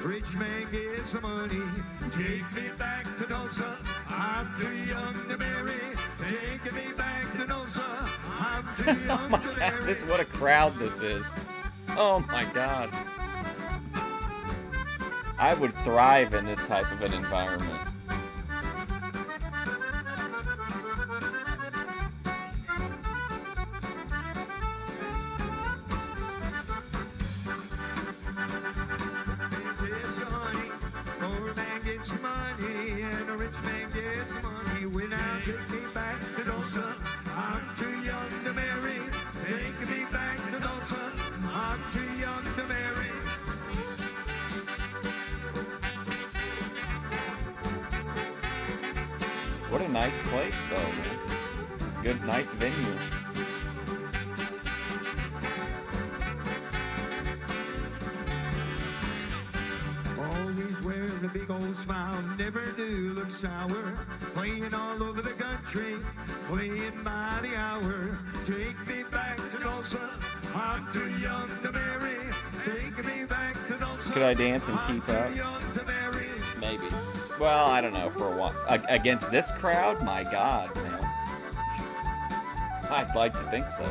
rich man gets the money. Take me back to Tulsa, I'm too young to marry. Take me back to Tulsa, I'm too young to marry. This, what a crowd this is. Oh my God. I would thrive in this type of an environment. What a nice place, though, man. Good, nice venue. Always wearing a big old smile, never do look sour. Playing all over the country, playing by the hour. Take me back to Tulsa, I'm too young to marry. Take me back to Tulsa. Could I dance and keep up? Maybe. Well, I don't know, for a while. Against this crowd? My God, man. I'd like to think so.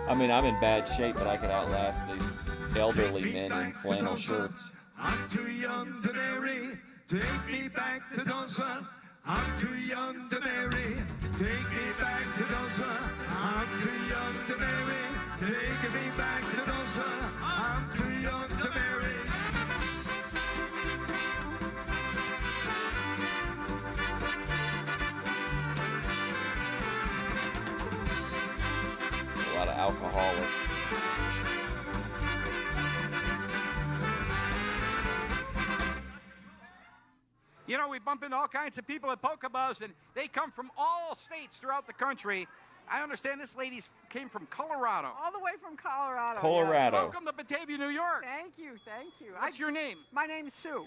I mean, I'm in bad shape, but I could outlast these elderly men in flannel shirts. I'm too young to marry. Take me back to Tulsa. I'm too young to marry. Take me back to Tulsa. I'm too young to marry. Take me back to Tulsa. I'm too young to marry. A lot of alcoholics. You know, we bump into all kinds of people at Polka Buzz, and they come from all states throughout the country. I understand this lady came from Colorado. All the way from Colorado. Colorado. Yes. Welcome to Batavia, New York. Thank you, thank you. What's your name? My name's Sue.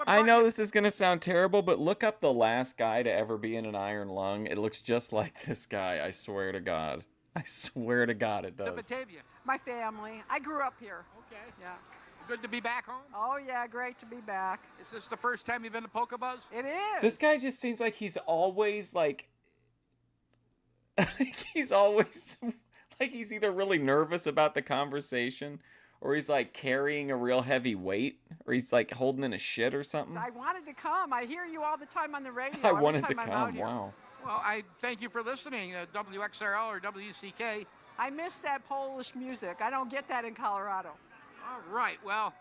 I know this is going to sound terrible, but look up the last guy to ever be in an iron lung. It looks just like this guy, I swear to God. I swear to God it does. To Batavia. My family. I grew up here. Okay. Yeah. Good to be back home? Oh, yeah, great to be back. Is this the first time you've been to Polka Buzz? It is. This guy just seems like he's always like... he's always... like he's either really nervous about the conversation, or he's like carrying a real heavy weight, or he's like holding in a shit or something. I wanted to come. I hear you all the time on the radio. I every wanted time to I'm out come, here. wow. Well, I thank you for listening, WXRL or WCK. I miss that Polish music. I don't get that in Colorado. All right, well,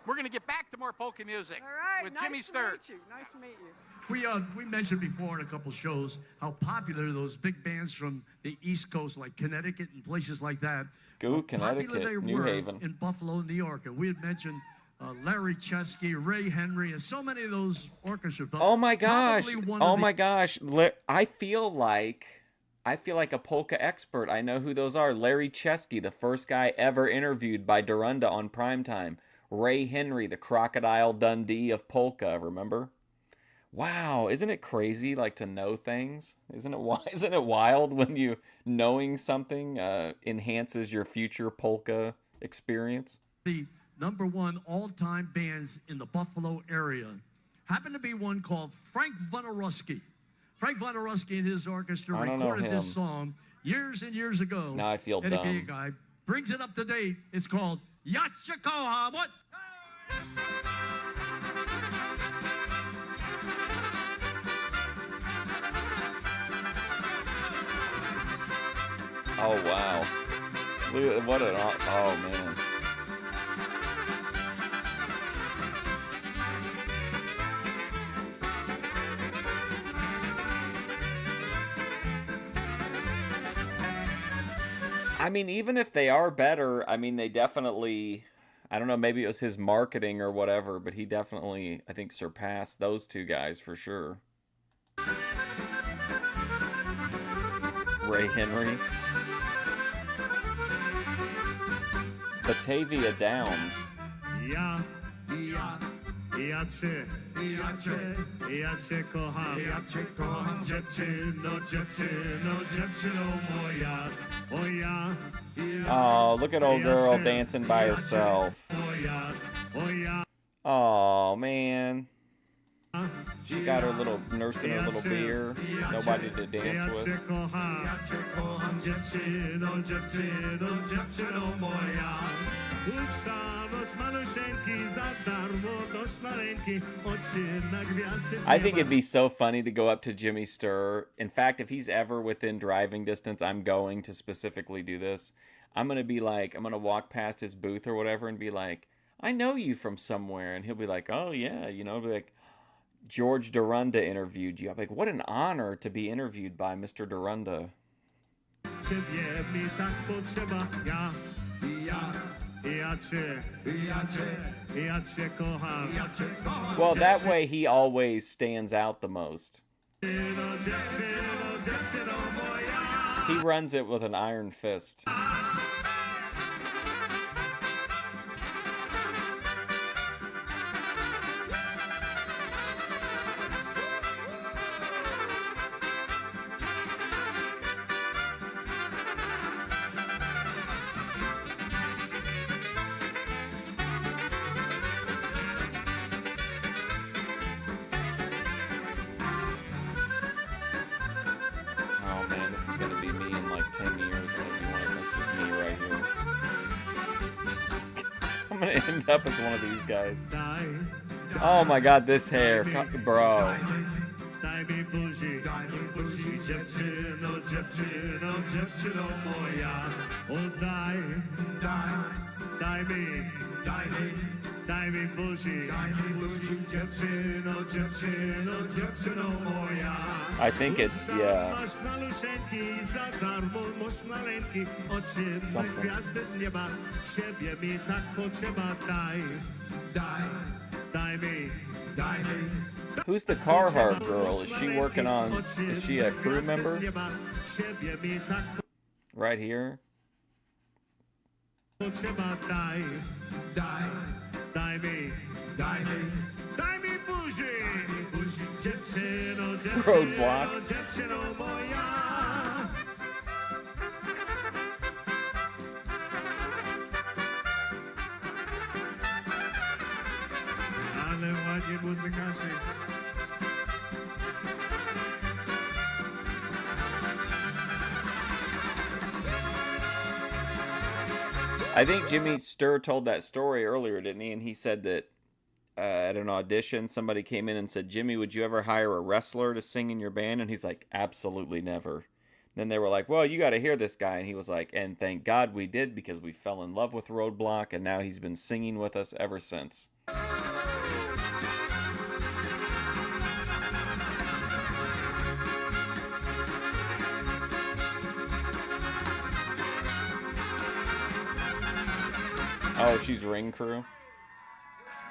we're going to get back to more polka music All right, with nice Jimmy to Sturr. meet you. Nice to meet you. We mentioned before in a couple shows how popular those big bands from the East Coast, like Connecticut and places like that, Go, popular Connecticut, they New were Haven. in Buffalo, New York. And we had mentioned Larry Chesky, Ray Henry, and so many of those orchestras. But Oh my gosh! probably one Oh of the- my gosh! I feel like a polka expert. I know who those are. Larry Chesky, the first guy ever interviewed by Dorunda on primetime. Ray Henry, the Crocodile Dundee of polka. Remember? Wow, isn't it crazy? Like to know things. Isn't it wild when you knowing something enhances your future polka experience? The #1 all-time bands in the Buffalo area happened to be one called Frank Wojnarowski. Frank Wojnarowski and his orchestra I don't know recorded this him. song years and years ago. Now I feel Eddie dumb. Guy brings it up to date. It's called Yachikoha. What? Oh wow! What an... Oh, man. I mean, even if they are better, I mean, they definitely... I don't know, maybe it was his marketing or whatever, but he definitely, I think, surpassed those two guys for sure. Ray Henry. Batavia Downs. Ja cię kocham, dziewczyno moja, o ja. Oh, look at old girl dancing by herself. Oh, man. She got her little, nursing her little beer. Nobody to dance with. I think it'd be so funny to go up to Jimmy Sturr. In fact, if he's ever within driving distance, I'm going to specifically do this. I'm going to be like, I'm going to walk past his booth or whatever and be like, I know you from somewhere. And he'll be like, oh, yeah. You know, be like, George Dorunda interviewed you. I'm like, what an honor to be interviewed by Mr. Dorunda. Well, that way he always stands out the most. He runs it with an iron fist. I'm gonna end up as one of these guys. Oh my god, this hair, bro. I think it's, yeah. Who's the Carhartt girl? Is she working on, is she a crew member? Right here. Roadblock. Ale ładnie muzykacie. I think Jimmy Sturr told that story earlier, didn't he? And he said that at an audition, somebody came in and said, Jimmy, would you ever hire a wrestler to sing in your band? And he's like, absolutely never. Then they were like, well, you got to hear this guy. And he was like, and thank God we did, because we fell in love with Roadblock, and now he's been singing with us ever since. Oh, she's ring crew.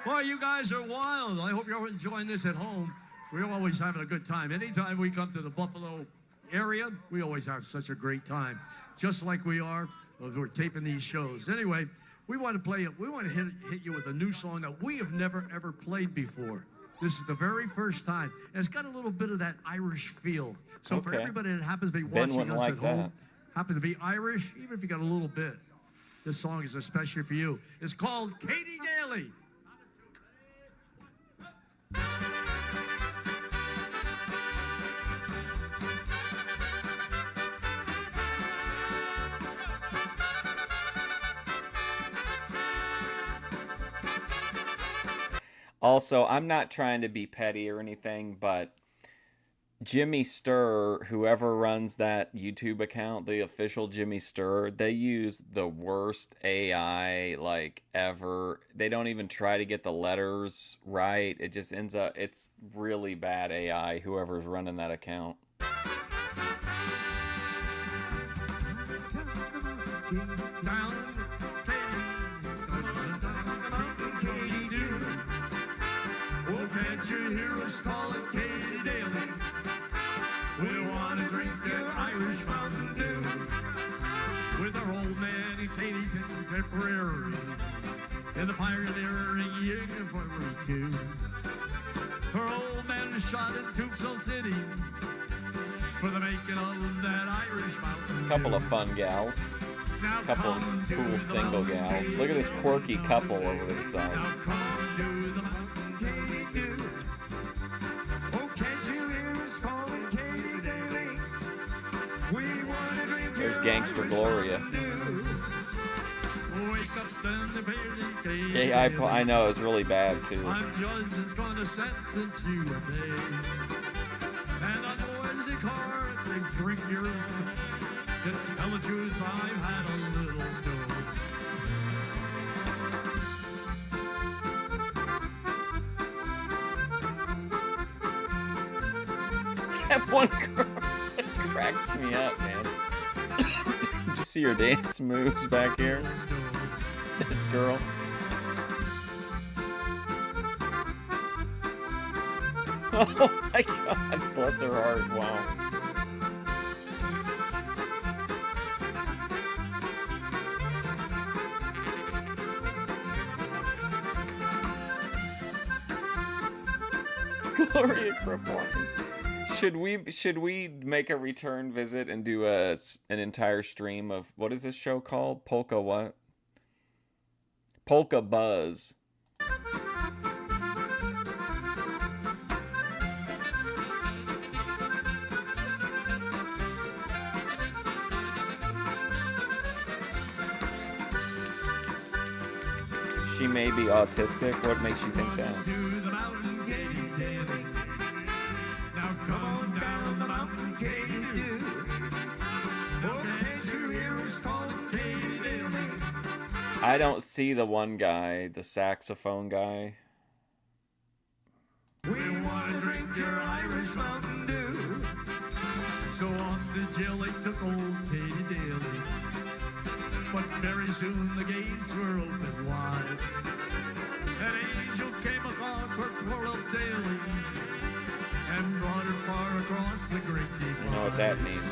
Boy, you guys are wild. I hope you're enjoying this at home. We're always having a good time. Anytime we come to the Buffalo area, we always have such a great time. Just like we are when we're taping these shows. Anyway, we want to hit you with a new song that we have never, ever played before. This is the very first time. And it's got a little bit of that Irish feel. So okay. For everybody that happens to be watching us at home, happens to be Irish, even if you got a little bit, this song is especially for you. It's called Katie Daly. Also, I'm not trying to be petty or anything, but Jimmy Sturr, whoever runs that YouTube account, the official Jimmy Sturr, they use the worst AI like ever. They don't even try to get the letters right. It just ends up, it's really bad AI, whoever's running that account. Oh, can't you hear us calling Katie daily? We want to drink their Irish Mountain Dew with our old man Katie Tipperary in the pioneering year of 42. Her old man shot in Tupelo City for the making of that Irish Mountain Dew. Couple of fun gals. Couple of cool single gals. Look at this quirky couple over to the side. There's Gangster Gloria. Yeah, I know, it's really bad too. I'm judge is gonna sentence you a day. And I know as the car, they drink your to tell the truth, I've had a little dough. That one girl cracks me up, man. Did you see her dance moves back here? This girl. Oh my god, bless her heart, wow. Gloria Cripple. Should we make a return visit and do an entire stream of, what is this show called? Polka what? Polka Buzz. She may be autistic. What makes you think that? I don't see the one guy, the saxophone guy. We want to drink your Irish Mountain Dew. So off to jail they took old Katie Daly. But very soon the gates were open wide. An angel came upon her poor little Daly and brought her far across the great divide. You know what that means.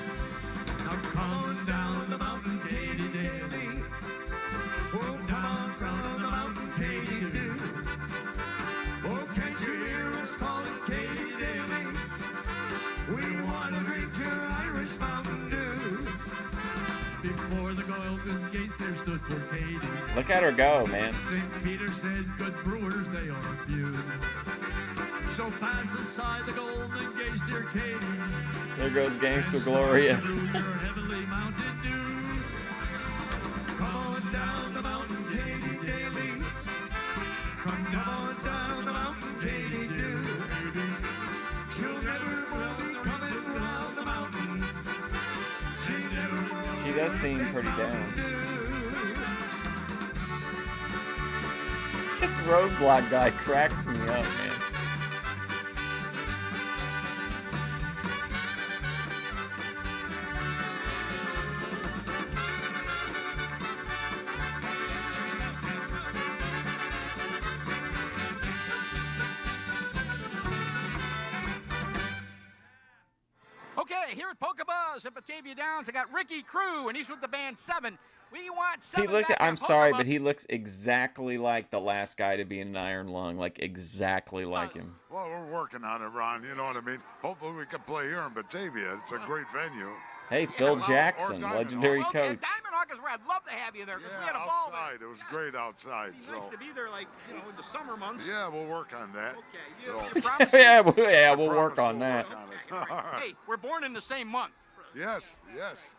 Now come down the mountain, Katie Daly. Oh, down from the mountain, Katie Dew. Oh, can't you hear us calling Katie Daly? We want to drink your Irish Mountain Dew. Before the golden gates there stood for Katie. Look at her go, man. St. Peter said, good brewers, they are few. So pass aside the golden gates, dear Katie. There goes Gangster Gloria. Heavenly Mountain Dew. Come on down the mountain, Katie Daly. Come down the mountain, Katie Dew. She'll never will be coming round the mountain. She does seem pretty down. This roadblock guy cracks me up, man. Okay, here at Polka Buzz at Batavia Downs, I got Ricky Crew, and he's with the band 7. We want 7 He looked. back I'm on Polka sorry, Buzz. but he looks exactly like the last guy to be in an Iron Lung. Like exactly like him. Well, we're working on it, Ron. You know what I mean? Hopefully we can play here in Batavia. It's a great venue. Hey, Phil Jackson, Diamond legendary Hawk. coach. Diamond Hawk is where I'd love to have you there, because we had a ball there. Outside. It was great outside. It'd be So. nice to be there, like, you know, in the summer months. Yeah, we'll work on that. Okay, So- Yeah, we'll work on that. Hey, we're born in the same month. Yes, yes.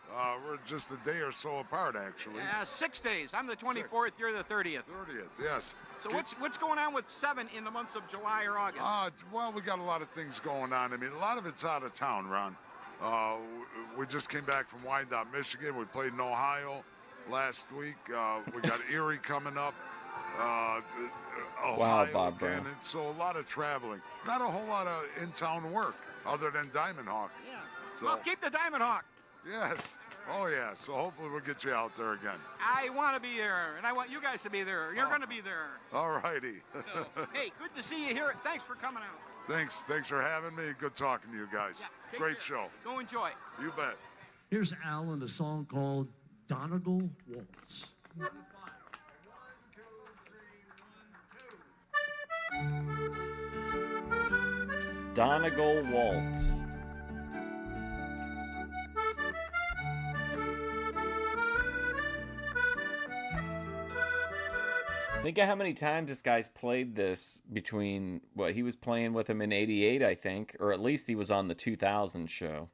We're just a day or so apart, actually. 6 days. I'm the 24th. You're the 30th. 30th, yes. So what's going on with 7 in the months of July or August? Well, we got a lot of things going on. I mean, a lot of it's out of town, Ron. We just came back from Wyandotte, Michigan. We played in Ohio last week. We got Erie coming up. Ohio, wow, Bob Brown. And so a lot of traveling. Not a whole lot of in-town work other than Diamond Hawk. Yeah. So, well, keep the Diamond Hawk. Yes. Oh, yeah. So hopefully we'll get you out there again. I want to be there, and I want you guys to be there. You're going to be there. All righty. So, hey, good to see you here. Thanks for coming out. Thanks for having me. Good talking to you guys. Yeah, Great care. show. Go enjoy. You bet. Here's Al and a song called Donegal Waltz. Donegal Waltz. Think of how many times this guy's played this between what he was playing with him in '88, I think, or at least he was on the 2000 show.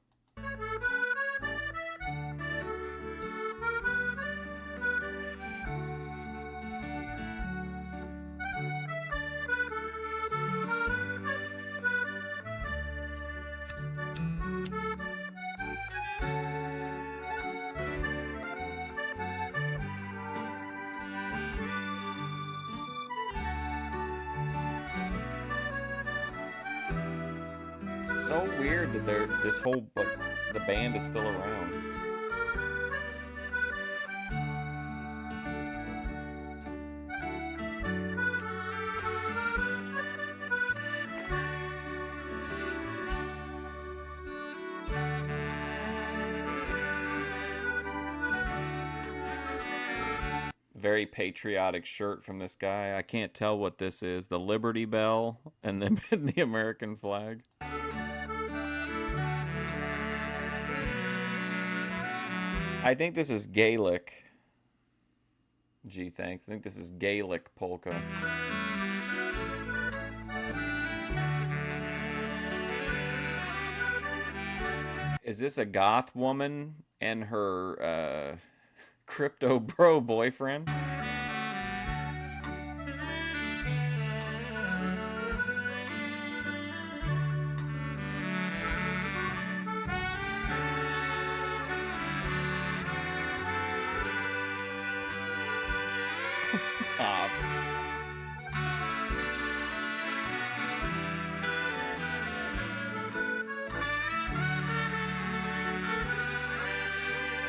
So weird that this whole the band is still around. Very patriotic shirt from this guy. I can't tell what this is. The Liberty Bell and then the American flag. I think this is Gaelic. Gee, thanks. I think this is Gaelic polka. Is this a goth woman and her crypto bro boyfriend?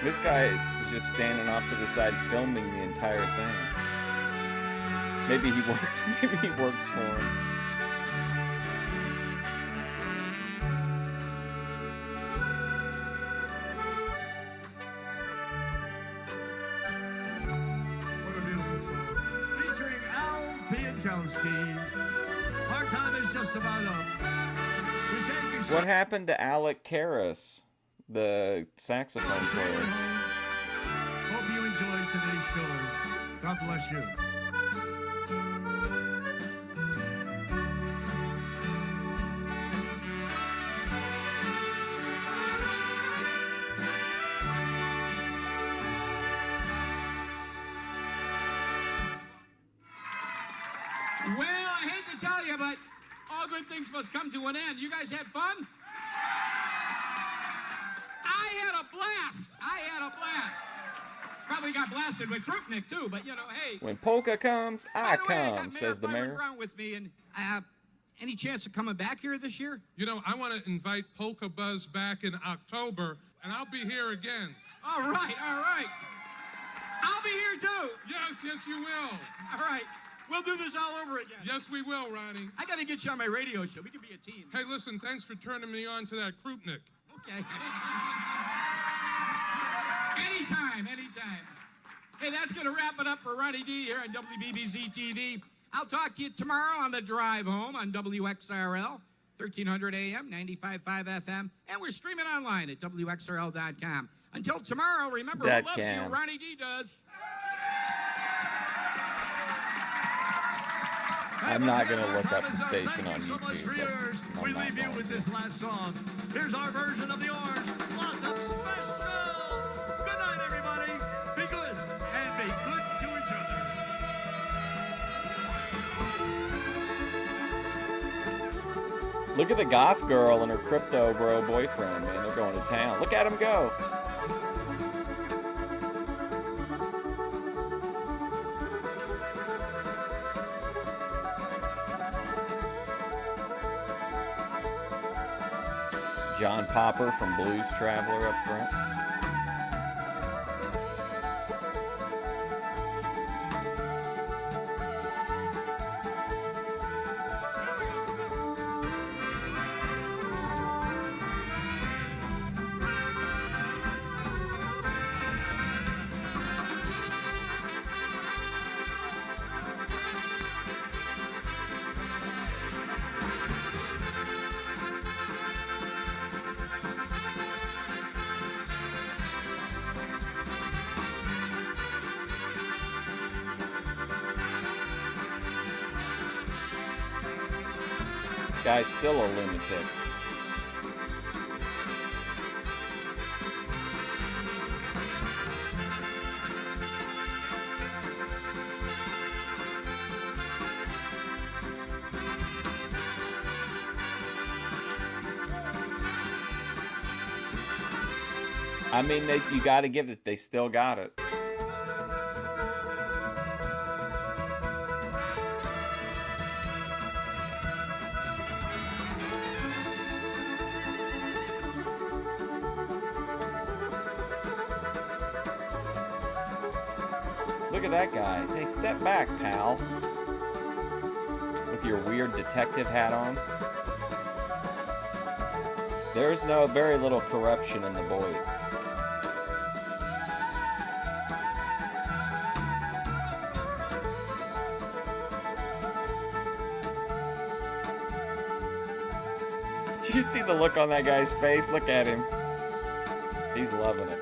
This guy is just standing off to the side filming the entire thing. Maybe he works for him. What a beautiful song. Featuring Al Piankowski. Our time is just about up. We thank you so What happened to Alec Karras, the saxophone player? Hope you enjoyed today's show. God bless you. Well, I hate to tell you, but all good things must come to an end. You guys had fun? I had a blast. Probably got blasted with Crooknick, too, but, you know, hey. When polka comes, I By the way, I come, got says the mayor. Brown with me, and any chance of coming back here this year? You know, I want to invite Polka Buzz back in October, and I'll be here again. All right. I'll be here, too. Yes, you will. All right. We'll do this all over again. Yes, we will, Ronnie. I got to get you on my radio show. We can be a team. Hey, listen, thanks for turning me on to that Croupnik. Okay. Anytime. Hey, that's going to wrap it up for Ronnie D here on WBBZ TV. I'll talk to you tomorrow on the drive home on WXRL, 1300 AM, 95.5 FM, and we're streaming online at WXRL.com. Until tomorrow, remember, who loves you? Ronnie D does. I'm not going to look up the station on YouTube. Years, we leave you with this last song. Here's our version of the Orange Blossom Special. Good night, everybody. Be good and be good to each other. Look at the goth girl and her crypto bro boyfriend, man. They're going to town. Look at them go. John Popper from Blues Traveler up front. Guy's still a lunatic. I mean, you got to give it. They still got it. Look at that guy. Hey, step back, pal. With your weird detective hat on. There's very little corruption in the boy. Did you see the look on that guy's face? Look at him. He's loving it.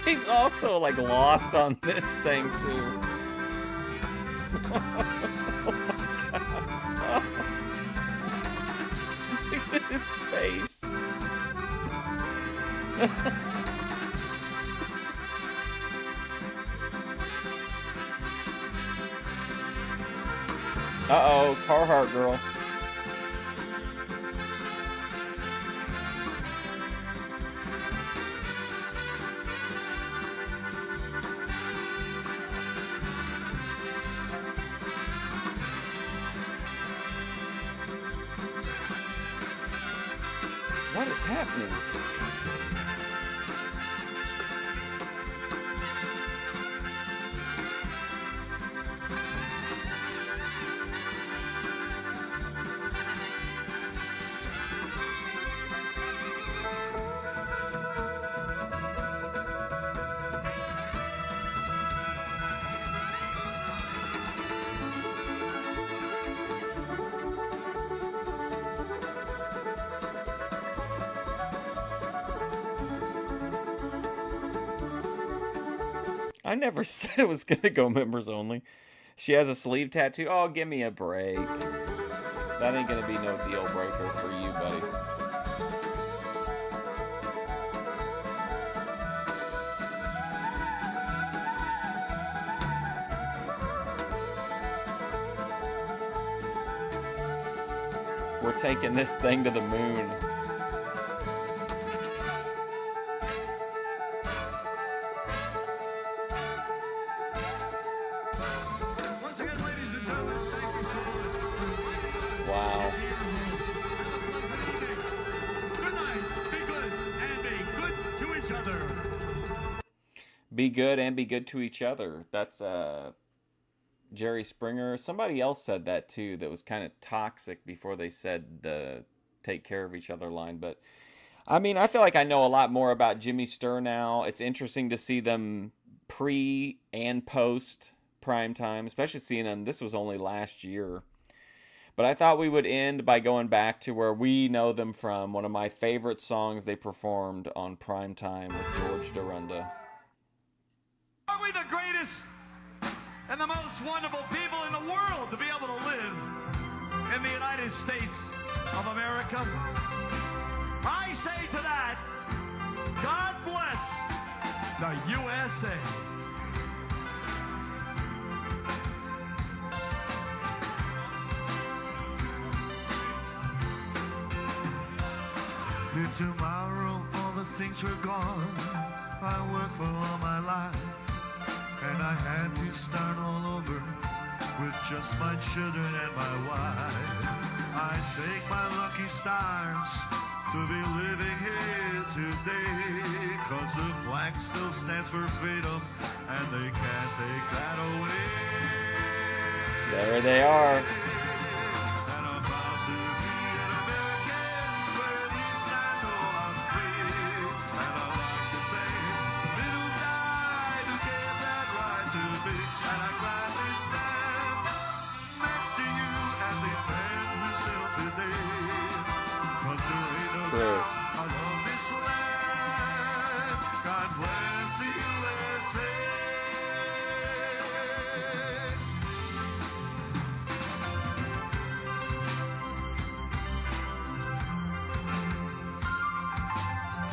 He's also like lost on this thing too. Look at his face. Uh-oh, Carhartt girl. What is happening? I never said it was gonna go members only. She has a sleeve tattoo. Oh, give me a break. That ain't gonna be no deal breaker for you, buddy. We're taking this thing to the moon. Wow. Good night. Be good and be good to each other. Be good and be good to each other. That's Jerry Springer. Somebody else said that too, that was kind of toxic before they said the take care of each other line. But I mean, I feel like I know a lot more about Jimmy Sturr now. It's interesting to see them pre and post prime time, especially seeing them. This was only last year. But I thought we would end by going back to where we know them from, one of my favorite songs they performed on Primetime with George Dorunda. Are we the greatest and the most wonderful people in the world to be able to live in the United States of America? I say to that, God bless the USA. If tomorrow all the things were gone, I worked for all my life, and I had to start all over with just my children and my wife. I thank my lucky stars to be living here today, 'cause the flag still stands for freedom, and they can't take that away. There they are.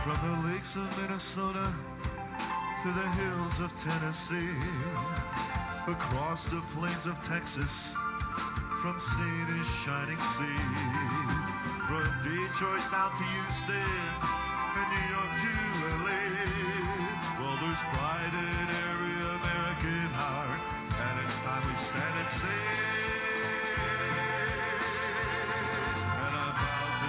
From the lakes of Minnesota to the hills of Tennessee, across the plains of Texas, from sea to shining sea, from Detroit down to Houston, and New York to LA. Well, there's pride in every American heart, and it's time we stand and say.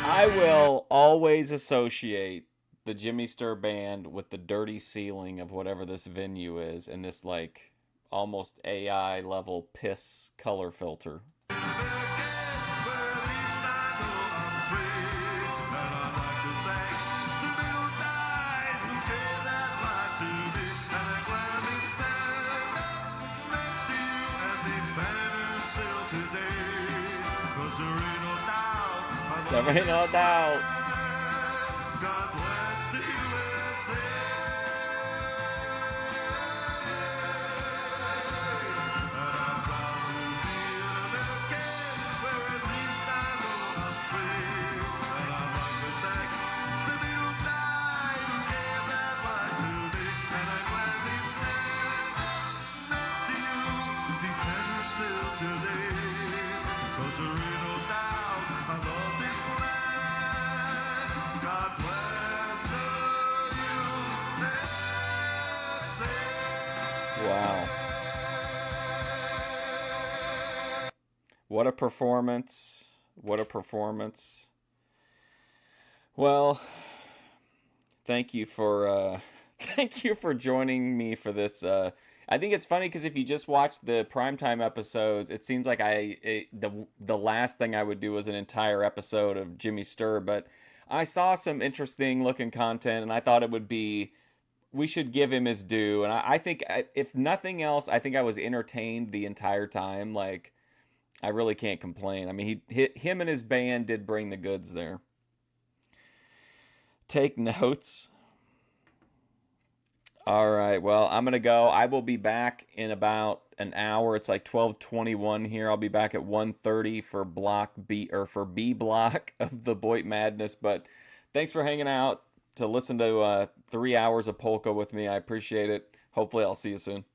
I will always associate the Jimmy Sturr Band with the dirty ceiling of whatever this venue is, and this like almost AI level piss color filter. There ain't no doubt. God bless the USA. And I'm proud to be an American, where at least I know I'm free. And I like to thank the little guy who gave that life to me. And I gladly stand next to you, defender still today. 'Cause there ain't no doubt I love this land. God bless the USA. Wow. What a performance. What a performance. Well, thank you for joining me for this. I think it's funny because if you just watch the primetime episodes, it seems like the last thing I would do was an entire episode of Jimmy Sturr, but I saw some interesting looking content, and I thought it would be, we should give him his due. And I think, if nothing else, I think I was entertained the entire time. Like, I really can't complain. I mean, him and his band did bring the goods there. Take notes. All right, well, I'm going to go. I will be back in about an hour. It's like 12:21 here. I'll be back at 1:30 for block B, or for B block of the Boit Madness. But thanks for hanging out to listen to 3 hours of polka with me. I appreciate it. Hopefully I'll see you soon.